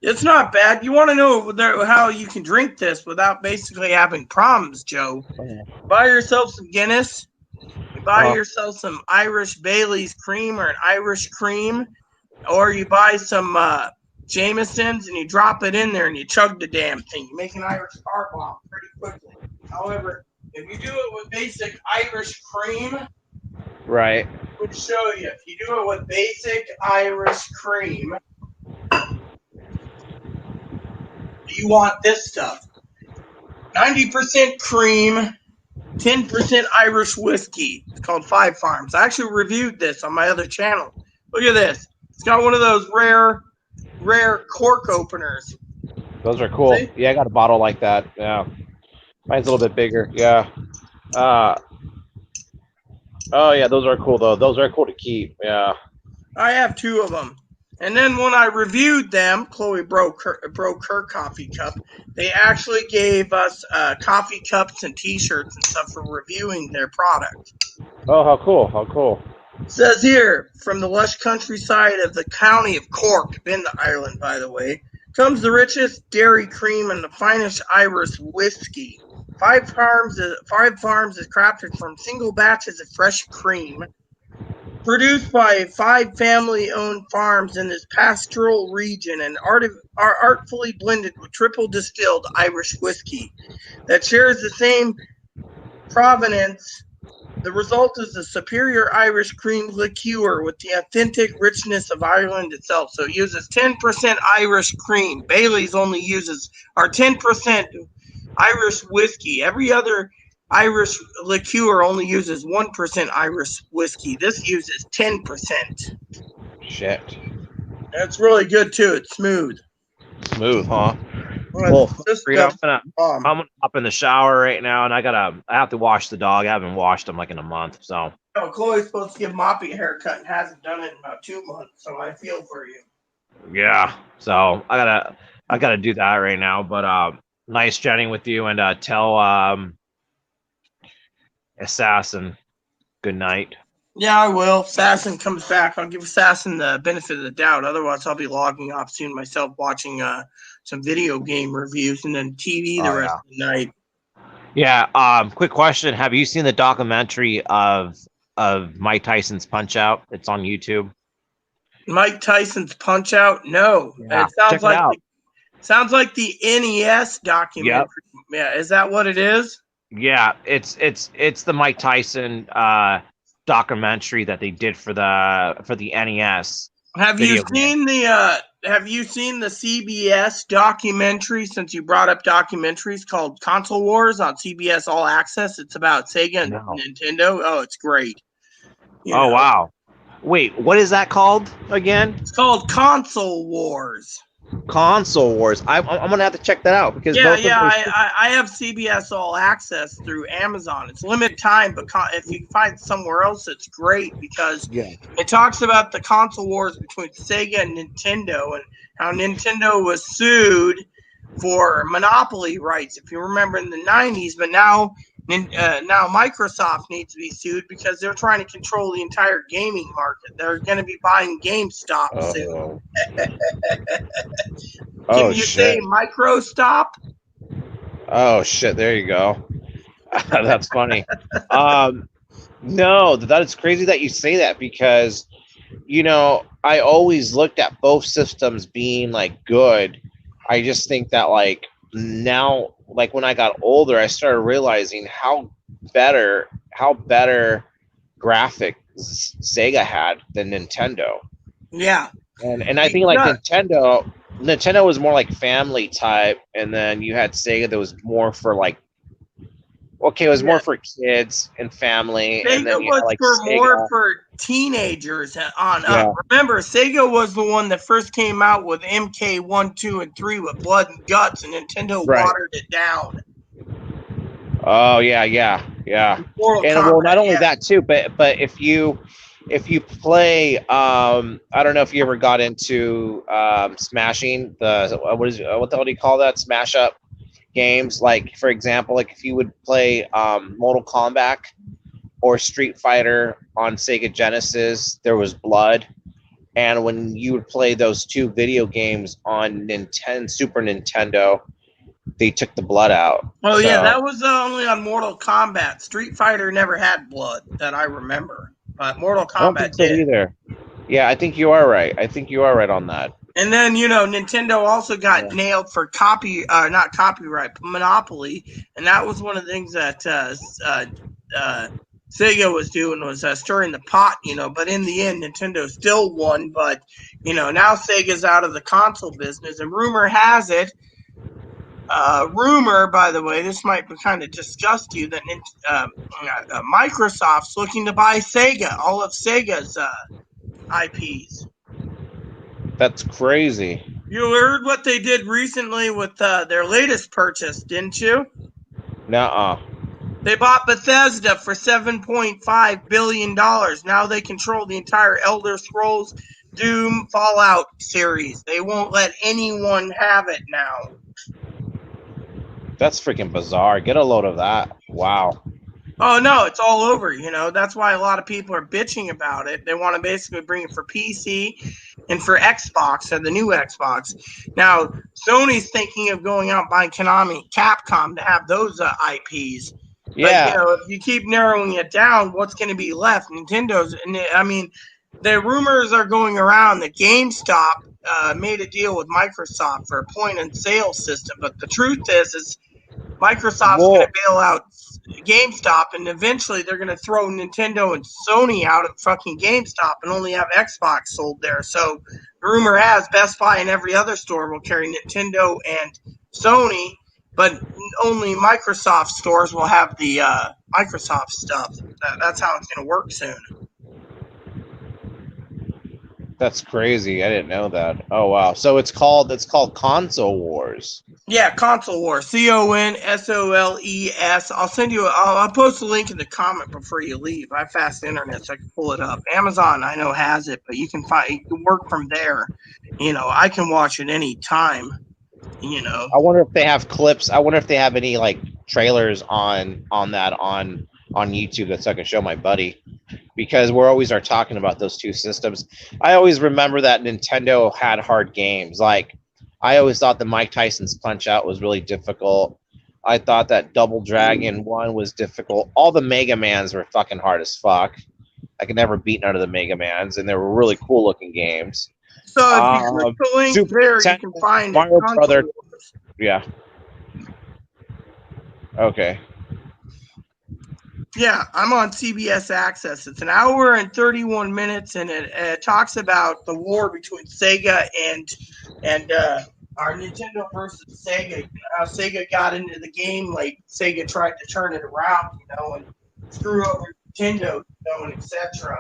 It's not bad. You want to know how you can drink this without basically having problems, Joe? Buy yourself some Guinness. You buy yourself some Irish Bailey's cream or an Irish cream, or you buy some Jameson's and you drop it in there and you chug the damn thing. You make an Irish car bomb pretty quickly. However, if you do it with basic Irish cream, right, I would show you. If you do it with basic Irish cream, you want this stuff. 90% cream, 10% Irish whiskey. It's called Five Farms. I actually reviewed this on my other channel. Look at this. It's got one of those rare cork openers. Those are cool. See? Yeah, I got a bottle like that. Yeah. Mine's a little bit bigger. Yeah. Oh yeah, those are cool though. Those are cool to keep. Yeah. I have 2 of them. And then when I reviewed them, Chloe broke her coffee cup. They actually gave us coffee cups and T-shirts and stuff for reviewing their product. Oh, how cool! How cool! It says here, from the lush countryside of the county of Cork, been to Ireland, by the way, comes the richest dairy cream and the finest Irish whiskey. 5 farms is crafted from single batches of fresh cream, produced by 5 family-owned farms in this pastoral region and are artfully blended with triple distilled Irish whiskey that shares the same provenance. The result is a superior Irish cream liqueur with the authentic richness of Ireland itself. So it uses 10% Irish cream. Bailey's only uses 10% Irish whiskey. Every other Irish liqueur only uses 1% Irish whiskey. This uses 10%. Shit. It's really good too. It's smooth. Smooth, huh? Well, Well, this I'm stuff, gonna hop in the shower right now, and I have to wash the dog. I haven't washed him like in a month, so. Chloe's supposed to give Moppy a haircut and hasn't done it in about 2 months. So I feel for you. Yeah. So I gotta do that right now. But nice chatting with you, and tell Assassin good night. Yeah, I will. Assassin comes back. I'll give Assassin the benefit of the doubt. Otherwise, I'll be logging off soon myself, watching some video game reviews and then TV the rest of the night. Yeah. Quick question: have you seen the documentary of Mike Tyson's Punch Out? It's on YouTube. Mike Tyson's Punch Out? No. Yeah, It sounds check it like out. sounds like the NES documentary. Yep. Yeah, is that what it is? Yeah, it's the Mike Tyson documentary that they did for the NES. Have you Video game. seen the CBS documentary, since you brought up documentaries, called Console Wars on CBS All Access? It's about Sega and No. Nintendo. Oh, it's great. You Oh know, wow! Wait, what is that called again? It's called Console Wars. Console Wars. I'm gonna have to check that out because Yeah, both yeah, of those- I have CBS All Access through Amazon. It's limited time, but if you find it somewhere else, it's great because Yeah. it talks about the console wars between Sega and Nintendo and how Nintendo was sued for monopoly rights, if you remember, in the 90s. But now Microsoft needs to be sued because they're trying to control the entire gaming market. They're going to be buying GameStop soon. Oh. Can Oh you shit! say Microstop? Oh shit! There you go. That's funny. No, that is crazy that you say that because, I always looked at both systems being like good. I just think that like now, like when I got older, I started realizing how better graphics Sega had than Nintendo. Yeah. And I think like Nintendo was more like family type, and then you had Sega that was more for like, okay, it was more for kids and family, and then Sega you had was like more Sega. for teenagers on Yeah. up. Remember, Sega was the one that first came out with MK 1, 2, and 3 with blood and guts, and Nintendo Right. watered it down. Oh yeah. Mortal And well, Kombat, not only yeah. that too, but if you play, I don't know if you ever got into smashing what the hell do you call that? Smash up games. Like for example, like if you would play Mortal Kombat or Street Fighter on Sega Genesis, there was blood. And when you would play those 2 video games on Super Nintendo, they took the blood out. Oh So- yeah, that was only on Mortal Kombat. Street Fighter never had blood that I remember, but Mortal I don't Kombat think so did. either. Yeah, I think you are right. On that. And then, Nintendo also got nailed for not copyright, but monopoly. And that was one of the things that Sega was doing, was stirring the pot, But in the end, Nintendo still won. But, now Sega's out of the console business. And rumor has it, by the way, this might kind of disgust you, that Microsoft's looking to buy Sega, all of Sega's IPs. That's crazy. You heard what they did recently with their latest purchase, didn't you? Nuh-uh. They bought Bethesda for $7.5 billion. Now they control the entire Elder Scrolls, Doom, Fallout series. They won't let anyone have it now. That's freaking bizarre. Get a load of that. Wow. Oh no, it's all over, you know. That's why a lot of people are bitching about it. They want to basically bring it for PC and for Xbox, or the new Xbox. Now, Sony's thinking of going out buying Capcom to have those IPs. Yeah. But, you know, if you keep narrowing it down, what's going to be left? Nintendo's, and I mean, the rumors are going around that GameStop made a deal with Microsoft for a point-and-sale system. But the truth is Microsoft's going to bail out GameStop, and eventually they're going to throw Nintendo and Sony out of fucking GameStop and only have Xbox sold there. So the rumor has Best Buy and every other store will carry Nintendo and Sony, but only Microsoft stores will have the Microsoft stuff. That's how it's going to work soon. That's crazy. I didn't know that. Oh wow. So it's called Console Wars. Yeah, Console Wars. CONSOLES. I'll send you. I'll post a link in the comment before you leave. I have fast internet, so I can pull it up. Amazon, I know, has it, but you can work from there. You know, I can watch it any time. You know. I wonder if they have clips. I wonder if they have any like trailers on YouTube that I can show my buddy, because we're always talking about those two systems. I always remember that Nintendo had hard games. Like, I always thought the Mike Tyson's Punch Out was really difficult. I thought that Double Dragon 1 was difficult. All the Mega Mans were fucking hard as fuck. I could never beat none of the Mega Mans, and they were really cool looking games. So if you click the link Super there, Nintendo, you can find Mario Console Brother. Wars. Yeah. Okay. Yeah, I'm on CBS Access. It's an hour and 31 minutes, and it talks about the war between Sega and our Nintendo versus Sega. You know, how Sega got into the game, like Sega tried to turn it around, you know, and screw over Nintendo, you know, and etc.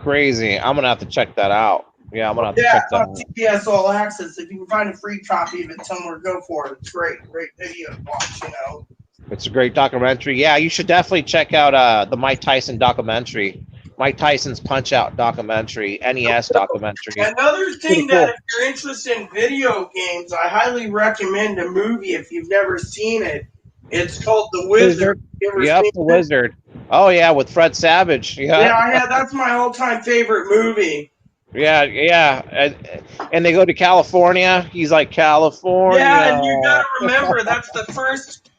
Crazy. I'm gonna have to check that out. Yeah, I'm gonna have to Yeah, check it's that on out. CBS All Access. If you can find a free copy of it somewhere, go for it. It's great video to watch, you know. It's a great documentary. Yeah, you should definitely check out the Mike Tyson documentary, Mike Tyson's Punch Out documentary, NES documentary. Another thing Pretty cool. that if you're interested in video games, I highly recommend a movie if you've never seen it. It's called The Wizard. You ever Yep, seen The it? Wizard. Oh yeah, with Fred Savage. Yeah, that's my all-time favorite movie. Yeah. And they go to California. He's like, California. Yeah, and you gotta remember that's the first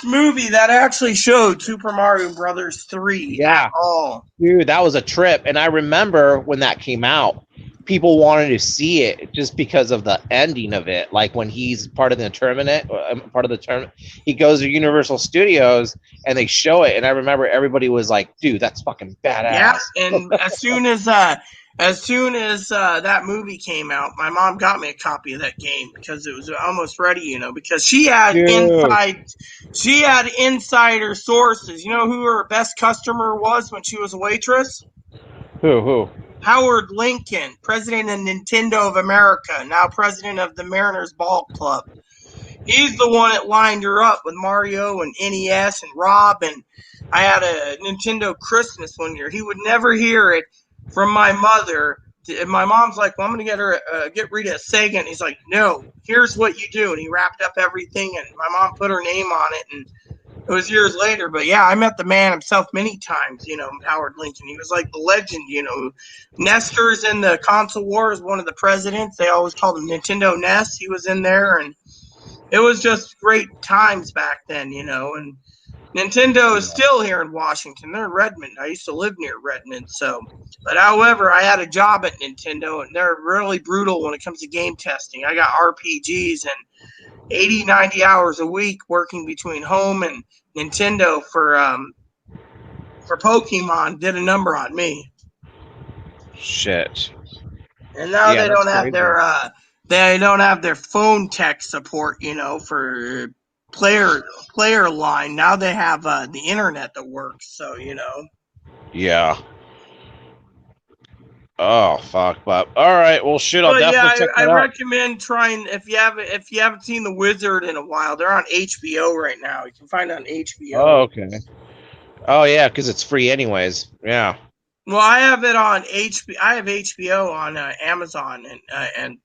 movie that actually showed Super Mario Brothers 3 at all. Dude, that was a trip. And I remember when that came out, people wanted to see it just because of the ending of it. Like when he's part of the tournament, he goes to Universal Studios and they show it. And I remember everybody was like, dude, that's fucking badass. Yeah, and as soon as that movie came out, my mom got me a copy of that game because it was almost ready, you know, because she had insider sources. You know who her best customer was when she was a waitress? Who? Howard Lincoln, president of Nintendo of America, now president of the Mariners Ball Club. He's the one that lined her up with Mario and NES and Rob, and I had a Nintendo Christmas one year. He would never hear it from my mother. And my mom's like, well, I'm going to get Rita a Sega. And he's like, no, here's what you do. And he wrapped up everything, and my mom put her name on it, and it was years later. But yeah, I met the man himself many times, you know, Howard Lincoln. He was like the legend, you know. Nestor's in the Console Wars, one of the presidents. They always called him Nintendo Nest. He was in there, and it was just great times back then, you know. And Nintendo is still here in Washington. They're in Redmond. I used to live near Redmond. But however, I had a job at Nintendo, and they're really brutal when it comes to game testing. I got RPGs and 80, 90 hours a week working between home and Nintendo for Pokemon. Did a number on me. Shit. And now Yeah, they don't that's have their phone tech support, you know, for player line. Now they have the internet that works. So, you know. Yeah. Oh fuck, but all right. Well, shit. I'll But yeah, definitely check I that out. recommend trying if you haven't seen The Wizard in a while. They're on HBO right now. You can find it on HBO. Oh, okay. Oh yeah, because it's free anyways. Yeah. Well, I have it on HBO. I have HBO on Amazon, and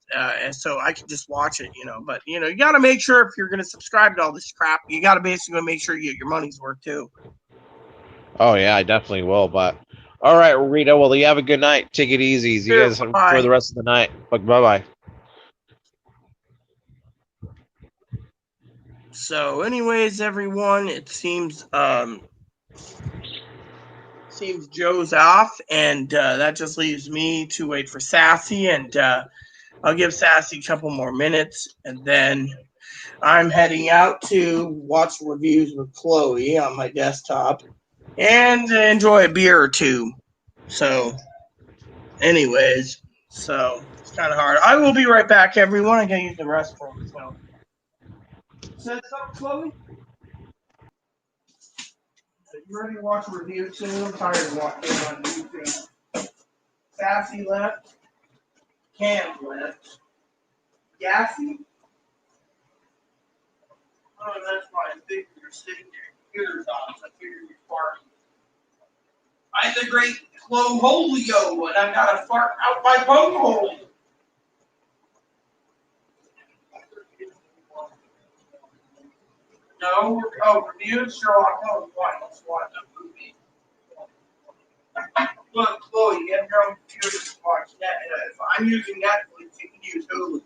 so I can just watch it, But you got to make sure if you're going to subscribe to all this crap, you got to basically make sure you get your money's worth too. Oh yeah, I definitely will. But all right, Rita. Well, you have a good night. Take it easy. You Sure, guys bye. enjoy the rest of the night. Bye bye. So, anyways, everyone, it seems Joe's off, and that just leaves me to wait for Sassy, and I'll give Sassy a couple more minutes, and then I'm heading out to watch reviews with Chloe on my desktop and enjoy a beer or two. So, anyways, it's kind of hard. I will be right back, everyone. I gotta use the restroom. So, said something, Chloe? So you ready to watch a review too? I'm tired of watching on YouTube. Sassy left. Cam left. Gassy? Oh, that's fine. I think you're sitting there. Computer's on, so I figured you're farting. I'm the great Cloholio, and I got to fart out my bunghole. No, review Sherlock Holmes 1. Let's watch a movie. Look, Chloe, you have your own computer to watch that. If I'm using Netflix, you can use Hulu.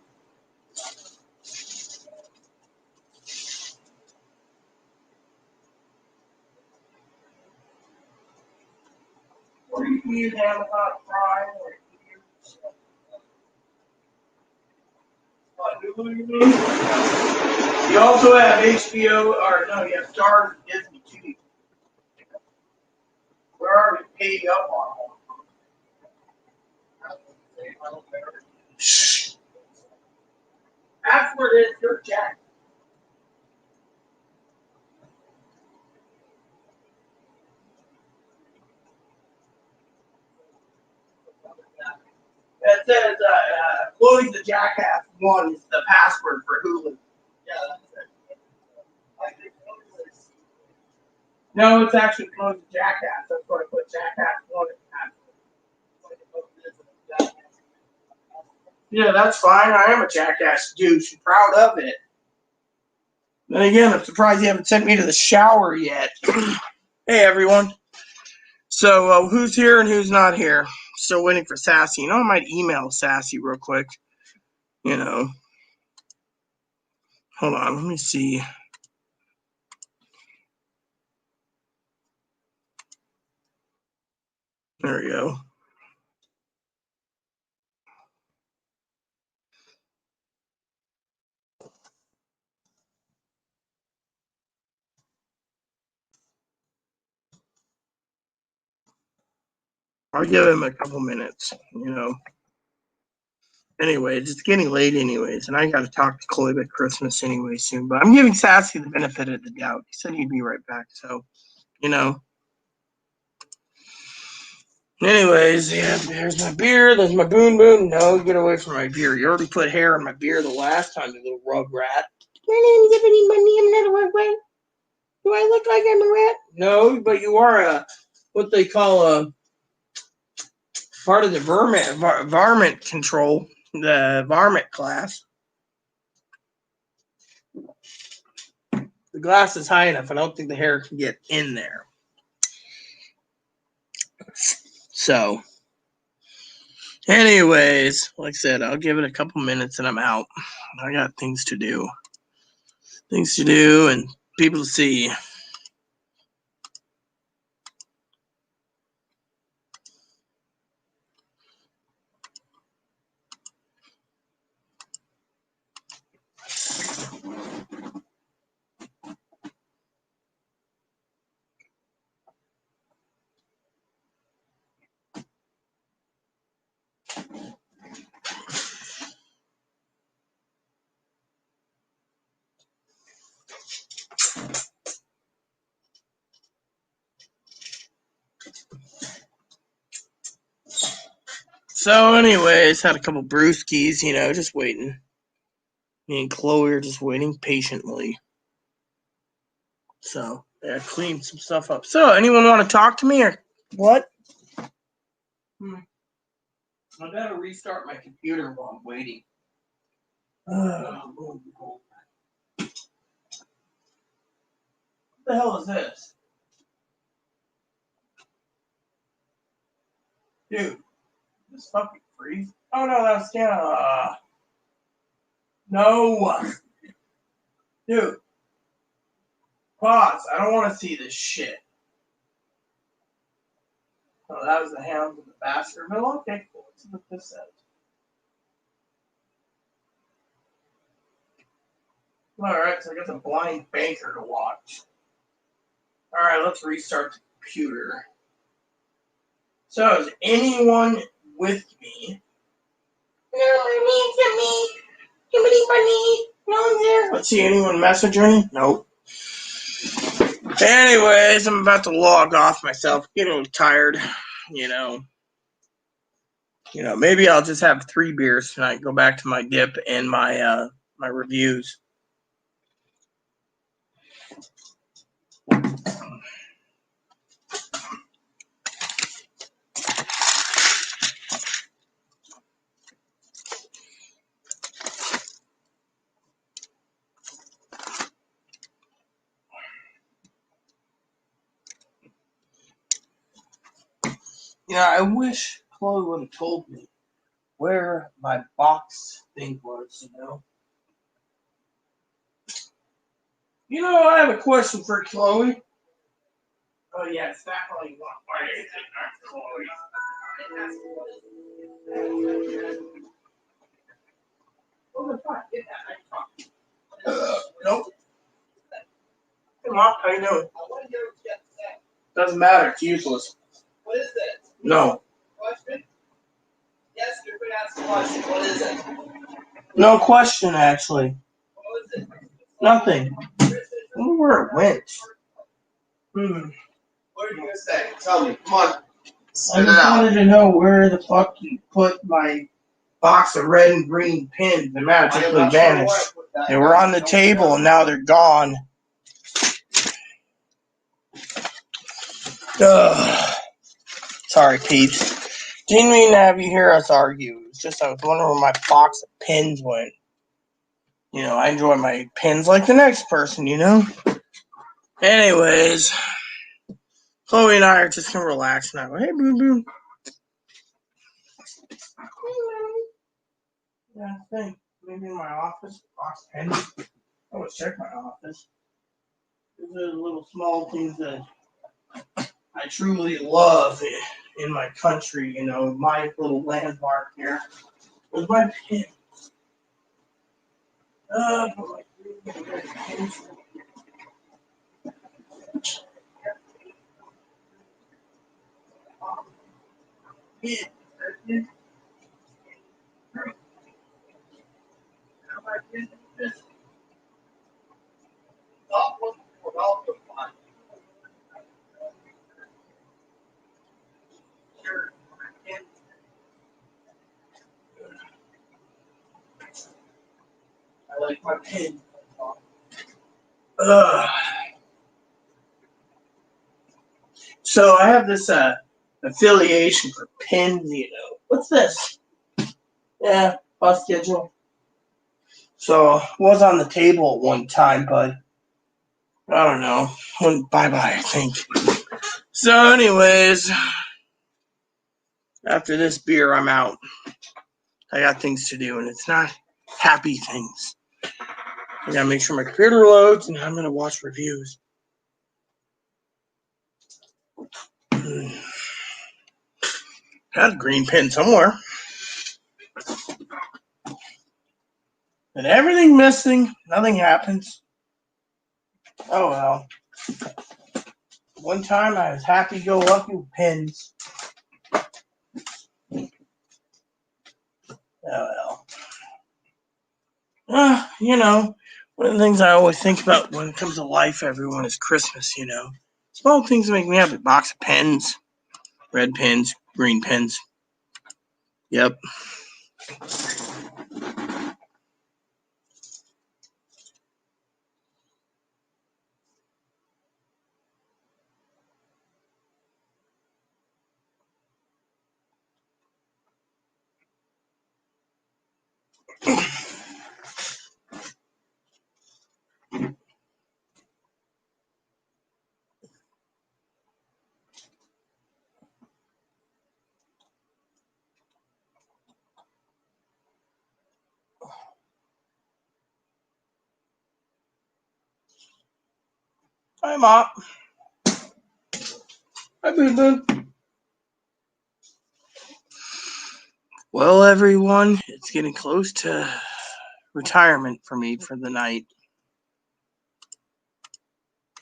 Or you can use Amazon Prime, or you can use Hulu, you mean? You also have HBO, or no, you have Starz and Disney too. We're already paid up on them. Shh. Password is your Jack. That says Chloe's the Jackass 1 is the password for Hulu. Yeah, that's it. No, it's actually Chloe's the Jackass. That's what I put Jackass 1 as the password. Yeah, that's fine. I am a jackass douche. I'm proud of it. Then again, I'm surprised you haven't sent me to the shower yet. Hey, everyone. So, who's here and who's not here? Still waiting for Sassy. I might email Sassy real quick. Hold on. Let me see. There we go. I'll give him a couple minutes, Anyways, it's getting late anyways, and I got to talk to Chloe about Christmas anyway soon. But I'm giving Sassy the benefit of the doubt. He said he'd be right back, so, Anyways, yeah, there's my beer. There's my boon boon. No, get away from my beer. You already put hair in my beer the last time, you little rug rat. My name's Ebony Money. I'm not a rug rat. Do I look like I'm a rat? No, but you are what they call a part of the varmint control, the varmint class. The glass is high enough. I don't think the hair can get in there. So, anyways, like I said, I'll give it a couple minutes and I'm out. I got things to do and people to see. So, anyways, had a couple brewskis, you know, just waiting. Me and Chloe are just waiting patiently. So, yeah, clean some stuff up. So, anyone want to talk to me or what? I gotta restart my computer while I'm waiting. What the hell is this? Dude, this fucking freeze. Oh no, that's no. Dude. Pause. I don't want to see this shit. Oh, that was the Hounds of the Baskerville. Okay, cool. Let's see what this says. Alright, so I got the Blind Banker to watch. Alright, let's restart the computer. So, is anyone with me? No, me. Somebody funny. No one's there. Let's see, anyone message me? Nope. Anyways, I'm about to log off myself. Getting a little tired, you know. Maybe I'll just have 3 beers tonight. Go back to my dip and my my reviews. I wish Chloe would have told me where my box thing was, I have a question for Chloe. Oh, yeah, it's definitely one. Why is it not Chloe? What the fuck? Get that. Nope. Come on, how you doing? Doesn't matter. It's useless. What is it? No. Question? Yes, you're going to ask a question. What is it? No question, actually. What is it? Nothing. I wonder where it went. What are you going to say? Tell me. Come on. I just wanted to know where the fuck you put my box of red and green pins that magically vanished. They were on the table and now they're gone. Ugh. Sorry, peeps. Didn't mean to have you hear us argue. It's just I was wondering where my box of pins went. I enjoy my pins like the next person, Anyways, Chloe and I are just gonna relax now. Hey, boo boo. Yeah, I think maybe in my office, box of pins. I always check my office. These are the little small things that I truly love in my country, my little landmark here. Where's my pin? Put my pins. I like my pin. So I have this affiliation for pins, What's this? Yeah, bus schedule. So it was on the table at one time, but I don't know. Went bye-bye, I think. So anyways, after this beer, I'm out. I got things to do, and it's not happy things. I gotta make sure my computer loads, and I'm gonna watch reviews. Got a green pin somewhere. And everything missing, nothing happens. Oh well. One time I was happy-go-lucky with pins. Oh well. One of the things I always think about when it comes to life, everyone, is Christmas, Small things make me happy. Box of pens, red pens, green pens. Yep. Hi, Mom. Hi, Boon Boon. Well, everyone, it's getting close to retirement for me for the night.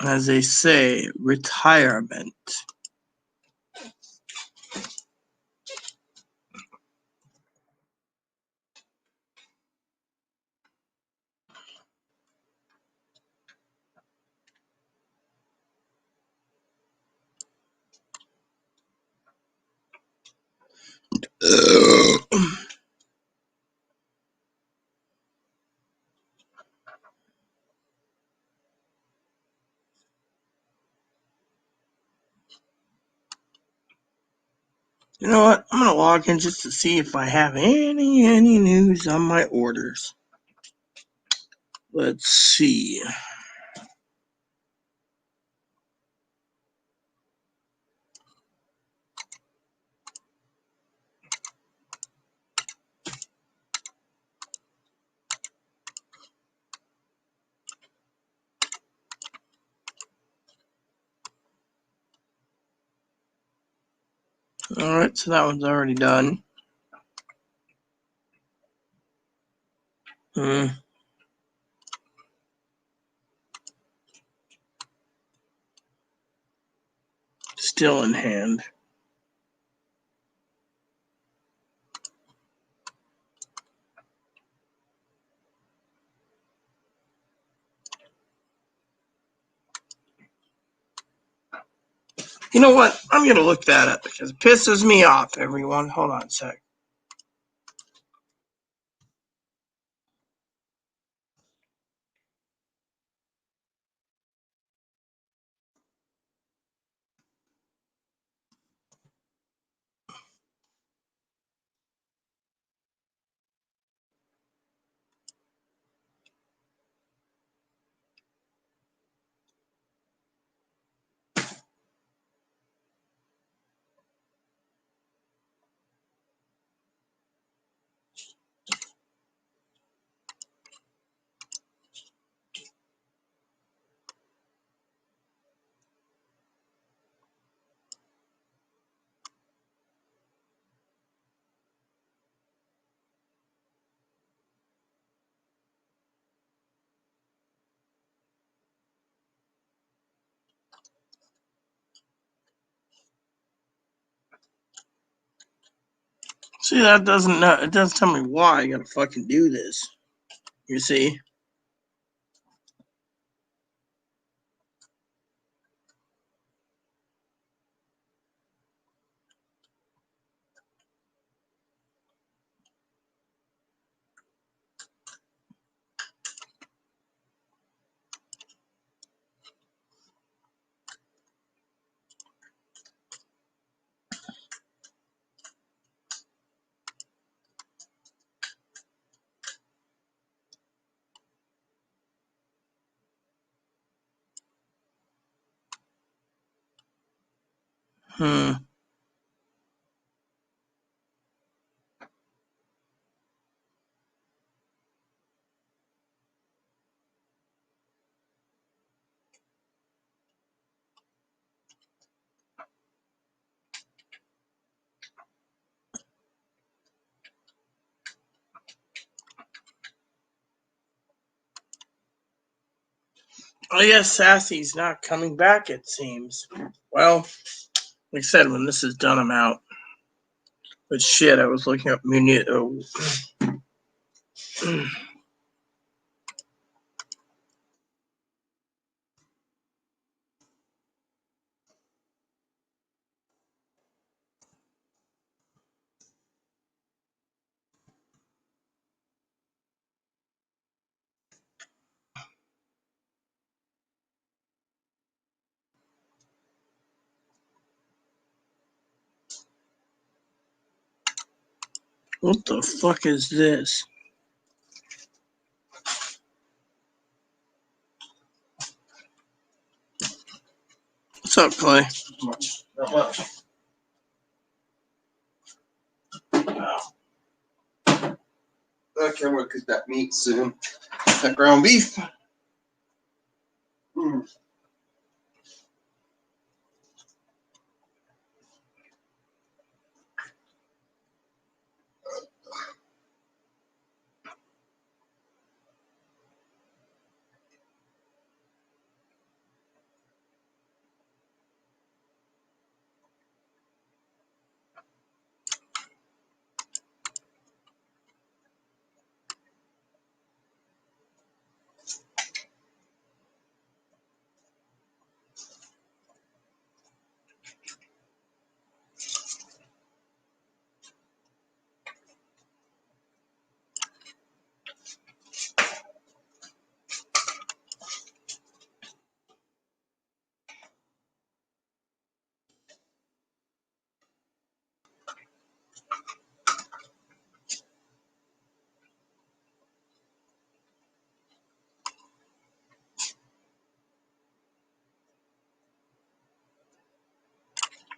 As they say, retirement. You know what? I'm gonna log in just to see if I have any news on my orders. Let's see. All right, so that one's already done. Still in hand. You know what? I'm gonna look that up because it pisses me off, everyone. Hold on a sec. See, that doesn't know. It doesn't tell me why I gotta fucking do this. You see? Hmm. Oh yes, Sassy's not coming back. It seems. Well, like I said, when this is done, I'm out. But shit, I was looking up Muni. Oh. What the fuck is this? What's up, Clay? Not much. Wow. Okay, we'll cook that meat soon. That ground beef. Mm.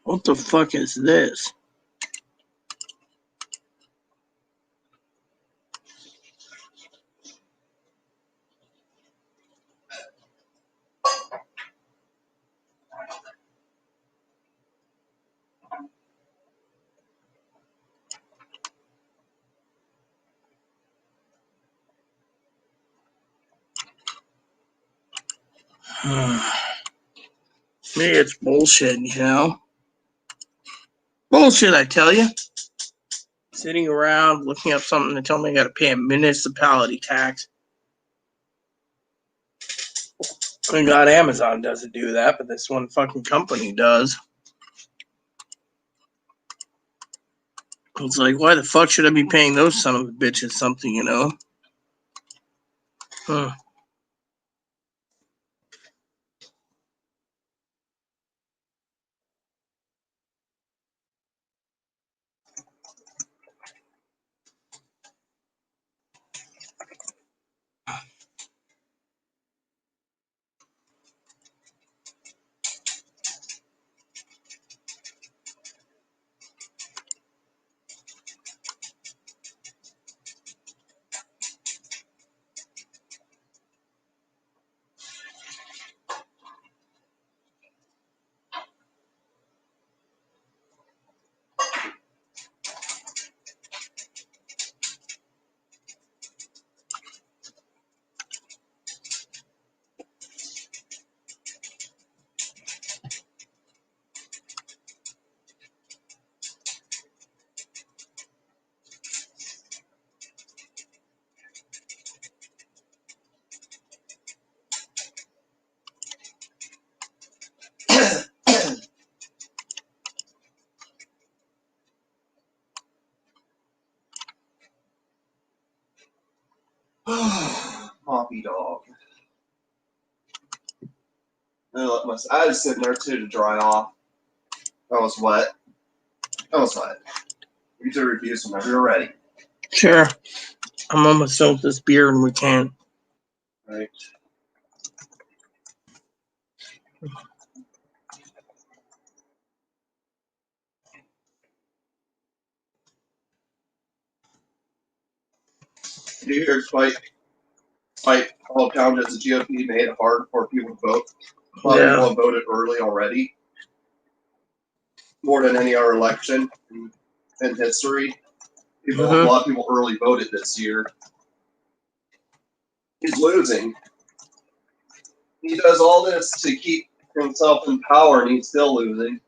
What the fuck is this? Maybe it's bullshit, you know? Bullshit, I tell you. Sitting around looking up something to tell me I gotta pay a municipality tax. Thank God Amazon doesn't do that, but this one fucking company does. It's like, why the fuck should I be paying those son of a bitches something, you know? Huh. Poppy dog. I was sitting there too to dry off. That was wet. That was wet. You two reviews whenever you're ready. Sure. I'm almost done with this beer and we can. Right. Do you hear despite all counties the GOP made it hard for people to vote? A lot of people have voted early already. More than any other election in history. A lot of people early voted this year. He's losing. He does all this to keep himself in power, and he's still losing.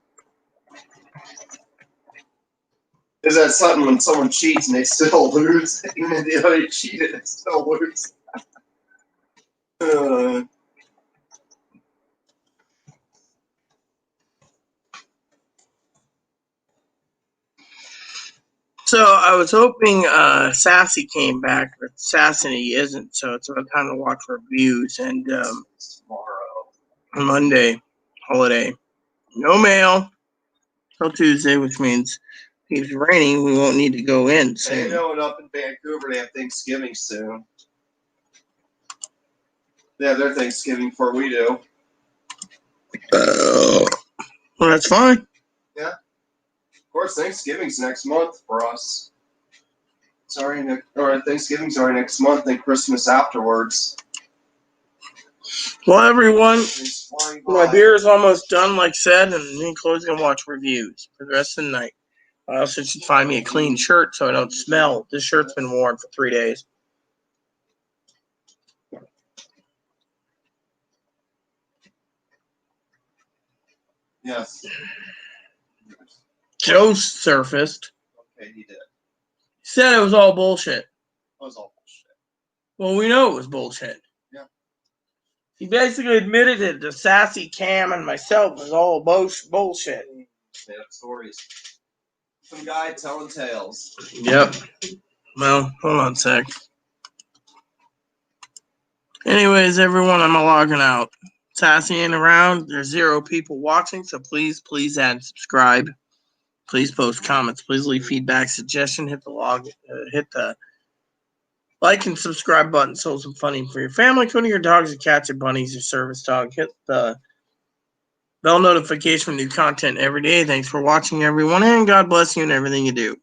Is that something when someone cheats and they still lose? Even if the other cheated, they still lose. So I was hoping Sassy came back, but Sassy isn't, so it's about time to watch reviews. And Tomorrow. Monday, holiday. No mail till Tuesday, which means keeps raining, we won't need to go in And soon. you know, and up in Vancouver, they have Thanksgiving soon. They have their Thanksgiving before we do. Well, that's fine. Of course, Thanksgiving's next month for us. Or Thanksgiving's already next month, and Christmas afterwards. Well, everyone, It's flying my by. beer is almost done, like said, and me and Chloe's gonna watch reviews for the rest of the night. I also should find me a clean shirt so I don't smell. This shirt's been worn for 3 days. Yes. Joe surfaced. Okay, he did. Said it was all bullshit. That was all bullshit. Well, we know it was bullshit. Yeah. He basically admitted it to Sassy, Cam, and myself was all bullshit. Made up stories. Some guy telling tales. Yep. Well, hold on a sec. Anyways, everyone, I'm logging out. Sassy ain't around. There's 0 people watching, so please add and subscribe. Please post comments. Please leave feedback, suggestion. Hit the like and subscribe button. So some funny for your family, including your dogs, your cats, your bunnies, your service dog. Hit the bell notification for new content every day. Thanks for watching, everyone, and God bless you in everything you do.